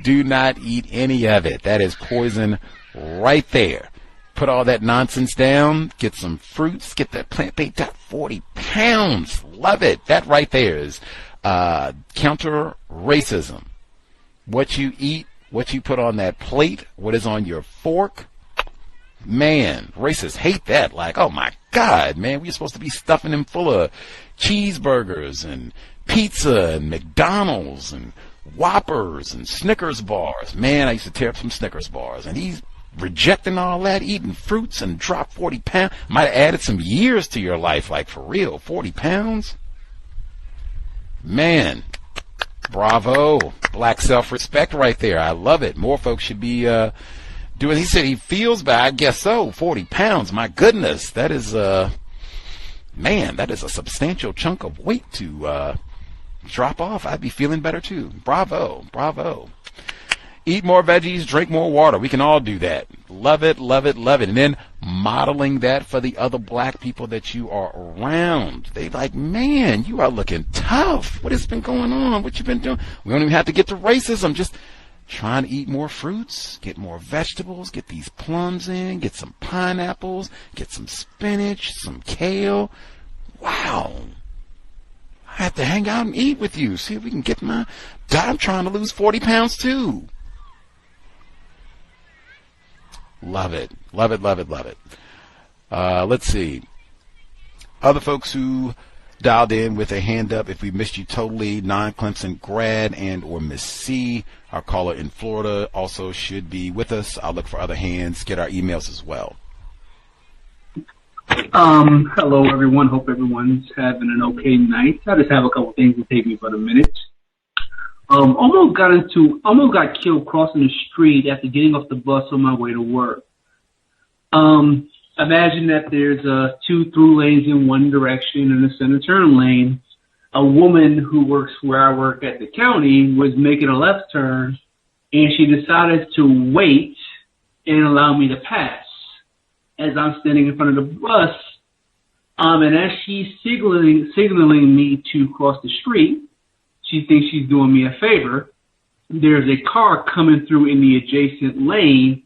Do not eat any of it. That is poison right there. Put all that nonsense down, get some fruits, get that plant-based diet. 40 pounds. Love it. That right there is counter racism. What you eat, what you put on that plate, what is on your fork. Man, racists hate that. Like, oh my God, man, we're supposed to be stuffing them full of cheeseburgers and pizza and McDonald's and Whoppers and Snickers bars. Man, I used to tear up some Snickers bars, and he's rejecting all that, eating fruits, and drop 40 pounds. Might have added some years to your life, like for real. 40 pounds? Man, bravo. Black self-respect right there. I love it. More folks should be doing. He said he feels bad. I guess so. 40 pounds. My goodness. That is, man, that is a substantial chunk of weight to drop off. I'd be feeling better too. Bravo. Bravo. Eat more veggies, drink more water. We can all do that. Love it, love it, love it. And then modeling that for the other black people that you are around. They like, man, you are looking tough. What has been going on? What you been doing? We don't even have to get to racism. Just trying to eat more fruits, get more vegetables, get these plums in, get some pineapples, get some spinach, some kale. Wow. I have to hang out and eat with you. See if we can get my diet. I'm trying to lose 40 pounds too. Love it. Love it, love it, love it. Let's see. Other folks who dialed in with a hand up, if we missed you totally, non-Clemson grad and or Miss C, our caller in Florida, also should be with us. I'll look for other hands, get our emails as well. Hello, everyone. Hope everyone's having an okay night. I just have a couple things to take me about a minute. Almost got killed crossing the street after getting off the bus on my way to work. Imagine that there's 2 through lanes in one direction and a center turn lane. A woman who works where I work at the county was making a left turn, and she decided to wait and allow me to pass as I'm standing in front of the bus. And as she's signaling me to cross the street, she thinks she's doing me a favor. There's a car coming through in the adjacent lane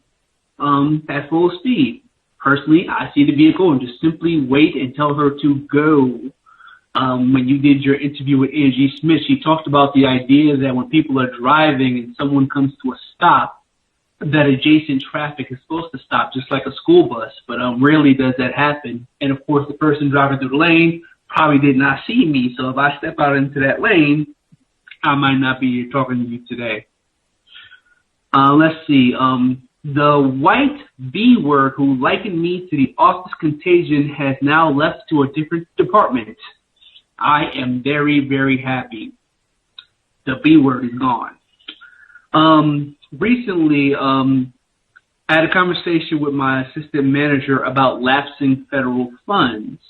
at full speed. Personally, I see the vehicle and just simply wait and tell her to go. When you did your interview with Angie Smith, she talked about the idea that when people are driving and someone comes to a stop, that adjacent traffic is supposed to stop, just like a school bus, but rarely does that happen. And of course, the person driving through the lane probably did not see me, so if I step out into that lane, I might not be here talking to you today. Let's see. The white B word who likened me to the office contagion has now left to a different department. I am very, very happy. The B word is gone. Recently, I had a conversation with my assistant manager about lapsing federal funds.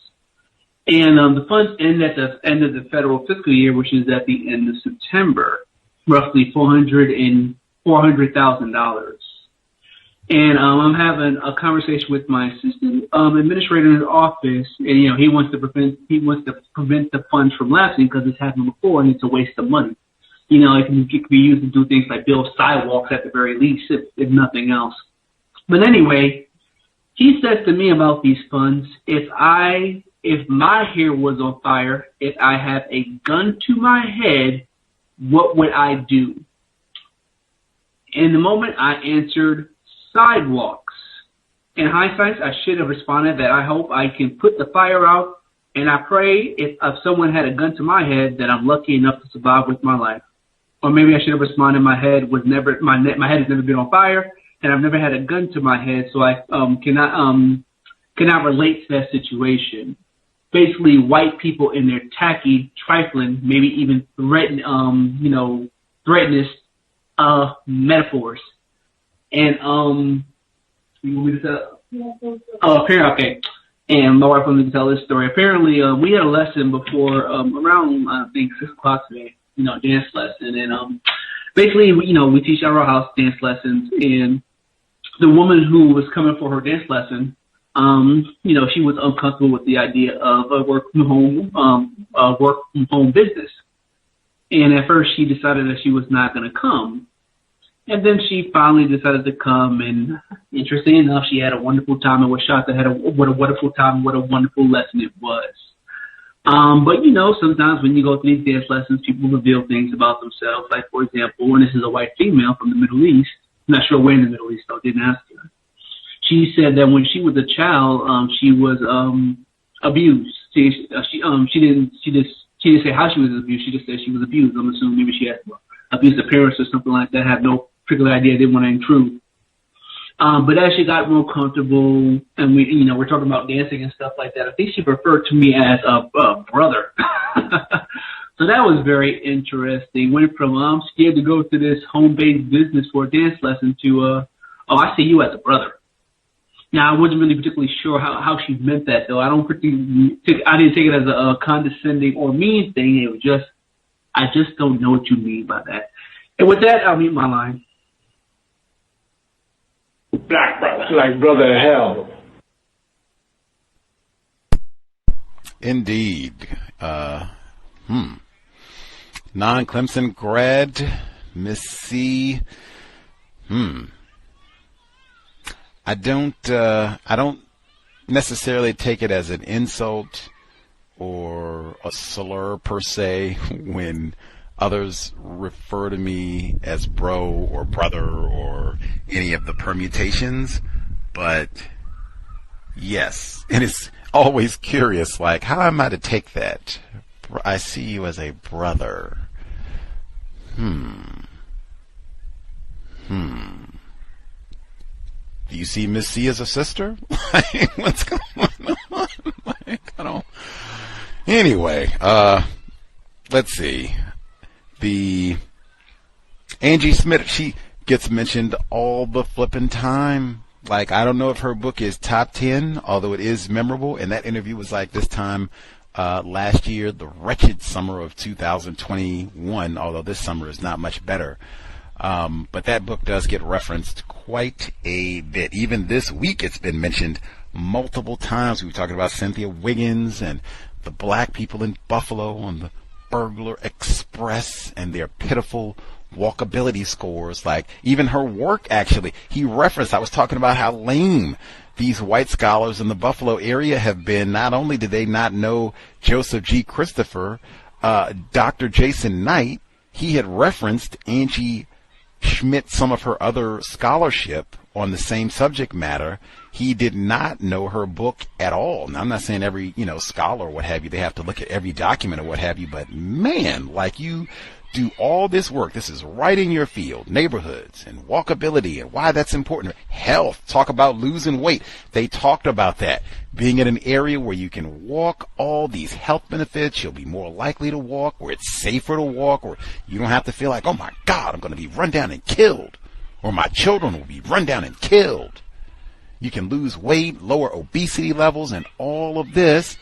And the funds end at the end of the federal fiscal year, which is at the end of September, roughly $400,000. And I'm having a conversation with my assistant administrator in the office, and he wants to prevent the funds from lapsing because it's happened before and it's a waste of money. It can be used to do things like build sidewalks at the very least, if nothing else. But anyway, he says to me about these funds, if my hair was on fire, if I have a gun to my head, what would I do? In the moment, I answered sidewalks. In hindsight, I should have responded that I hope I can put the fire out, and I pray if someone had a gun to my head that I'm lucky enough to survive with my life. Or maybe I should have responded my head has never been on fire, and I've never had a gun to my head, so I cannot relate to that situation. Basically, white people in their tacky, trifling, maybe even threatenous metaphors. And you want me to tell? Oh, apparently, okay. And my wife wanted me to tell this story. Apparently, we had a lesson before around I think 6 o'clock today. Dance lesson, and basically, we teach our house dance lessons. And the woman who was coming for her dance lesson, she was uncomfortable with the idea of a work from home business. And at first, she decided that she was not going to come. And then she finally decided to come, and interestingly enough, she had a wonderful time and was shocked at what a wonderful time, what a wonderful lesson it was. But sometimes when you go through these dance lessons, people reveal things about themselves. Like, for example, when this is a white female from the Middle East, I'm not sure where in the Middle East, though, didn't ask her. She said that when she was a child, she was abused. She didn't say how she was abused. She just said she was abused. I'm assuming maybe she had abused her parents or something like that. I have no particular idea. I didn't want to intrude. But as she got more comfortable, and we're talking about dancing and stuff like that, I think she referred to me as a brother. So that was very interesting. Went from I'm scared to go to this home-based business for a dance lesson to I see you as a brother. Now, I wasn't really particularly sure how she meant that, though. I didn't take it as a condescending or mean thing. It was just, I just don't know what you mean by that. And with that, I'll mute my line. Black brother. Like brother of hell. Indeed. Non-Clemson grad, Miss C. I don't necessarily take it as an insult or a slur per se when others refer to me as bro or brother or any of the permutations, but yes, and it's always curious, like, how am I to take that? I see you as a brother. Do you see Miss C as a sister? Like, what's going on? Like, I don't. Anyway, let's see. The Angie Smith, she gets mentioned all the flipping time. Like, I don't know if her book is top 10, although it is memorable. And that interview was like this time last year, the wretched summer of 2021, although this summer is not much better. But that book does get referenced quite a bit. Even this week, it's been mentioned multiple times. We were talking about Cynthia Wiggins and the black people in Buffalo on the Burglar Express and their pitiful walkability scores. Like, even her work, actually, he referenced, I was talking about how lame these white scholars in the Buffalo area have been. Not only did they not know Joseph G. Christopher, Dr. Jason Knight, he had referenced Angie Schmidt some of her other scholarship on the same subject matter, he did not know her book at all. Now, I'm not saying every, scholar or what have you, they have to look at every document or what have you, but man, like you do all this work. This is right in your field, neighborhoods and walkability and why that's important. Health, talk about losing weight. They talked about that. Being in an area where you can walk, all these health benefits, you'll be more likely to walk, where it's safer to walk, or you don't have to feel like, oh my God, I'm going to be run down and killed, or my children will be run down and killed. You can lose weight, lower obesity levels, and all of this.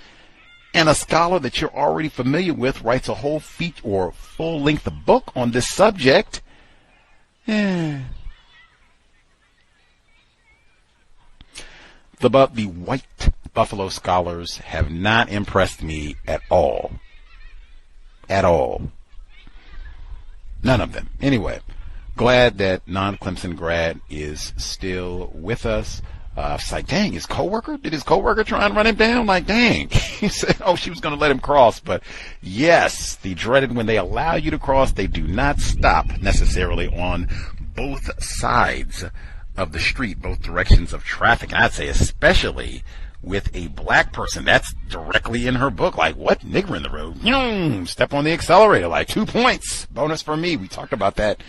And a scholar that you're already familiar with writes a whole feature or full-length book on this subject. The white Buffalo scholars have not impressed me at all. At all. None of them. Anyway, glad that non-Clemson grad is still with us. It's like, dang, did his coworker try and run him down? Like, dang. He said, she was going to let him cross. But yes, the dreaded, when they allow you to cross, they do not stop necessarily on both sides of the street, both directions of traffic. And I'd say especially with a black person. That's directly in her book. Like, what? Nigger in the road. Step on the accelerator. Like, 2 points. Bonus for me. We talked about that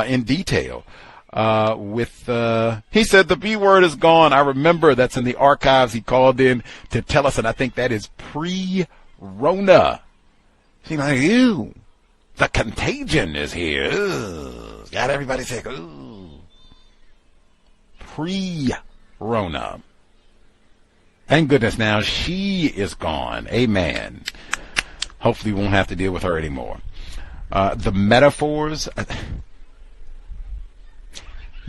in detail. He said the B word is gone. I remember that's in the archives. He called in to tell us, and I think that is pre-Rona. She's like, ew, the contagion is here. Ugh. Got everybody sick. Ooh. Pre-Rona. Thank goodness now she is gone. Amen. Hopefully we won't have to deal with her anymore. The metaphors.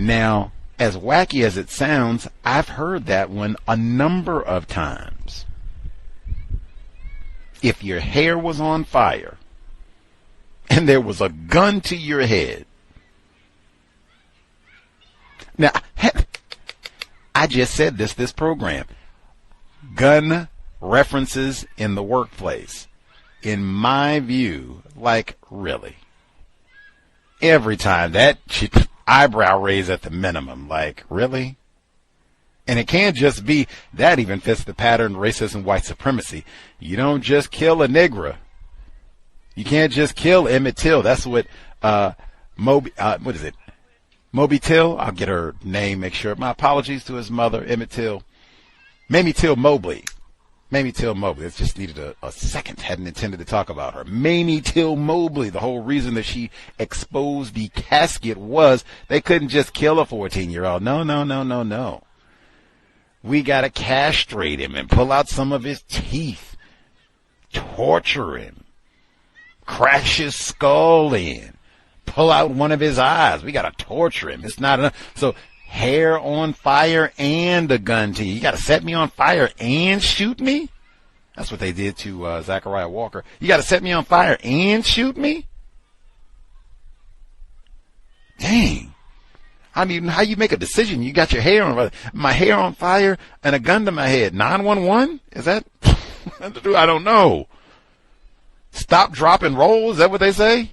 Now, as wacky as it sounds, I've heard that one a number of times. If your hair was on fire and there was a gun to your head. Now, I just said this program. Gun references in the workplace. In my view, like, really. Every time that eyebrow raise at the minimum. Like, really? And it can't just be, that even fits the pattern of racism, white supremacy. You don't just kill a Negro. You can't just kill Emmett Till. That's what, Moby Till? I'll get her name, make sure. My apologies to his mother, Emmett Till. Mamie Till Mobley. Mamie Till Mobley. It just needed a second. Hadn't intended to talk about her. Mamie Till Mobley. The whole reason that she exposed the casket was they couldn't just kill a 14-year-old. No. We got to castrate him and pull out some of his teeth. Torture him. Crash his skull in. Pull out one of his eyes. We got to torture him. It's not enough. So, hair on fire and a gun to you. You got to set me on fire and shoot me? That's what they did to Zachariah Walker. You got to set me on fire and shoot me? Dang. I mean, how you make a decision? You got your hair on, my hair on fire and a gun to my head. 911? Is that? I don't know. Stop, drop, and roll? Is that what they say?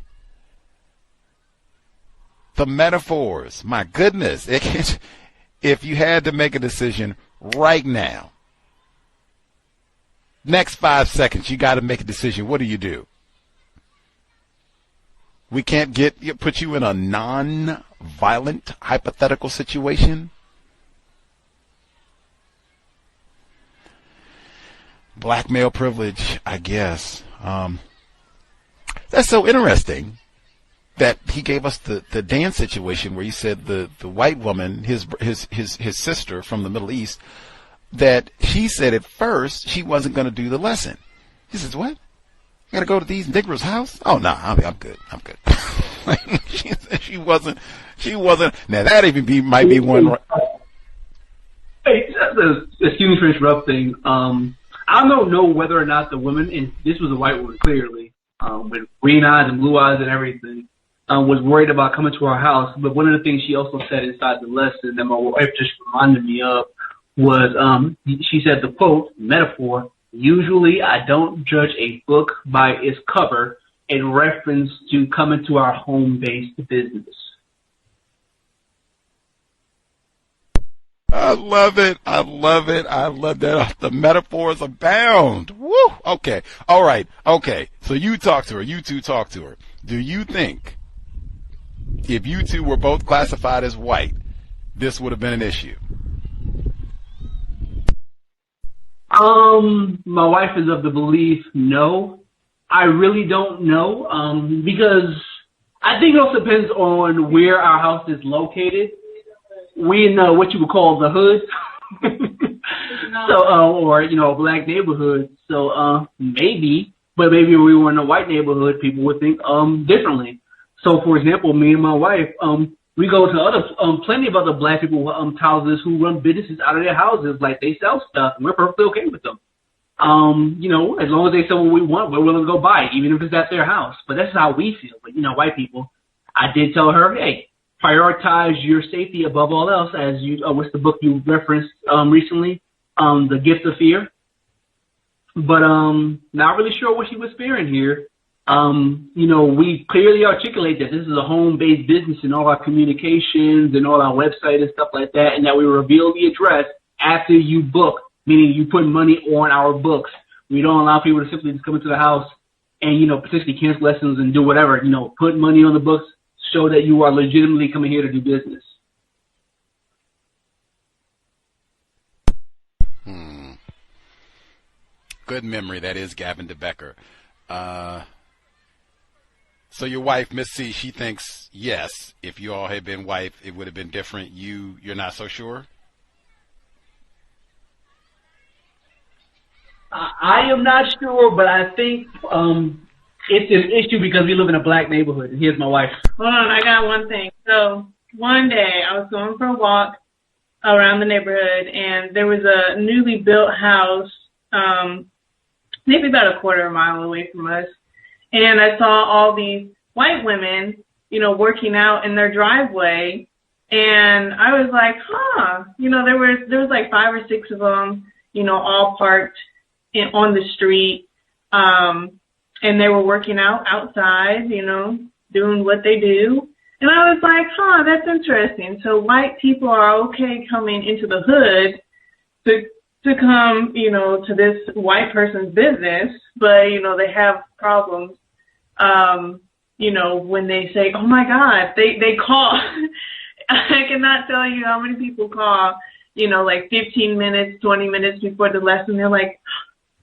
The metaphors, my goodness. If you had to make a decision right now, next 5 seconds, you got to make a decision. What do? We can't put you in a non-violent hypothetical situation. Black male privilege, I guess. That's so interesting. That he gave us the dance situation where he said the white woman, his sister from the Middle East, that she said at first she wasn't going to do the lesson. He says, what? I got to go to these Negroes' house? Oh, no, I'm good. she wasn't. Now that might be one. Hey, excuse me for interrupting. I don't know whether or not the woman, and this was a white woman clearly, with green eyes and blue eyes and everything, was worried about coming to our house. But one of the things she also said inside the lesson that my wife just reminded me of was, she said the quote, metaphor, usually I don't judge a book by its cover in reference to coming to our home-based business. I love it. I love it. I love that. The metaphors abound. Woo. Okay. All right. Okay. So you talk to her. You two talk to her. Do you think if you two were both classified as white, this would have been an issue? My wife is of the belief no. I really don't know, because I think it also depends on where our house is located. We in what you would call the hood, so or a black neighborhood. So maybe, but maybe if we were in a white neighborhood, people would think differently. So for example, me and my wife, we go to plenty of other black people houses who run businesses out of their houses, like they sell stuff, and we're perfectly okay with them. As long as they sell what we want, we're willing to go buy it, even if it's at their house. But that's how we feel. But white people, I did tell her, hey, prioritize your safety above all else, as you, what's the book you referenced recently? The Gift of Fear. But not really sure what she was fearing here. We clearly articulate that this is a home-based business in all our communications and all our website and stuff like that, and that we reveal the address after you book, meaning you put money on our books. We don't allow people to simply just come into the house and, potentially cancel lessons and do whatever. Put money on the books, show that you are legitimately coming here to do business. Good memory. That is Gavin DeBecker. So your wife, Miss C, she thinks, yes, if you all had been white, it would have been different. You're not so sure? I am not sure, but I think it's an issue because we live in a black neighborhood. And here's my wife. Hold on, I got one thing. So one day I was going for a walk around the neighborhood, and there was a newly built house, maybe about a quarter mile away from us. And I saw all these white women, working out in their driveway. And I was like, there was like 5 or 6 of them, all parked on the street. And they were working out outside, doing what they do. And I was like, that's interesting. So white people are okay coming into the hood to come, to this white person's business, but, they have problems. When they say, oh my God, they call, I cannot tell you how many people call, like 15 minutes, 20 minutes before the lesson. They're like,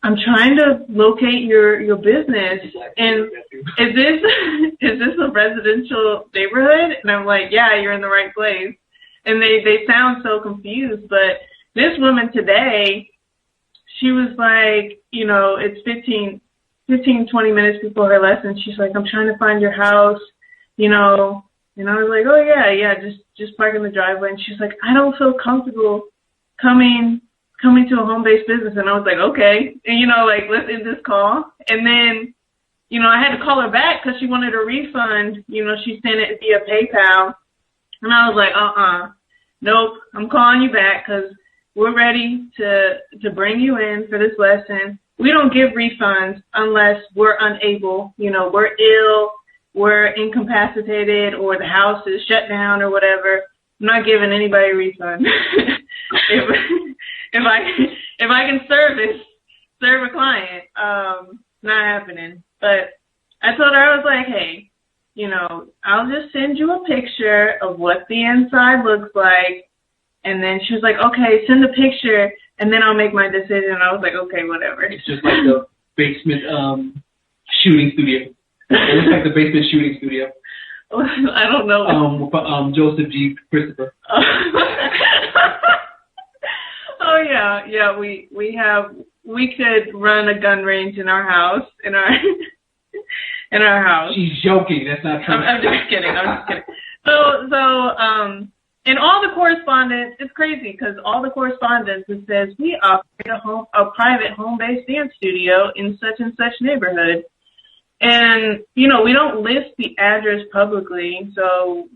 I'm trying to locate your business. And is this a residential neighborhood? And I'm like, yeah, you're in the right place. And they sound so confused. But this woman today, she was like, it's 15, 20 minutes before her lesson. She's like, I'm trying to find your house, and I was like, oh yeah, just park in the driveway. And she's like, I don't feel comfortable coming to a home-based business. And I was like, okay, and let's end this call. And then, I had to call her back because she wanted a refund. She sent it via PayPal. And I was like, nope, I'm calling you back because we're ready to bring you in for this lesson. We don't give refunds unless we're unable, we're ill, we're incapacitated, or the house is shut down or whatever. I'm not giving anybody a refund. If I can serve a client, not happening. But I told her, I was like, hey, I'll just send you a picture of what the inside looks like. And then she was like, okay, send a picture, and then I'll make my decision. I was like, okay, whatever. It's just like the basement shooting studio. It looks like the basement shooting studio. I don't know. Joseph G. Christopher. Oh yeah. We could run a gun range in our house, in our house. She's joking. That's not true. I'm just kidding. So in all the correspondence, it's crazy because all the correspondence, it says we operate a private home-based dance studio in such and such neighborhood. And, we don't list the address publicly, so,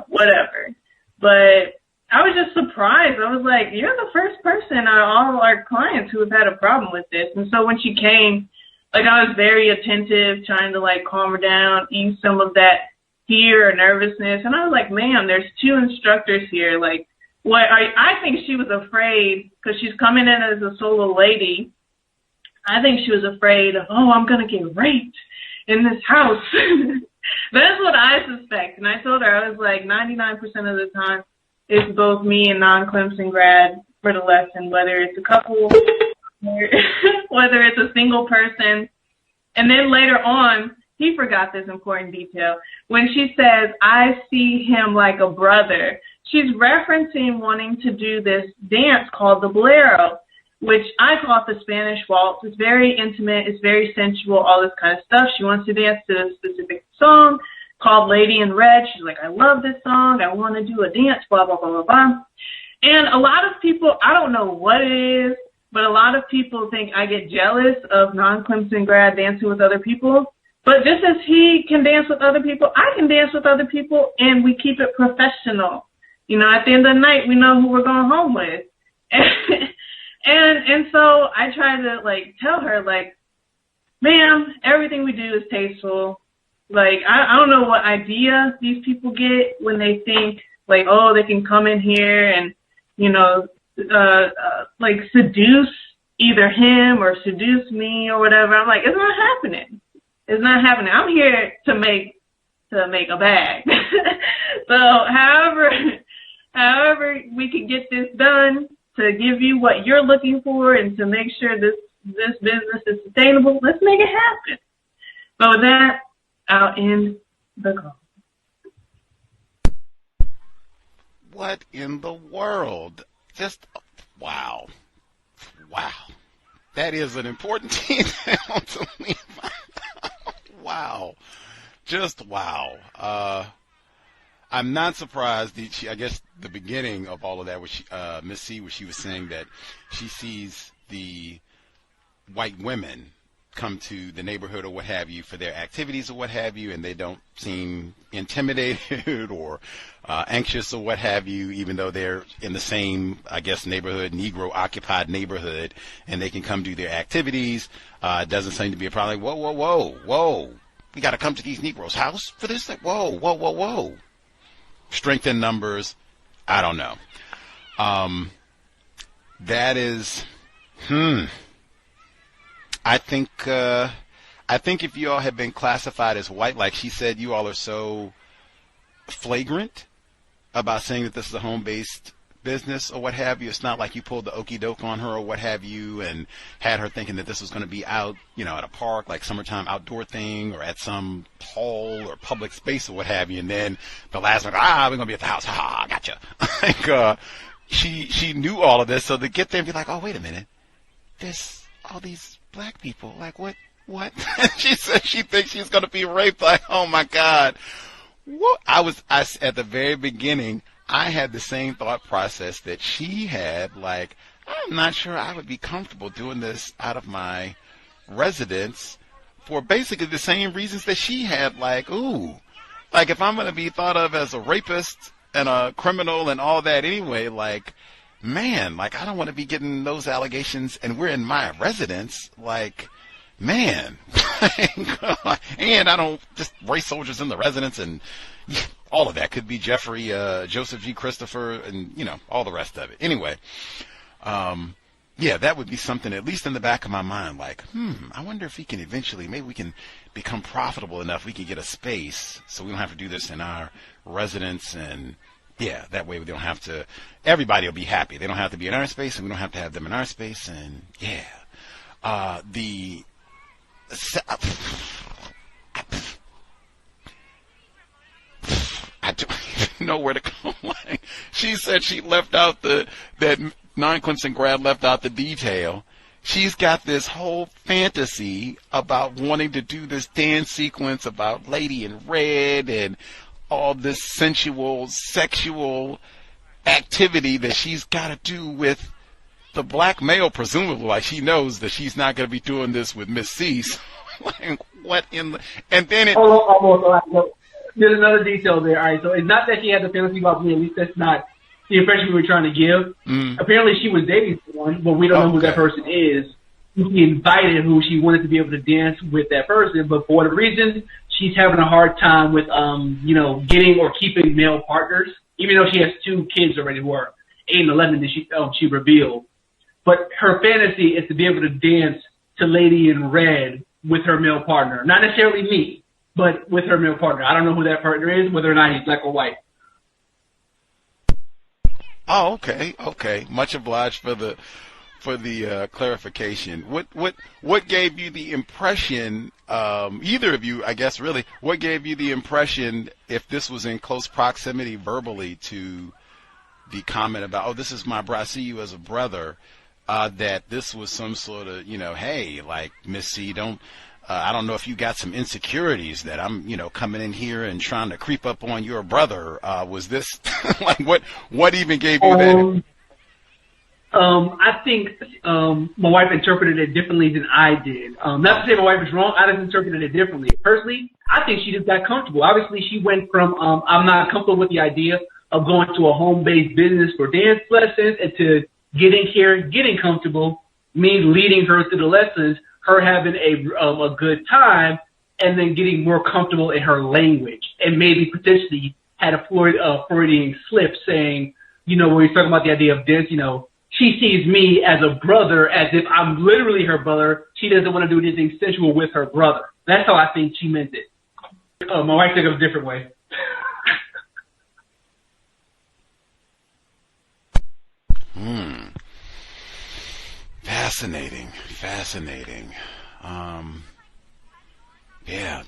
whatever. But I was just surprised. I was like, you're the first person out of all of our clients who have had a problem with this. And so when she came, I was very attentive, trying to, calm her down, ease some of that fear or nervousness. And I was like, ma'am, there's 2 instructors here. Well, I think she was afraid because she's coming in as a solo lady. I think she was afraid of, I'm going to get raped in this house. That's what I suspect. And I told her, I was like, 99% of the time, it's both me and non-Clemson grad for the lesson, whether it's a couple, whether it's a single person. And then later on, he forgot this important detail. When she says, I see him like a brother, she's referencing wanting to do this dance called the bolero, which I call it the Spanish waltz. It's very intimate. It's very sensual, all this kind of stuff. She wants to dance to a specific song called Lady in Red. She's like, I love this song. I want to do a dance, blah, blah, blah, blah, blah. And a lot of people, I don't know what it is, but a lot of people think I get jealous of non-Clemson grad dancing with other people. But just as he can dance with other people, I can dance with other people, and we keep it professional. You know, at the end of the night, we know who we're going home with. And so I try to, like, tell her, like, ma'am, everything we do is tasteful. Like, I don't know what idea these people get when they think, like, oh, they can come in here and, you know, like, seduce either him or seduce me or whatever. I'm like, it's not happening. It's not happening. I'm here to make a bag. So however we can get this done to give you what you're looking for and to make sure this business is sustainable, let's make it happen. So with that, I'll end the call. What in the world? Just, wow. Wow. That is an important detail to me. Wow. Just wow. I'm not surprised. I guess the beginning of all of that was Miss C, where she was saying that she sees the white women come to the neighborhood or what have you for their activities or what have you, and they don't seem intimidated or anxious or what have you, even though they're in the same, I guess, neighborhood, Negro-occupied neighborhood, and they can come do their activities. It doesn't seem to be a problem. Like, whoa. We got to come to these Negroes' house for this? Like, whoa. Strength in numbers, I don't know. That is, I think if you all had been classified as white, like she said, you all are so flagrant about saying that this is a home-based business or what have you. It's not like you pulled the okey doke on her or what have you and had her thinking that this was going to be out, you know, at a park, like summertime outdoor thing, or at some hall or public space or what have you. And then the last one, we're going to be at the house. Gotcha. Like, she knew all of this. So to get there and be like, oh, wait a minute, there's all these black people. Like, what? She said she thinks she's going to be raped. Like, oh my God. What? I at the very beginning, I had the same thought process that she had. Like, I'm not sure I would be comfortable doing this out of my residence for basically the same reasons that she had. Like, ooh, like if I'm going to be thought of as a rapist and a criminal and all that anyway, like, man, like I don't want to be getting those allegations and we're in my residence. Like, man, and I don't just race soldiers in the residence and all of that. Could be Jeffrey, Joseph G. Christopher, and, you know, all the rest of it. Anyway, yeah, that would be something, at least in the back of my mind, like, I wonder if we can eventually, maybe we can become profitable enough, we can get a space so we don't have to do this in our residence, and, yeah, that way we don't have to, everybody will be happy. They don't have to be in our space, and we don't have to have them in our space, and, yeah. I don't even know where to go. She said she left out that non-Clemson grad left out the detail. She's got this whole fantasy about wanting to do this dance sequence about Lady in Red and all this sensual, sexual activity that she's got to do with the black male, presumably. Like, she knows that she's not going to be doing this with Miss C. Like, what in the... And then it... There's another detail there. All right, so it's not that she had the fantasy about me. At least that's not the impression we were trying to give. Apparently, she was dating someone, but we don't know who that person is. She invited who she wanted to be able to dance with that person, but for whatever reason, she's having a hard time with, getting or keeping male partners, even though she has 2 kids already who are 8 and 11 that she revealed. But her fantasy is to be able to dance to Lady in Red with her male partner. Not necessarily me, but with her male partner. I don't know who that partner is, whether or not he's black or white. Oh, okay. Much obliged for the clarification. What gave you the impression, either of you, I guess, really, what gave you the impression, if this was in close proximity verbally to the comment about, oh, this is my brother, I see you as a brother, that this was some sort of, hey, like, Miss C, I don't know if you got some insecurities that I'm, coming in here and trying to creep up on your brother. Was this, like, what even gave you that? I think my wife interpreted it differently than I did. Not to say my wife is wrong, I just interpreted it differently. Personally, I think she just got comfortable. Obviously, she went from I'm not comfortable with the idea of going to a home-based business for dance lessons and to getting here, getting comfortable, me leading her through the lessons, her having a good time, and then getting more comfortable in her language, and maybe potentially had a Freudian slip saying, where he's talking about the idea of dance, she sees me as a brother, as if I'm literally her brother. She doesn't want to do anything sensual with her brother. That's how I think she meant it. My wife took it a different way. Fascinating. Yeah,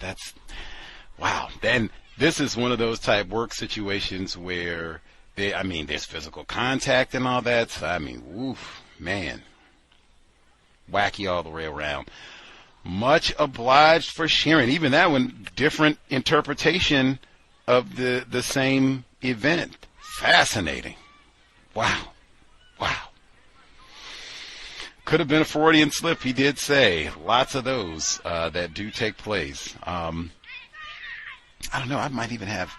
wow. Then this is one of those type work situations where there's physical contact and all that. So, woof, man. Wacky all the way around. Much obliged for sharing. Even that one, different interpretation of the same event. Fascinating. Wow. Could have been a Freudian slip, he did say. Lots of those that do take place. I don't know, I might even have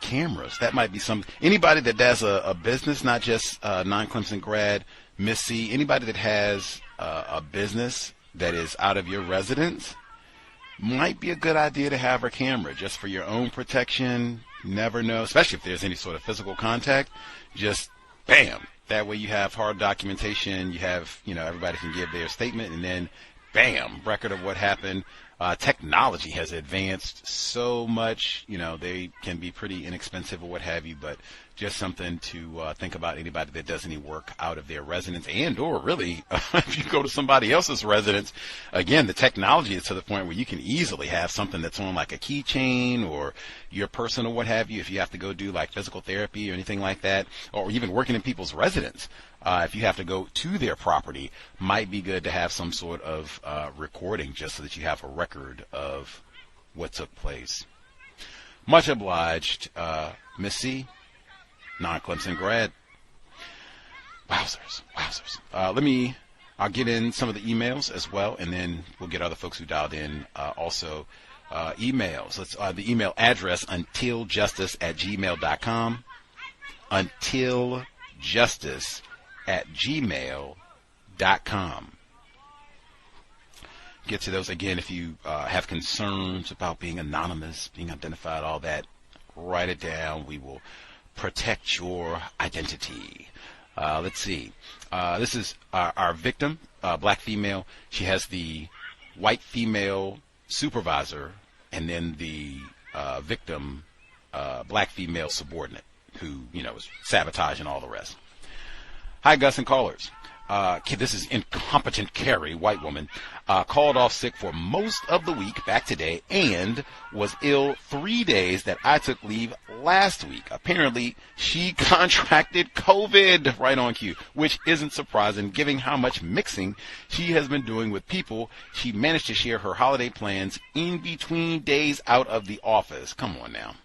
cameras. That might be anybody that does a business, not just non-Clemson grad, Miss C, anybody that has a business that is out of your residence, might be a good idea to have a camera just for your own protection. Never know, especially if there's any sort of physical contact. Just bam. That way you have hard documentation, you have, everybody can give their statement, and then, bam, record of what happened. Technology has advanced so much, they can be pretty inexpensive or what have you, but just something to think about. Anybody that does any work out of their residence, and or really, if you go to somebody else's residence, again, the technology is to the point where you can easily have something that's on like a keychain or your person or what have you, if you have to go do like physical therapy or anything like that, or even working in people's residence. If you have to go to their property, might be good to have some sort of recording just so that you have a record of what took place. Much obliged, Miss C, non-Clemson grad. Wowzers. I'll get in some of the emails as well, and then we'll get other folks who dialed in also emails. The email address, untiljustice@gmail.com. untiljustice@gmail.com. Get to those again if you have concerns about being anonymous, being identified, all that. Write it down. We will protect your identity. Let's see. This is our victim, black female. She has the white female supervisor, and then the victim, black female subordinate, who is sabotaging all the rest. Hi, Gus and callers. This is incompetent Carrie, white woman, called off sick for most of the week back today and was ill 3 days that I took leave last week. Apparently, she contracted COVID, right on cue, which isn't surprising given how much mixing she has been doing with people. She managed to share her holiday plans in between days out of the office. Come on now.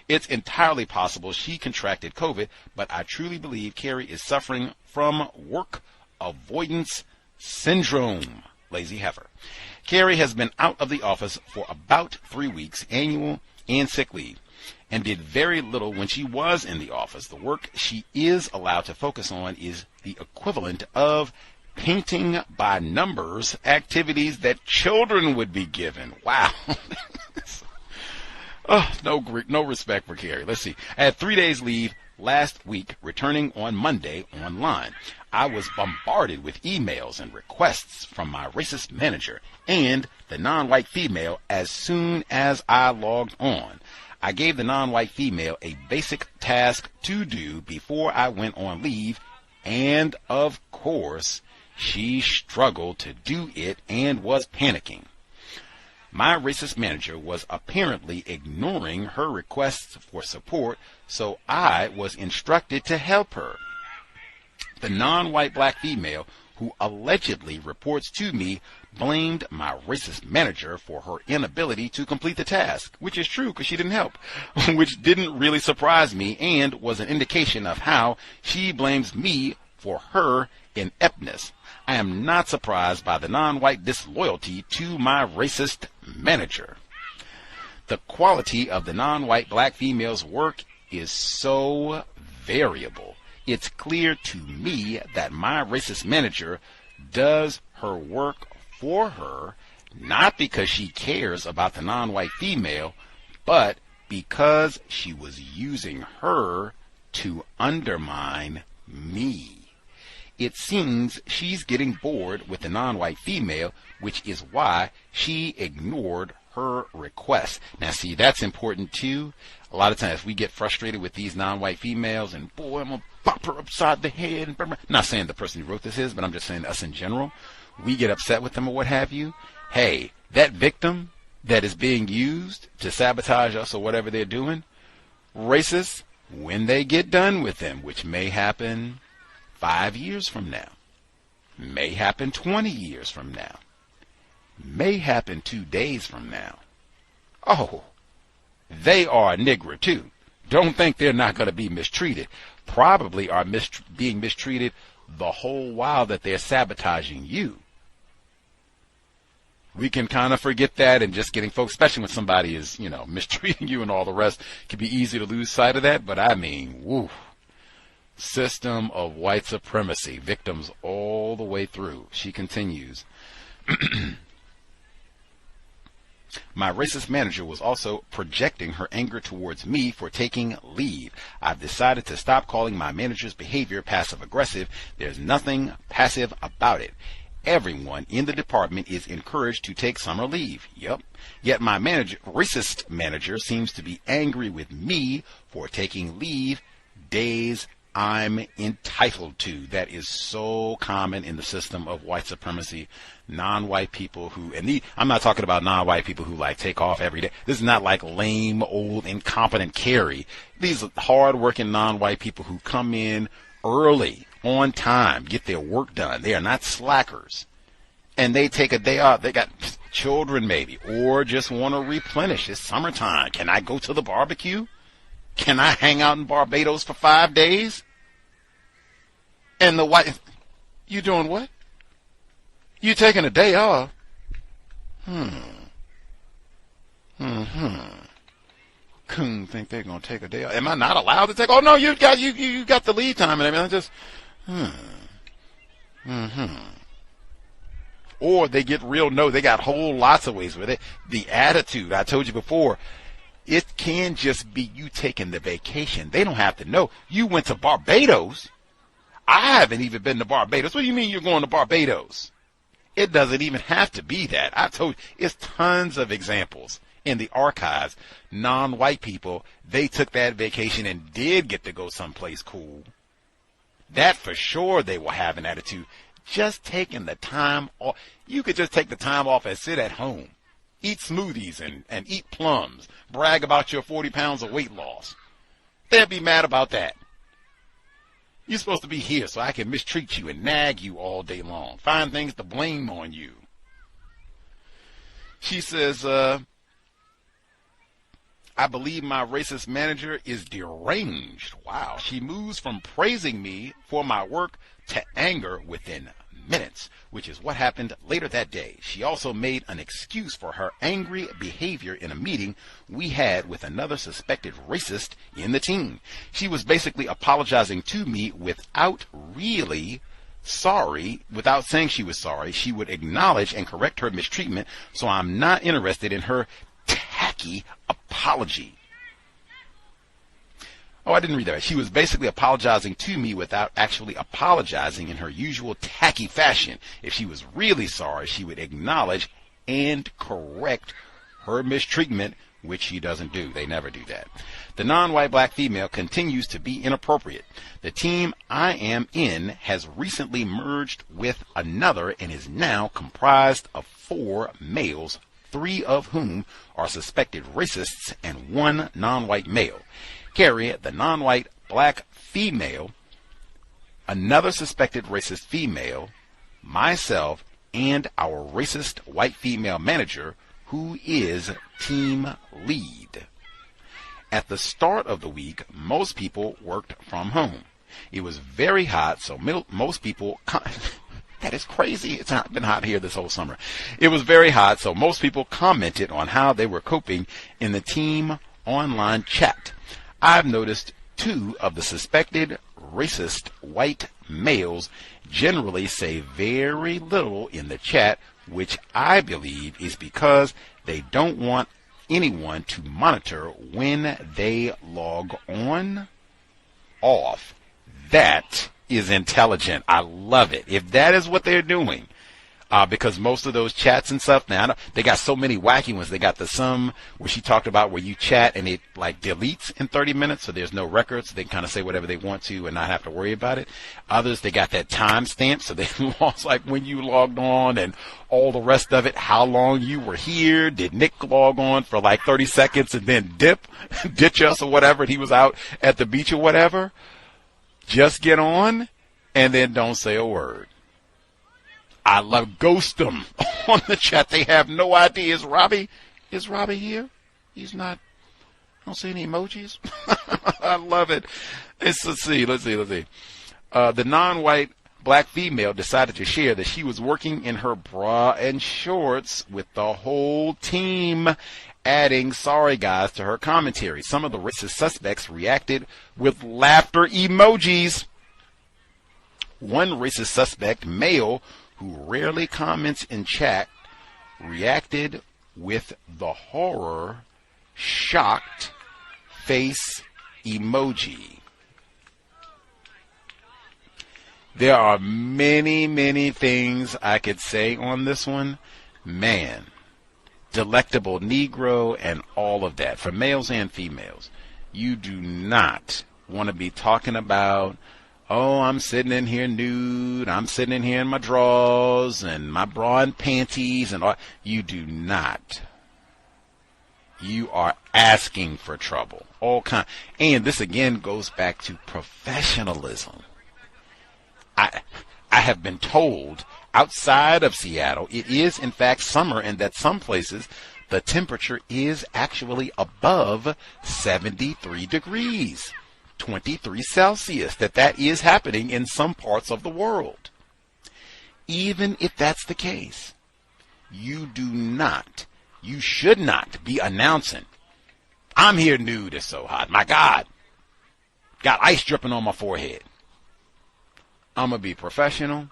It's entirely possible she contracted COVID, but I truly believe Carrie is suffering from work avoidance syndrome. Lazy heifer. Carrie has been out of the office for about 3 weeks, annual and sick leave, and did very little when she was in the office. The work she is allowed to focus on is the equivalent of painting by numbers activities that children would be given. Wow. Oh, no respect for Carrie. Let's see. I had 3 days leave Last week, returning on Monday online, I was bombarded with emails and requests from my racist manager and the non-white female as soon as I logged on. I gave the non-white female a basic task to do before I went on leave, and of course, she struggled to do it and was panicking. My racist manager was apparently ignoring her requests for support, so I was instructed to help her. The non-white black female who allegedly reports to me blamed my racist manager for her inability to complete the task, which is true because she didn't help, which didn't really surprise me and was an indication of how she blames me for her ineptness. I am not surprised by the non-white disloyalty to my racist manager. The quality of the non-white black female's work is so variable. It's clear to me that my racist manager does her work for her, not because she cares about the non-white female, but because she was using her to undermine me. It seems she's getting bored with the non-white female, which is why she ignored her request. Now, see, that's important too. A lot of times we get frustrated with these non-white females, and boy, I'm going to pop her upside the head. I'm not saying the person who wrote this is, but I'm just saying us in general. We get upset with them or what have you. Hey, that victim that is being used to sabotage us or whatever they're doing, racists, when they get done with them, which may happen 5 years from now, may happen 20 years from now, may happen 2 days from now. Oh, they are a nigger too. Don't think they're not going to be mistreated. Probably are being mistreated the whole while that they're sabotaging you. We can kind of forget that and just getting folks, especially when somebody is, mistreating you and all the rest, it can be easy to lose sight of that. But I mean, woo. System of white supremacy, victims all the way through. She continues. My racist manager was also projecting her anger towards me for taking leave. I've decided to stop calling my manager's behavior passive-aggressive. There's nothing passive about it. Everyone in the department is encouraged to take summer leave. Yep. Yet my racist manager seems to be angry with me for taking leave days I'm entitled to. That is so common in the system of white supremacy. Non-white people who, I'm not talking about non-white people who like take off every day. This is not like lame, old, incompetent Carrie. These are hard-working non-white people who come in early, on time, get their work done. They are not slackers. And they take a day off. They got children maybe, or just want to replenish. It's summertime. Can I go to the barbecue? Can I hang out in Barbados for 5 days? And the white, you doing what? You taking a day off? Coon think they're gonna take a day off. Am I not allowed to take? Oh no, you got the lead time and everything. Or they get real. No, they got whole lots of ways with it. The attitude I told you before. It can just be you taking the vacation. They don't have to know. You went to Barbados. I haven't even been to Barbados. What do you mean you're going to Barbados? It doesn't even have to be that. I told you, it's tons of examples in the archives. Non-white people, they took that vacation and did get to go someplace cool. That for sure they will have an attitude. Just taking the time off. You could just take the time off and sit at home. Eat smoothies and eat plums. Brag about your 40 pounds of weight loss. They'd be mad about that. You're supposed to be here so I can mistreat you and nag you all day long. Find things to blame on you. She says, I believe my racist manager is deranged. Wow. She moves from praising me for my work to anger within minutes, which is what happened later that day. She also made an excuse for her angry behavior in a meeting we had with another suspected racist in the team. She was basically apologizing to me without really without saying she was sorry. She would acknowledge and correct her mistreatment, so I'm not interested in her tacky apology. Oh, I didn't read that. She was basically apologizing to me without actually apologizing in her usual tacky fashion. If she was really sorry, she would acknowledge and correct her mistreatment, which she doesn't do. They never do that. The non-white black female continues to be inappropriate. The team I am in has recently merged with another and is now comprised of 4 males, 3 of whom are suspected racists and 1 non-white male. Carrie, the non-white black female, another suspected racist female, myself, and our racist white female manager, who is team lead. At the start of the week, most people worked from home. It was very hot, so most people... That is crazy. It's not been hot here this whole summer. It was very hot, so most people commented on how they were coping in the team online chat. I've noticed 2 of the suspected racist white males generally say very little in the chat, which I believe is because they don't want anyone to monitor when they log on, off. That is intelligent. I love it. If that is what they're doing, because most of those chats and stuff now, they got so many wacky ones. They got the some where she talked about where you chat and it like deletes in 30 minutes, so there's no records. They can kind of say whatever they want to and not have to worry about it. Others, they got that timestamp, so they lost like when you logged on and all the rest of it, how long you were here. Did Nick log on for like 30 seconds and then ditch us or whatever, and he was out at the beach or whatever? Just get on and then don't say a word. I love ghost them on the chat. They have no idea. Is Robbie here? He's not. I don't see any emojis. I love it. Let's see. The non-white black female decided to share that she was working in her bra and shorts with the whole team, adding sorry guys to her commentary. Some of the racist suspects reacted with laughter emojis. One racist suspect, male, who rarely comments in chat, reacted with the horror, shocked face emoji. There are many, many things I could say on this one. Man, delectable Negro and all of that, for males and females. You do not want to be talking about, oh, I'm sitting in here nude, I'm sitting in here in my drawers and my bra and panties and all. You do not. You are asking for trouble. All kind. And this again goes back to professionalism. I have been told outside of Seattle, it is in fact summer, and that some places the temperature is actually above 73 degrees. 23 Celsius, that is happening in some parts of the world. Even if that's the case, you should not be announcing, I'm here nude, it's so hot, my God, got ice dripping on my forehead. I'm going to be professional.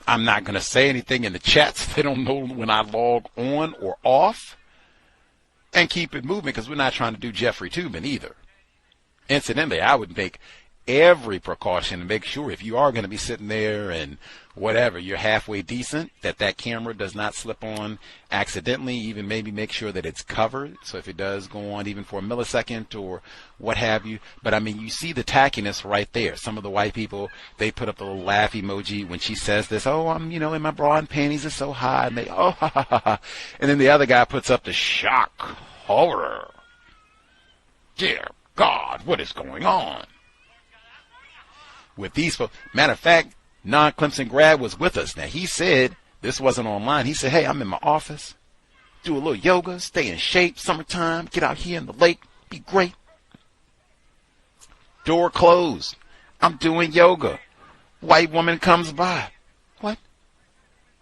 I'm not going to say anything in the chats. They don't know when I log on or off. And keep it moving, because we're not trying to do Jeffrey Tubin either. Incidentally, I would make every precaution to make sure if you are going to be sitting there and whatever, you're halfway decent, that camera does not slip on accidentally. Even maybe make sure that it's covered, so if it does go on even for a millisecond or what have you. But I mean, you see the tackiness right there. Some of the white people, they put up the little laugh emoji when she says this, oh, I'm in my bra and panties, it's so hot, and they oh ha ha ha ha. And then the other guy puts up the shock, horror, dear God, what is going on with these folks? Matter of fact, non-Clemson grad was with us. Now, he said, this wasn't online, he said, hey, I'm in my office, do a little yoga, stay in shape, summertime, get out here in the lake, be great. Door closed. I'm doing yoga. White woman comes by. What?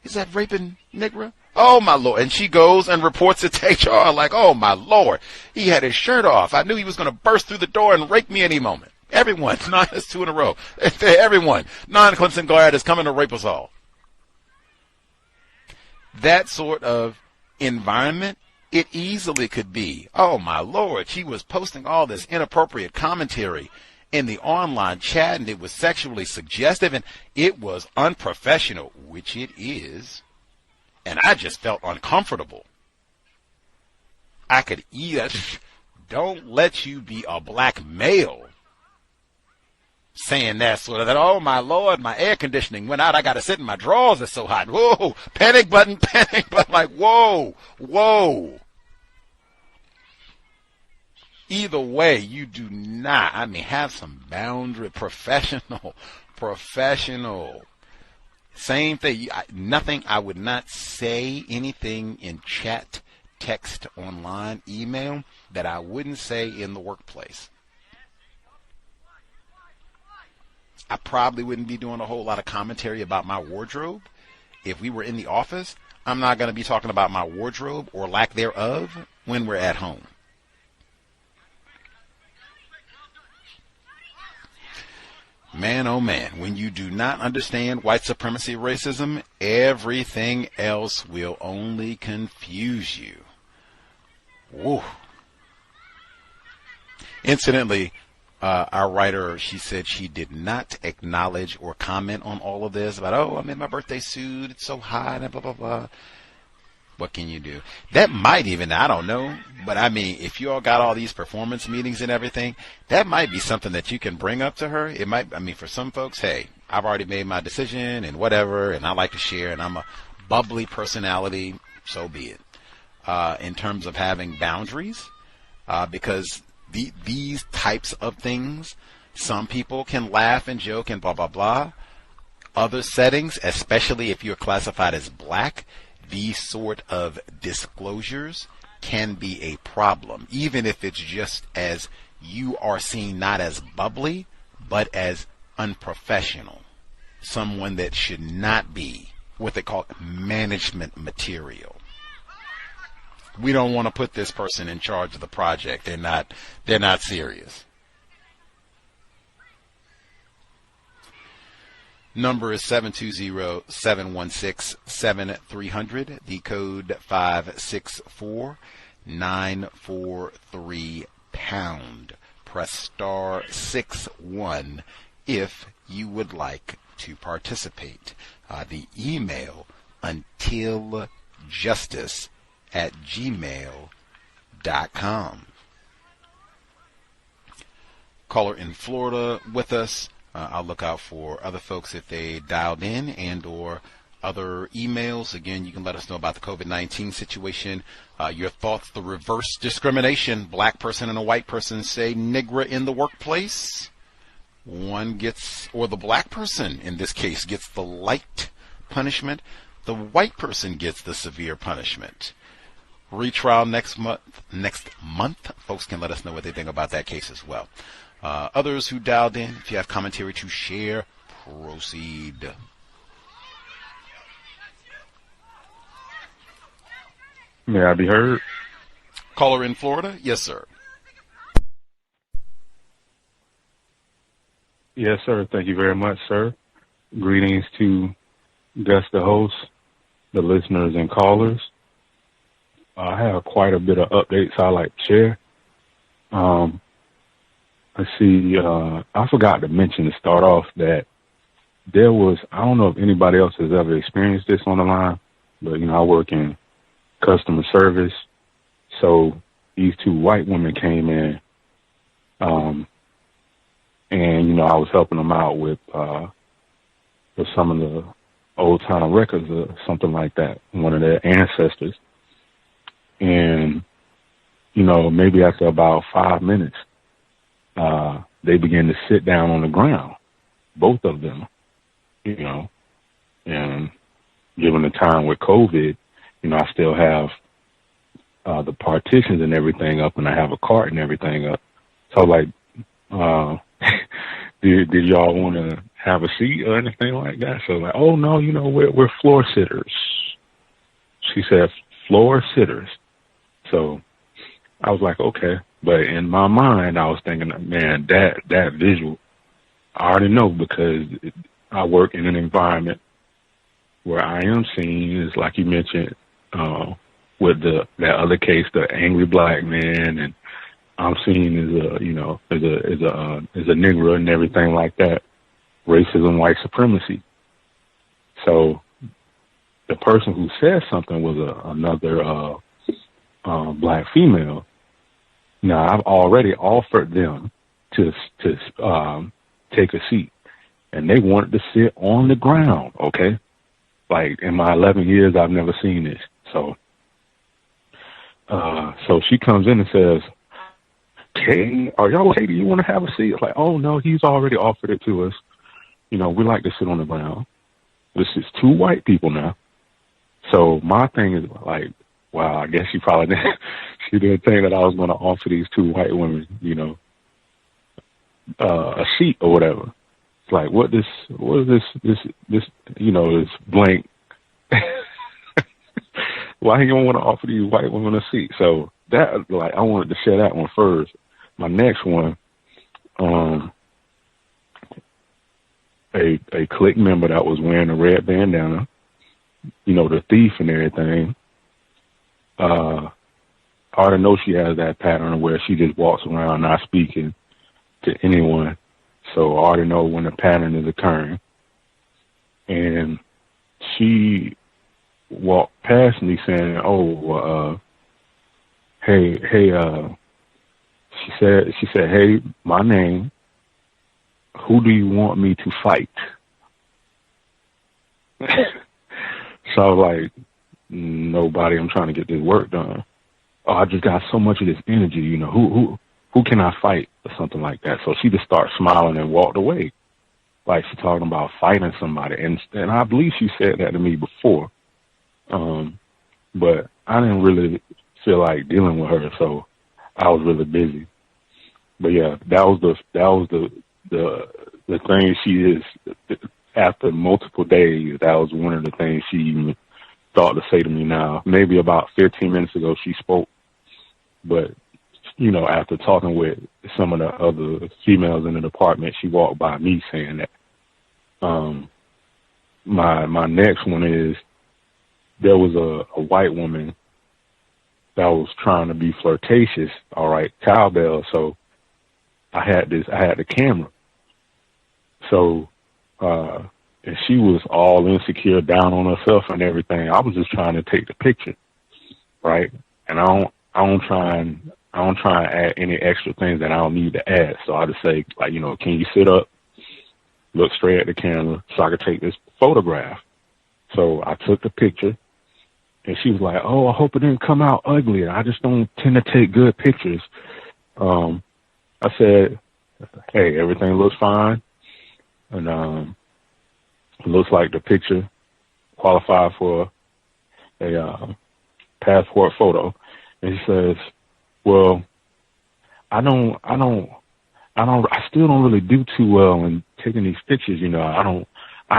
Is that raping Negro? Oh, my Lord. And she goes and reports it to HR like, oh, my Lord. He had his shirt off. I knew he was going to burst through the door and rape me any moment. Everyone, that's 2 in a row. Everyone, non-Clemson grad is coming to rape us all. That sort of environment It easily could be, oh my Lord, she was posting all this inappropriate commentary in the online chat, and it was sexually suggestive, and it was unprofessional, which it is, and I just felt uncomfortable. I could don't let you be a black male saying that sort of that, oh my Lord, my air conditioning went out, I got to sit in my drawers, it's so hot. Whoa, panic button, like, whoa. Either way, you do not, have some boundary, professional. Same thing, nothing, I would not say anything in chat, text, online, email that I wouldn't say in the workplace. I probably wouldn't be doing a whole lot of commentary about my wardrobe. If we were in the office, I'm not going to be talking about my wardrobe or lack thereof when we're at home. Man, oh man, when you do not understand white supremacy racism, everything else will only confuse you. Woo. Incidentally, our writer, she said she did not acknowledge or comment on all of this about, oh, I'm in my birthday suit, it's so hot, and blah, blah, blah. What can you do? That might even, I don't know, but if you all got all these performance meetings and everything, that might be something that you can bring up to her. It might, for some folks, hey, I've already made my decision and whatever, and I like to share, and I'm a bubbly personality, so be it. In terms of having boundaries, because these types of things, some people can laugh and joke and blah, blah, blah. Other settings, especially if you're classified as black, these sort of disclosures can be a problem, even if it's just as you are seen not as bubbly, but as unprofessional. Someone that should not be what they call management material. We don't want to put this person in charge of the project. They're not serious. Number is 720-716-7300. The code 564-943#. Press star 61 if you would like to participate. The email untiljustice@gmail.com. Caller in Florida with us. I'll look out for other folks if they dialed in and or other emails. Again, you can let us know about the COVID-19 situation. Your thoughts, the reverse discrimination. Black person and a white person say nigger in the workplace. One gets, or the black person in this case gets the light punishment. The white person gets the severe punishment. Retrial next month. Folks can let us know what they think about that case as well. Others who dialed in, if you have commentary to share, proceed. May I be heard? Caller in Florida? Yes, sir. Yes, sir. Thank you very much, sir. Greetings to Gus, the host, the listeners and callers. I have quite a bit of updates I'd like to share. Let's see, I forgot to mention to start off that there was, I don't know if anybody else has ever experienced this on the line, but, I work in customer service. So these two white women came in, and, I was helping them out with some of the old time records or something like that, one of their ancestors. And, maybe after about 5 minutes, they began to sit down on the ground, both of them, and given the time with COVID, I still have the partitions and everything up, and I have a cart and everything up. So did y'all want to have a seat or anything like that? So oh no, we're floor sitters. She said floor sitters. So I was like, okay. But in my mind, I was thinking, man, that visual, I already know because I work in an environment where I am seen, is like you mentioned, with that other case, the angry black man, and I'm seen as a Negro and everything like that. Racism, white supremacy. So the person who said something was another black female. Now I've already offered them to take a seat, and they wanted to sit on the ground. Okay, like in my 11 years, I've never seen this. So she comes in and says, "Hey, are y'all okay? Do you want to have a seat?" It's like, "Oh no, he's already offered it to us. We like to sit on the ground." This is two white people now. So my thing is like, wow, I guess she probably didn't, she didn't think that I was going to offer these two white women, a seat or whatever. It's like, what is this, this blank. Why you don't want to offer these white women a seat? So that, like, I wanted to share that one first. My next one, a clique member that was wearing a red bandana, the thief and everything. I already know she has that pattern where she just walks around not speaking to anyone. So I already know when the pattern is occurring. And she walked past me saying, hey, she said, "Hey, my name, who do you want me to fight?" So I was like, "Nobody, I'm trying to get this work done." "Oh, I just got so much of this energy, who can I fight?" or something like that. So she just started smiling and walked away. Like she's talking about fighting somebody. And I believe she said that to me before. But I didn't really feel like dealing with her, so I was really busy. But yeah, that was the thing she is, after multiple days, that was one of the things she even thought to say to me now. Maybe about 15 minutes ago she spoke, but, after talking with some of the other females in the department, she walked by me saying that. My next one is, there was a white woman that was trying to be flirtatious, all right, cowbell, so I had the camera. So, and she was all insecure, down on herself and everything. I was just trying to take the picture, right? And I don't try and add any extra things that I don't need to add. So I just say, like, can you sit up, look straight at the camera so I could take this photograph? So I took the picture, and she was like, "Oh, I hope it didn't come out ugly. I just don't tend to take good pictures." I said, "Hey, everything looks fine. And it looks like the picture qualified for a passport photo." And he says, "Well, I still don't really do too well in taking these pictures. I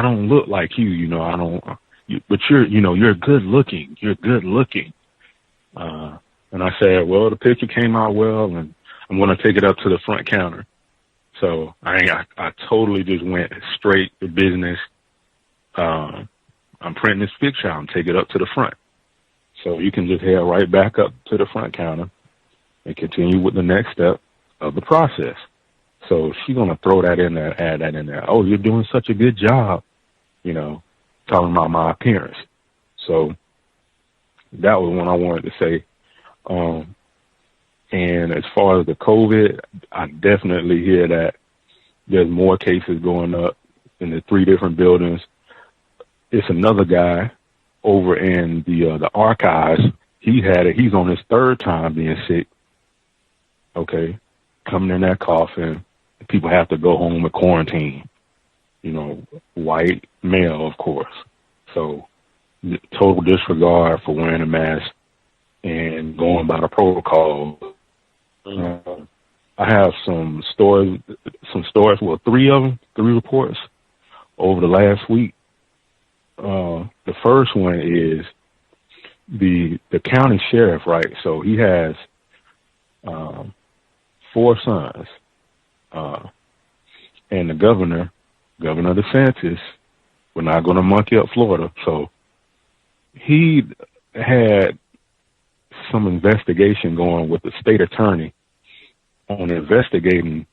don't look like you. But you're good looking. You're good looking." And I said, "Well, the picture came out well, and I'm going to take it up to the front counter." So I totally just went straight to business. I'm printing this picture out and take it up to the front. So you can just head right back up to the front counter and continue with the next step of the process. So she's going to throw that in there, add that in there. "Oh, you're doing such a good job," talking about my appearance. So that was one I wanted to say. And as far as the COVID, I definitely hear that there's more cases going up in the 3 different buildings. It's another guy over in the archives. He had it. He's on his 3rd time being sick. Okay, coming in that coffin. People have to go home and quarantine. White male, of course. So total disregard for wearing a mask and going by the protocol. I have some stories, well, 3 of them, 3 reports over the last week. The first one is the county sheriff, right? So he has 4 sons. And the Governor DeSantis, we're not going to monkey up Florida. So he had some investigation going with the state attorney on investigating,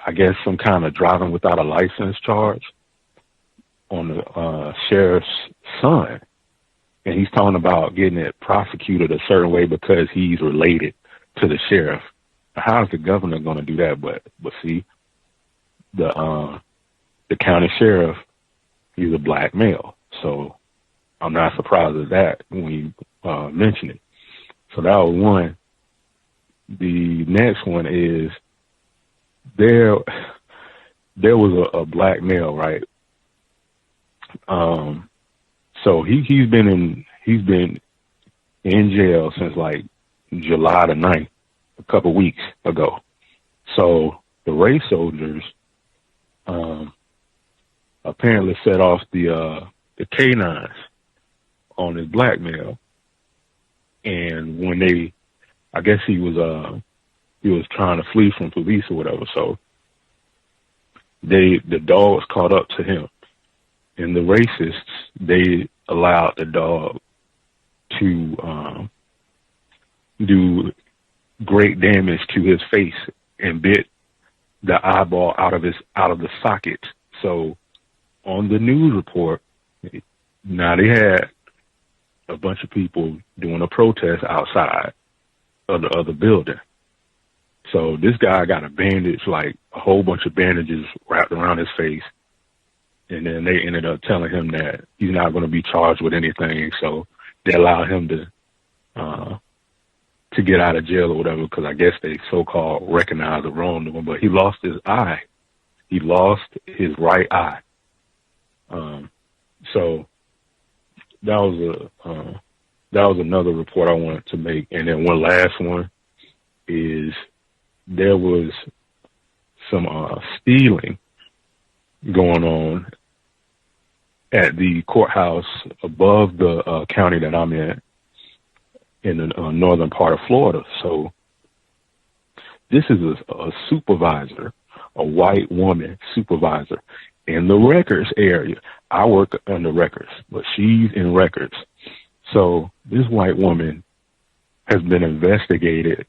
I guess, some kind of driving without a license charge on the sheriff's son. And he's talking about getting it prosecuted a certain way because he's related to the sheriff. How is the governor going to do that? But see, the county sheriff, he's a black male. So I'm not surprised at that when you mention it. So that was one. The next one is there was a black male, right? So he's been in jail since like July the 9th, a couple weeks ago. So the race soldiers apparently set off the canines on this black male, and when I guess he was trying to flee from police or whatever. So the dogs caught up to him, and the racists, they allowed the dog to do great damage to his face and bit the eyeball out of the socket. So on the news report, now they had a bunch of people doing a protest outside of the building. So this guy got a bandage, like a whole bunch of bandages wrapped around his face. And then they ended up telling him that he's not going to be charged with anything. So they allowed him to get out of jail or whatever, because I guess they so-called recognized the wrongdoing. But he lost his eye. He lost his right eye. So that was another report I wanted to make. And then one last one is there was some stealing going on at the courthouse above the county that I'm in the northern part of Florida. So this is a supervisor, a white woman supervisor in the records area. I work under records, but she's in records. So this white woman has been investigated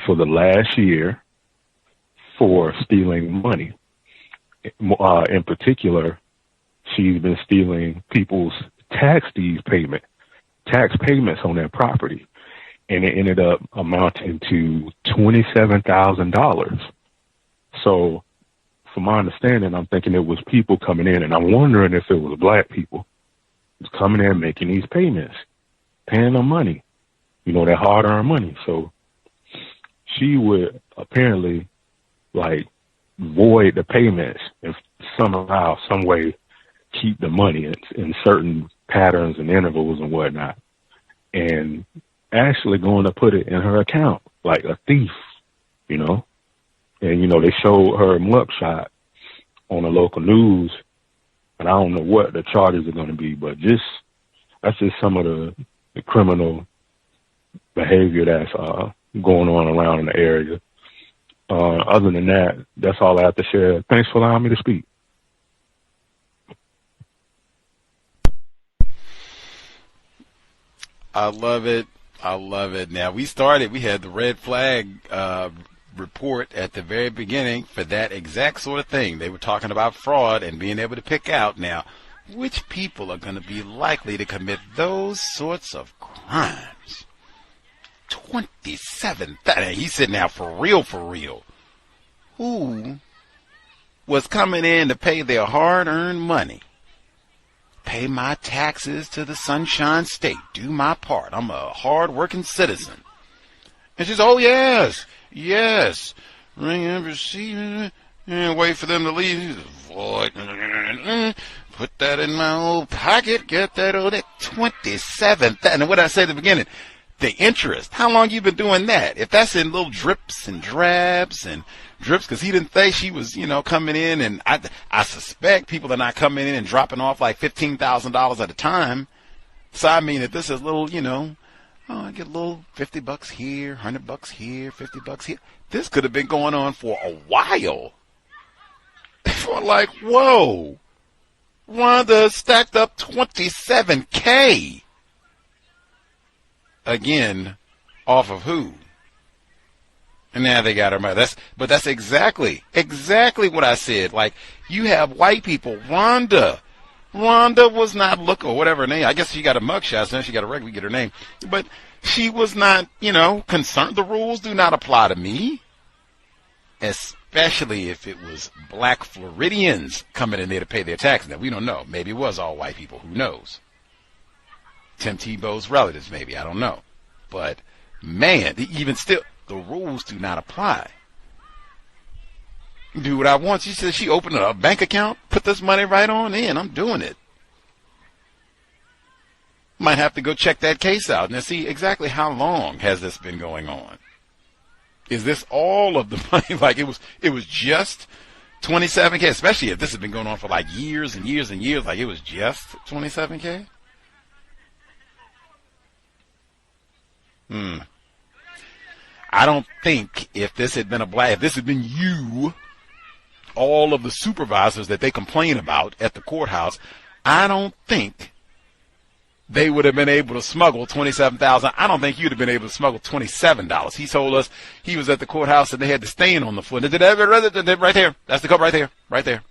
for the last year for stealing money. In particular, she's been stealing people's tax payments on their property. And it ended up amounting to $27,000. So from my understanding, I'm thinking it was people coming in, and I'm wondering if it was black people coming in making these payments, paying them money, their hard-earned money. So she would apparently void the payments and somehow, some way, keep the money in certain patterns and intervals and whatnot, and actually going to put it in her account like a thief, And, they showed her mugshot on the local news, and I don't know what the charges are going to be, but that's just some of the criminal behavior that's going on around in the area. Other than that, that's all I have to share. Thanks for allowing me to speak. I love it. Now, we had the red flag report at the very beginning for that exact sort of thing. They were talking about fraud and being able to pick out now which people are going to be likely to commit those sorts of crimes. 27. He said, now, for real, who was coming in to pay their hard-earned money? Pay my taxes to the Sunshine State. Do my part. I'm a hard-working citizen. And she says, oh, yes. Ring and receive and wait for them to leave. Void. Put that in my old pocket. Get that old $27,000. And what did I say at the beginning? The interest. How long you been doing that? If that's in little drips and drabs and drips, because he didn't think she was, coming in, and I suspect people are not coming in and dropping off like $15,000 at a time. So I mean, if this is little, I get a little $50 here, $100 here, $50 here. This could have been going on for a while. For whoa, Rhonda stacked up $27K. Again, Off of who? And now they got her money. That's exactly what I said. Like, you have white people. Rhonda was not looking, or whatever her name. I guess she got a mugshot, so now she got a record. We get her name. But she was not, concerned. The rules do not apply to me. Especially if it was black Floridians coming in there to pay their taxes. Now, we don't know. Maybe it was all white people. Who knows? Tim Tebow's relatives, maybe. I don't know. But, man, even still, the rules do not apply. Do what I want. She said she opened a bank account, put this money right on in. I'm doing it. Might have to go check that case out and see exactly how long has this been going on. Is this all of the money? Like it was just $27K, especially if this has been going on for like years and years and years. Like it was just $27K. I don't think if this had been you, all of the supervisors that they complain about at the courthouse, I don't think they would have been able to smuggle $27,000. I don't think you'd have been able to smuggle $27. He told us he was at the courthouse and they had the stain on the foot. Right there. That's the cup right there. Right there.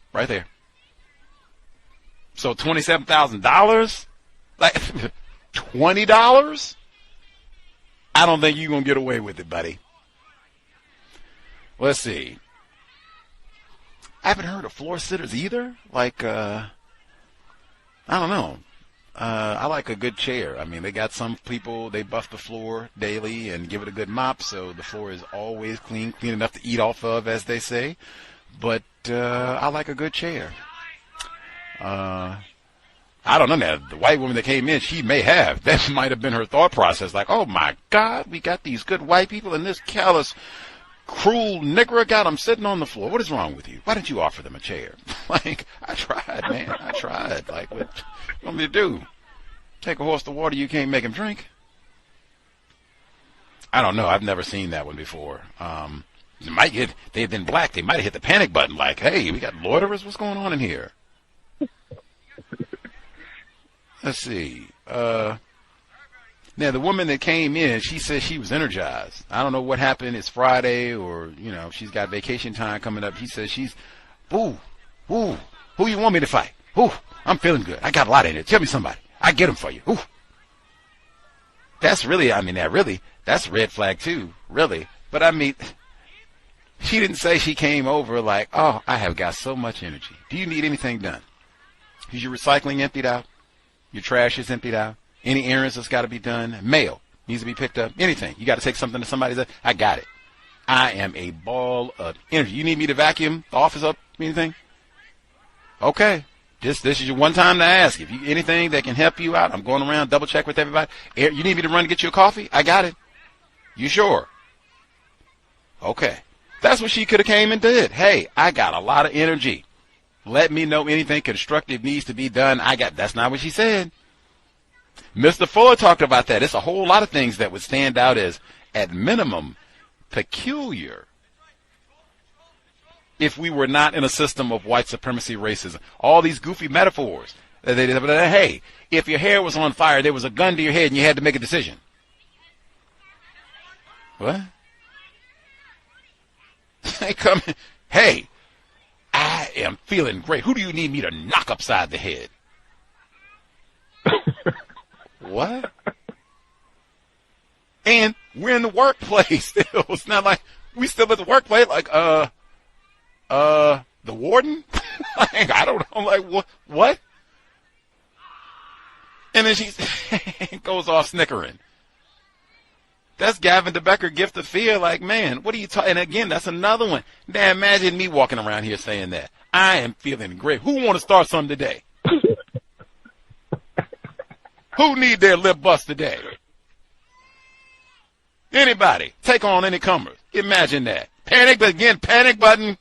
So $27,000? Like $20? I don't think you're going to get away with it, buddy. Let's see. I haven't heard of floor sitters either. Like, I don't know. I like a good chair. I mean, they got some people, they buff the floor daily and give it a good mop, so the floor is always clean enough to eat off of, as they say. But I like a good chair. I don't know now. The white woman that came in, she may have. That might have been her thought process. Like, oh, my God, we got these good white people, and this callous, cruel nigger got them sitting on the floor. What is wrong with you? Why didn't you offer them a chair? Like, I tried, man. I tried. Like, what you want me to do? Take a horse to water you can't make him drink? I don't know. I've never seen that one before. They've been black. They might have hit the panic button like, hey, we got loiterers. What's going on in here? Let's see. Now, the woman that came in, she said she was energized. I don't know what happened. It's Friday or, she's got vacation time coming up. She says she's, who you want me to fight? I'm feeling good. I got a lot in it. Tell me somebody. I get them for you. That's really, that's red flag too, really. But she didn't say she came over like, oh, I have got so much energy. Do you need anything done? Is your recycling emptied out? Your trash is emptied out. Any errands that's got to be done. Mail needs to be picked up. Anything. You got to take something to somebody's. I got it. I am a ball of energy. You need me to vacuum the office up? Anything? Okay. This is your one time to ask. If you anything that can help you out, I'm going around double check with everybody. You need me to run to get you a coffee? I got it. You sure? Okay. That's what she could have came and did. Hey, I got a lot of energy. Let me know anything constructive needs to be done. That's not what she said. Mr. Fuller talked about that. It's a whole lot of things that would stand out as, at minimum, peculiar if we were not in a system of white supremacy racism. All these goofy metaphors. Hey, if your hair was on fire, there was a gun to your head and you had to make a decision. What? Hey, I am feeling great. Who do you need me to knock upside the head? What? And we're in the workplace still. It's not like we still at the workplace. Like, the warden? Like, I don't know. Like, what? And then she goes off snickering. That's Gavin DeBecker gift of fear. Like, man, what are you talking? And again, that's another one. Now imagine me walking around here saying that. I am feeling great. Who want to start something today? Who need their lip bust today? Anybody? Take on any comers. Imagine that. Panic button.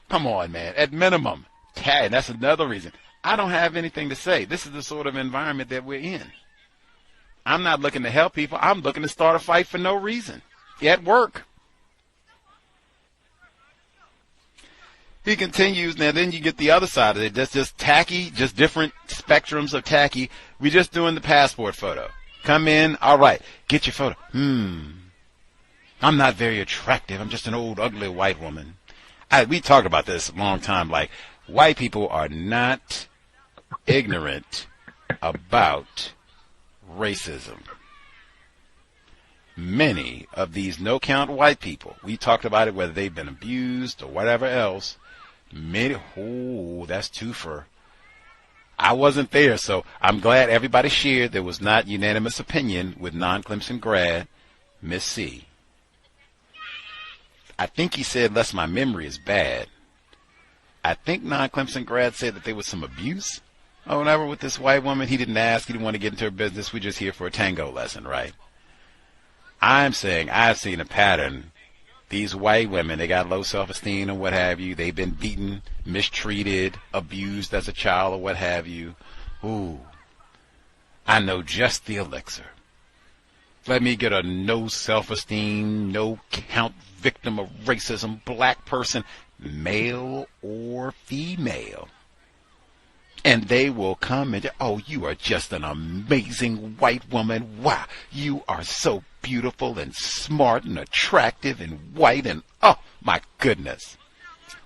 Come on, man. At minimum. And that's another reason. I don't have anything to say. This is the sort of environment that we're in. I'm not looking to help people. I'm looking to start a fight for no reason. At work. He continues, now then you get the other side of it. That's just tacky, just different spectrums of tacky. We're just doing the passport photo. Come in, all right, get your photo. I'm not very attractive. I'm just an old, ugly white woman. We talked about this a long time. Like, white people are not ignorant about racism. Many of these no-count white people, we talked about it, whether they've been abused or whatever else, that's twofer. I wasn't there, so I'm glad everybody shared. There was not unanimous opinion with non-Clemson grad, Miss C. I think he said, unless my memory is bad, I think non-Clemson grad said that there was some abuse or whatever with this white woman. He didn't ask. He didn't want to get into her business. We're just here for a tango lesson, right? I'm saying I've seen a pattern. These white women, they got low self-esteem or what have you. They've been beaten, mistreated, abused as a child or what have you. Ooh, I know just the elixir. Let me get a no self-esteem, no count victim of racism, black person, male or female. And they will come and, oh, you are just an amazing white woman. Wow, you are so beautiful and smart and attractive and white and, oh, my goodness.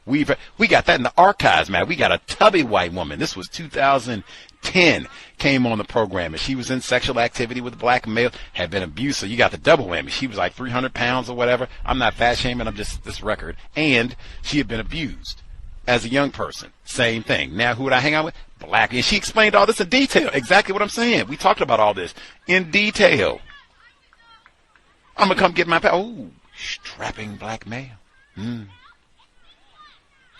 We got that in the archives, man. We got a tubby white woman. This was 2010, came on the program, and she was in sexual activity with a black male, had been abused, so you got the double whammy. She was like 300 pounds or whatever. I'm not fat shaming, I'm just this record. And she had been abused as a young person. Same thing. Now, who would I hang out with? Black. And she explained all this in detail. Exactly what I'm saying. We talked about all this in detail. I'm going to come get my strapping black male.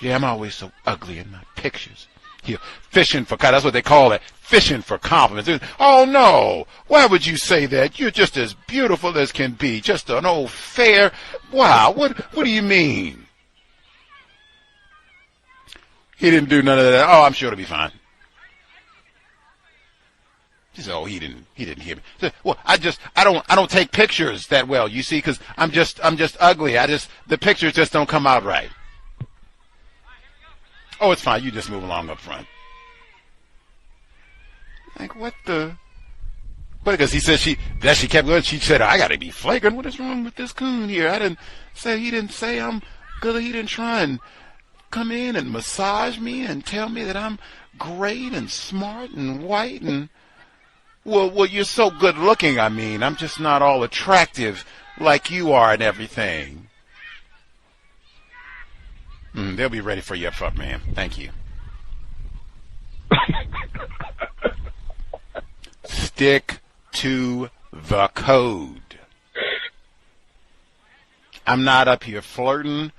Yeah, I'm always so ugly in my pictures. Here, fishing for, that's what they call it, fishing for compliments. Oh, no, why would you say that? You're just as beautiful as can be. Just an old fair. Wow, what do you mean? He didn't do none of that. Oh, I'm sure it'll be fine. He said, oh, he didn't hear me. Said, well, I don't take pictures that well, you see, because I'm just ugly. The pictures just don't come out right. Oh, it's fine. You just move along up front. Like, what the? But because he said she kept going. She said, I got to be flagrant. What is wrong with this coon here? He didn't say I'm good. He didn't try and come in and massage me and tell me that I'm great and smart and white and, well, you're so good looking. I mean, I'm just not all attractive like you are and everything. They'll be ready for you up front, ma'am. Thank you. Stick to the code. I'm not up here flirting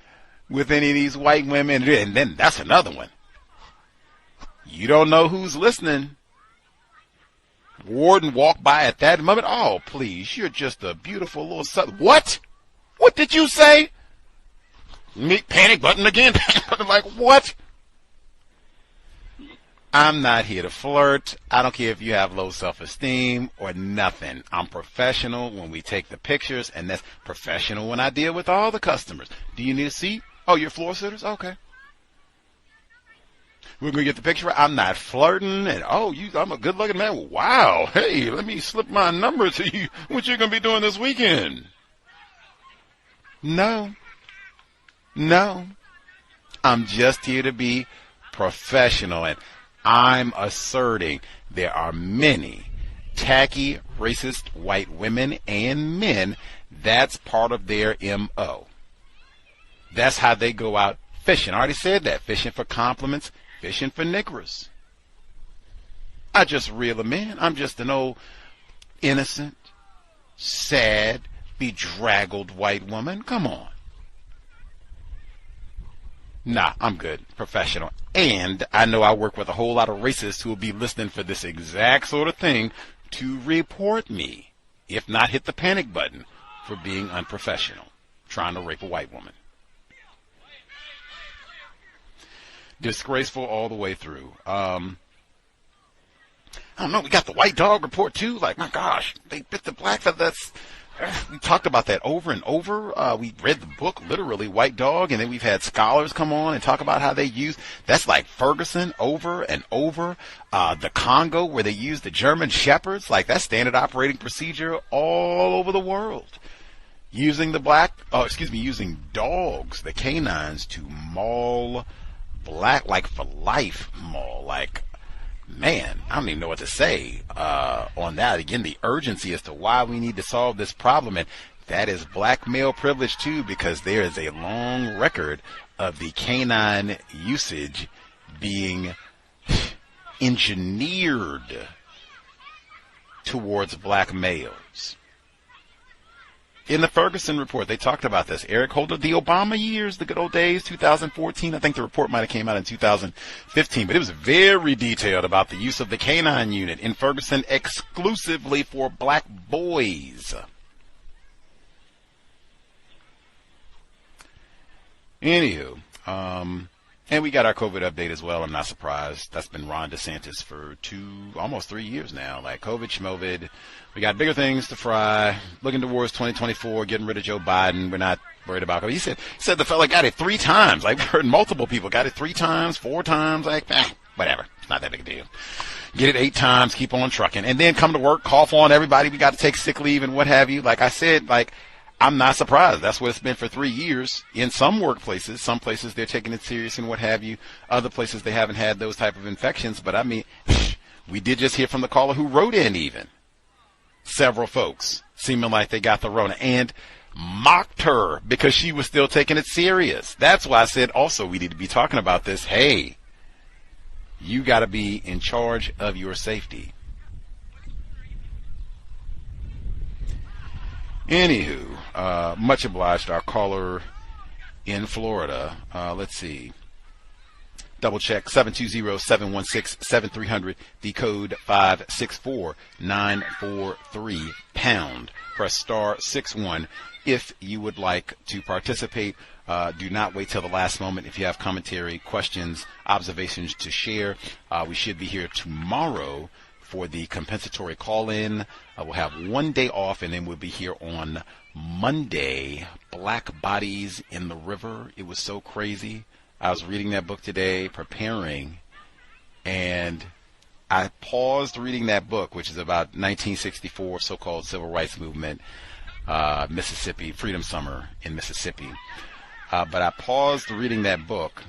with any of these white women. And then that's another one. You don't know who's listening. Warden walked by at that moment. Oh, please, you're just a beautiful little What? What did you say? Panic button again. Like, what? I'm not here to flirt. I don't care if you have low self-esteem or nothing. I'm professional when we take the pictures, and that's professional when I deal with all the customers. Do you need a seat? Oh, you're floor sitters? Okay. We're going to get the picture. I'm not flirting, and I'm a good-looking man. Wow. Hey, let me slip my number to you. What you going to be doing this weekend? No. I'm just here to be professional, and I'm asserting there are many tacky, racist white women and men. That's part of their M.O. That's how they go out fishing. I already said that. Fishing for compliments, fishing for niggers. I just reel them in. I'm just an old, innocent, sad, bedraggled white woman. Come on. Nah, I'm good. Professional. And I know I work with a whole lot of racists who will be listening for this exact sort of thing to report me, if not hit the panic button, for being unprofessional, trying to rape a white woman. Disgraceful all the way through. I don't know, we got the white dog report too. Like, my gosh, they bit the black fella. we talked about that over and over. We read the book, literally, White Dog, and then we've had scholars come on and talk about how they use, that's like Ferguson over and over. The Congo, where they use the German Shepherds, like that's standard operating procedure all over the world. Using using dogs, the canines, to maul black, like for life maul, like, man, I don't even know what to say on that. Again, the urgency as to why we need to solve this problem, and that is black male privilege too, because there is a long record of the canine usage being engineered towards black males. In the Ferguson report, they talked about this. Eric Holder, the Obama years, the good old days, 2014. I think the report might have came out in 2015, but it was very detailed about the use of the canine unit in Ferguson exclusively for black boys. Anywho, and we got our COVID update as well. I'm not surprised. That's been Ron DeSantis for almost 3 years now. Like COVID, schmovid. We got bigger things to fry. Looking towards 2024, getting rid of Joe Biden. We're not worried about it. He said the fella got it 3 times. Like, we've heard multiple people got it 3 times, 4 times. Like, whatever. It's not that big a deal. Get it 8 times, keep on trucking. And then come to work, cough on everybody. We got to take sick leave and what have you. Like I said, like, I'm not surprised. That's what it's been for 3 years in some workplaces. Some places they're taking it serious and what have you. Other places they haven't had those type of infections. But I mean, we did just hear from the caller who wrote in even. Several folks seeming like they got the Rona and mocked her because she was still taking it serious. That's why I said also we need to be talking about this. Hey, you got to be in charge of your safety. Anywho, much obliged, our caller in Florida. Let's see. Double check, 720-716-7300, the code 564-943 pound. Press star 61 if you would like to participate. Do not wait till the last moment if you have commentary, questions, observations to share. We should be here tomorrow for the compensatory call-in. We'll have 1 day off, and then we'll be here on Monday. Black Bodies in the River. It was so crazy. I was reading that book today, preparing, and I paused reading that book, which is about 1964, so-called civil rights movement, Mississippi, Freedom Summer in Mississippi. But I paused reading that book,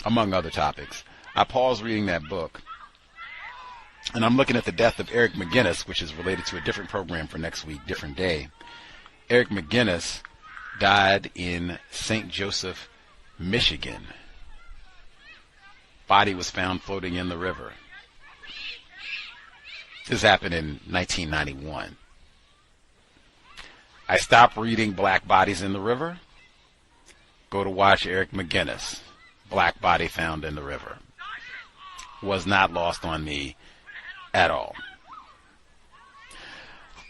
among other topics. I paused reading that book, and I'm looking at the death of Eric McGinnis, which is related to a different program for next week, different day. Eric McGinnis died in St. Joseph, Michigan. Body was found floating in the river. This happened in 1991. I stopped reading Black Bodies in the River. Go to watch Eric McGinnis. Black body found in the river. Was not lost on me at all.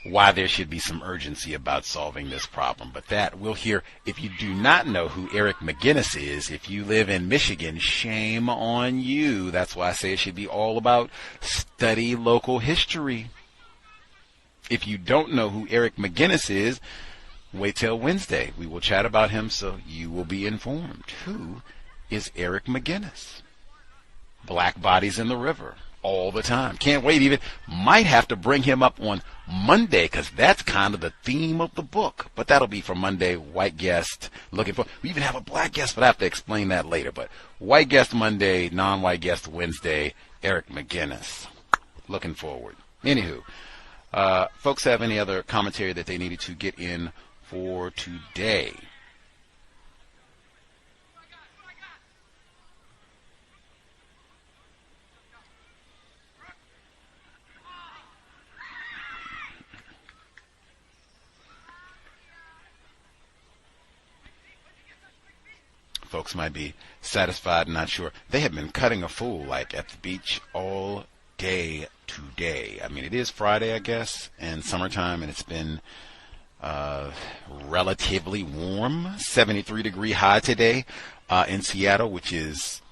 Why there should be some urgency about solving this problem. But that we'll hear. If you do not know who Eric McGinnis is, if you live in Michigan, shame on you. That's why I say it should be all about study local history. If you don't know who Eric McGinnis is, wait till Wednesday. We will chat about him so you will be informed. Who is Eric McGinnis? Black bodies in the river. All the time. Can't wait. Even might have to bring him up on Monday because that's kind of the theme of the book. But that'll be for Monday. White guest. Looking for. We even have a black guest, but I have to explain that later. But white guest Monday, non-white guest Wednesday. Eric McGinnis. Looking forward. Anywho, folks have any other commentary that they needed to get in for today? Folks might be satisfied, not sure. They have been cutting a fool like at the beach all day today. I mean, it is Friday, I guess, and summertime, and it's been relatively warm. 73-degree high today in Seattle, which is,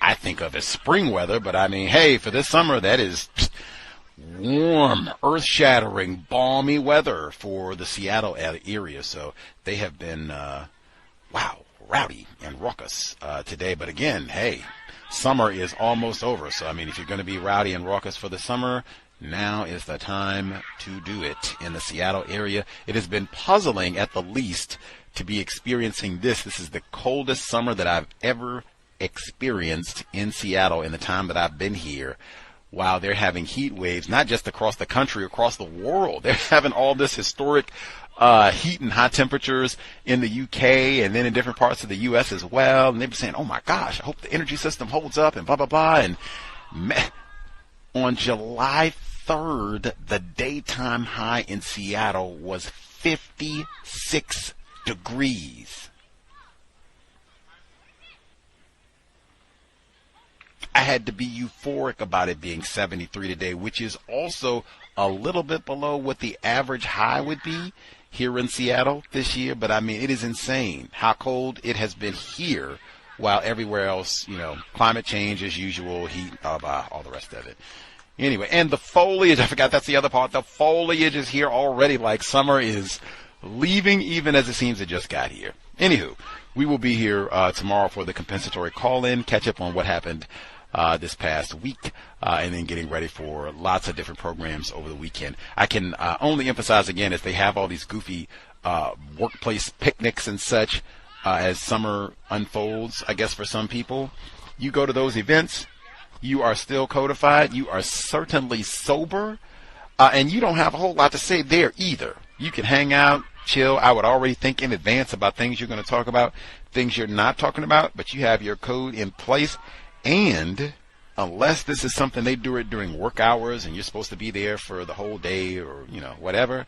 I think of as spring weather, but I mean, hey, for this summer, that is warm, earth-shattering, balmy weather for the Seattle area. So they have been, rowdy and raucous today. But again, hey, summer is almost over. So, I mean, if you're going to be rowdy and raucous for the summer, now is the time to do it in the Seattle area. It has been puzzling at the least to be experiencing this. This is the coldest summer that I've ever experienced in Seattle in the time that I've been here. While they're having heat waves, not just across the country, across the world. They're having all this historic heat and high temperatures in the UK and then in different parts of the US as well. And they've been saying, oh my gosh, I hope the energy system holds up and blah, blah, blah. And on July 3rd, the daytime high in Seattle was 56 degrees. I had to be euphoric about it being 73 today, which is also a little bit below what the average high would be here in Seattle this year. But I mean, it is insane how cold it has been here, while everywhere else, climate change as usual, heat, all the rest of it. Anyway, and the foliage, I forgot that's the other part. The foliage is here already, like summer is leaving, even as it seems it just got here. Anywho, we will be here tomorrow for the compensatory call-in, catch up on what happened this past week, and then getting ready for lots of different programs over the weekend. I can only emphasize again, as they have all these goofy workplace picnics and such as summer unfolds, I guess for some people, you go to those events, you are still codified, you are certainly sober, and you don't have a whole lot to say there either. You can hang out, chill. I would already think in advance about things you're going to talk about, things you're not talking about, but you have your code in place. And unless this is something they do it during work hours and you're supposed to be there for the whole day or, whatever,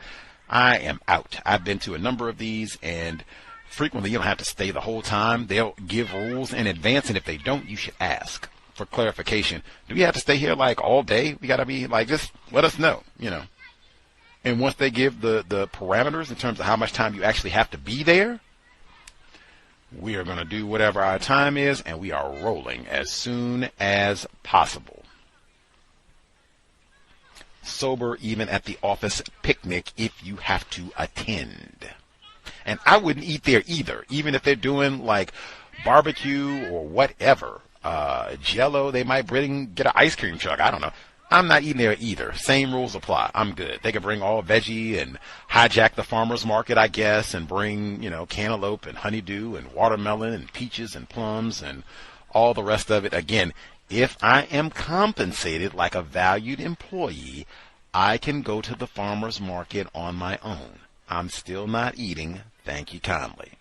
I am out. I've been to a number of these, and frequently you don't have to stay the whole time. They'll give rules in advance, and if they don't, you should ask for clarification. Do we have to stay here like all day? We got to be like, just let us know, And once they give the parameters in terms of how much time you actually have to be there, we are going to do whatever our time is, and we are rolling as soon as possible. Sober even at the office picnic if you have to attend. And I wouldn't eat there either, even if they're doing like barbecue or whatever. Jell-O, they might get an ice cream truck. I don't know. I'm not eating there either. Same rules apply. I'm good. They could bring all veggie and hijack the farmer's market, I guess, and bring, cantaloupe and honeydew and watermelon and peaches and plums and all the rest of it. Again, if I am compensated like a valued employee, I can go to the farmer's market on my own. I'm still not eating. Thank you kindly.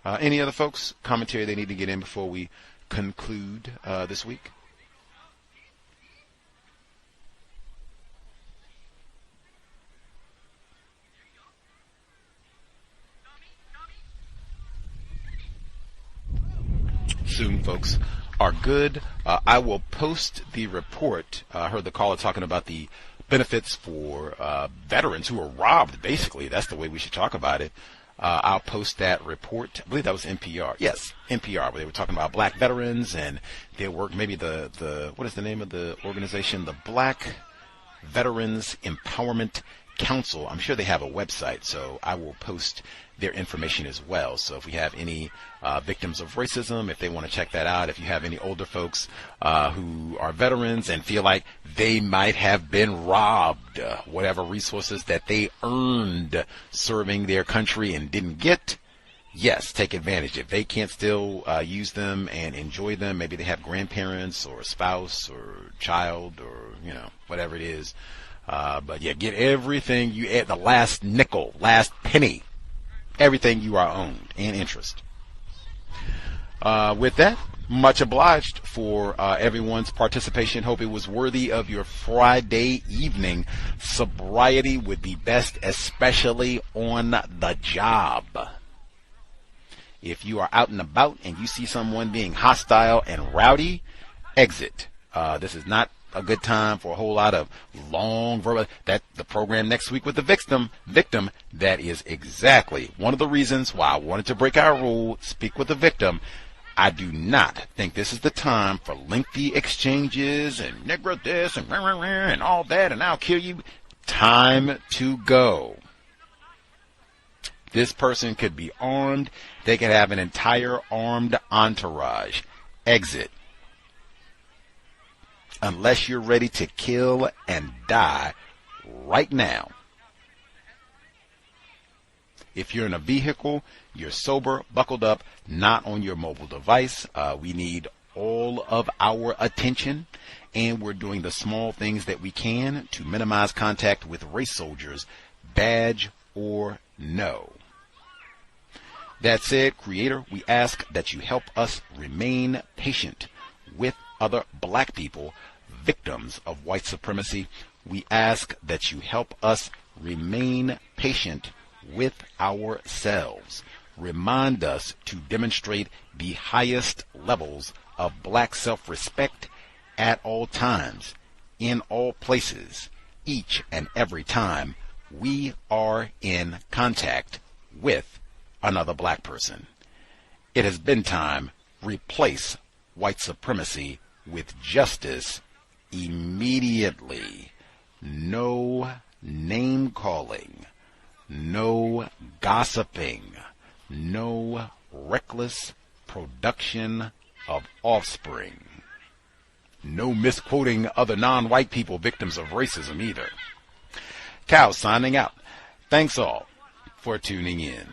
Any other folks, commentary they need to get in before we conclude this week? Soon, folks, are good. I will post the report. I heard the caller talking about the benefits for veterans who were robbed, basically. That's the way we should talk about it. I'll post that report. I believe that was NPR. Yes, NPR, where they were talking about black veterans and their work. Maybe the what is the name of the organization? The Black Veterans Empowerment Council. I'm sure they have a website, so I will post their information as well. So if we have any victims of racism, if they want to check that out, if you have any older folks who are veterans and feel like they might have been robbed, whatever resources that they earned serving their country and didn't get, yes, take advantage. If they can't still use them and enjoy them, maybe they have grandparents or a spouse or child or, whatever it is. But yeah, get everything you add, the last nickel, last penny, everything you are owned and interest. With that, much obliged for everyone's participation. Hope it was worthy of your Friday evening. Sobriety would be best, especially on the job. If you are out and about and you see someone being hostile and rowdy, exit. This is not a good time for a whole lot of long verbal. That the program next week with the victim, that is exactly one of the reasons why I wanted to break our rule, speak with the victim. I do not think this is the time for lengthy exchanges and nigger this and all that and I'll kill you. Time to go. This person could be armed. They could have an entire armed entourage. Exit. Unless you're ready to kill and die right now. If you're in a vehicle, you're sober, buckled up, not on your mobile device. We need all of our attention, and we're doing the small things that we can to minimize contact with race soldiers, badge or no. That said, Creator, we ask that you help us remain patient with other black people, victims of white supremacy. We ask that you help us remain patient with ourselves. Remind us to demonstrate the highest levels of black self-respect at all times, in all places, each and every time we are in contact with another black person. It has been time. Replace white supremacy with justice immediately. No name calling. No gossiping, no reckless production of offspring, no misquoting other non-white people victims of racism either. Cal signing out. Thanks all for tuning in.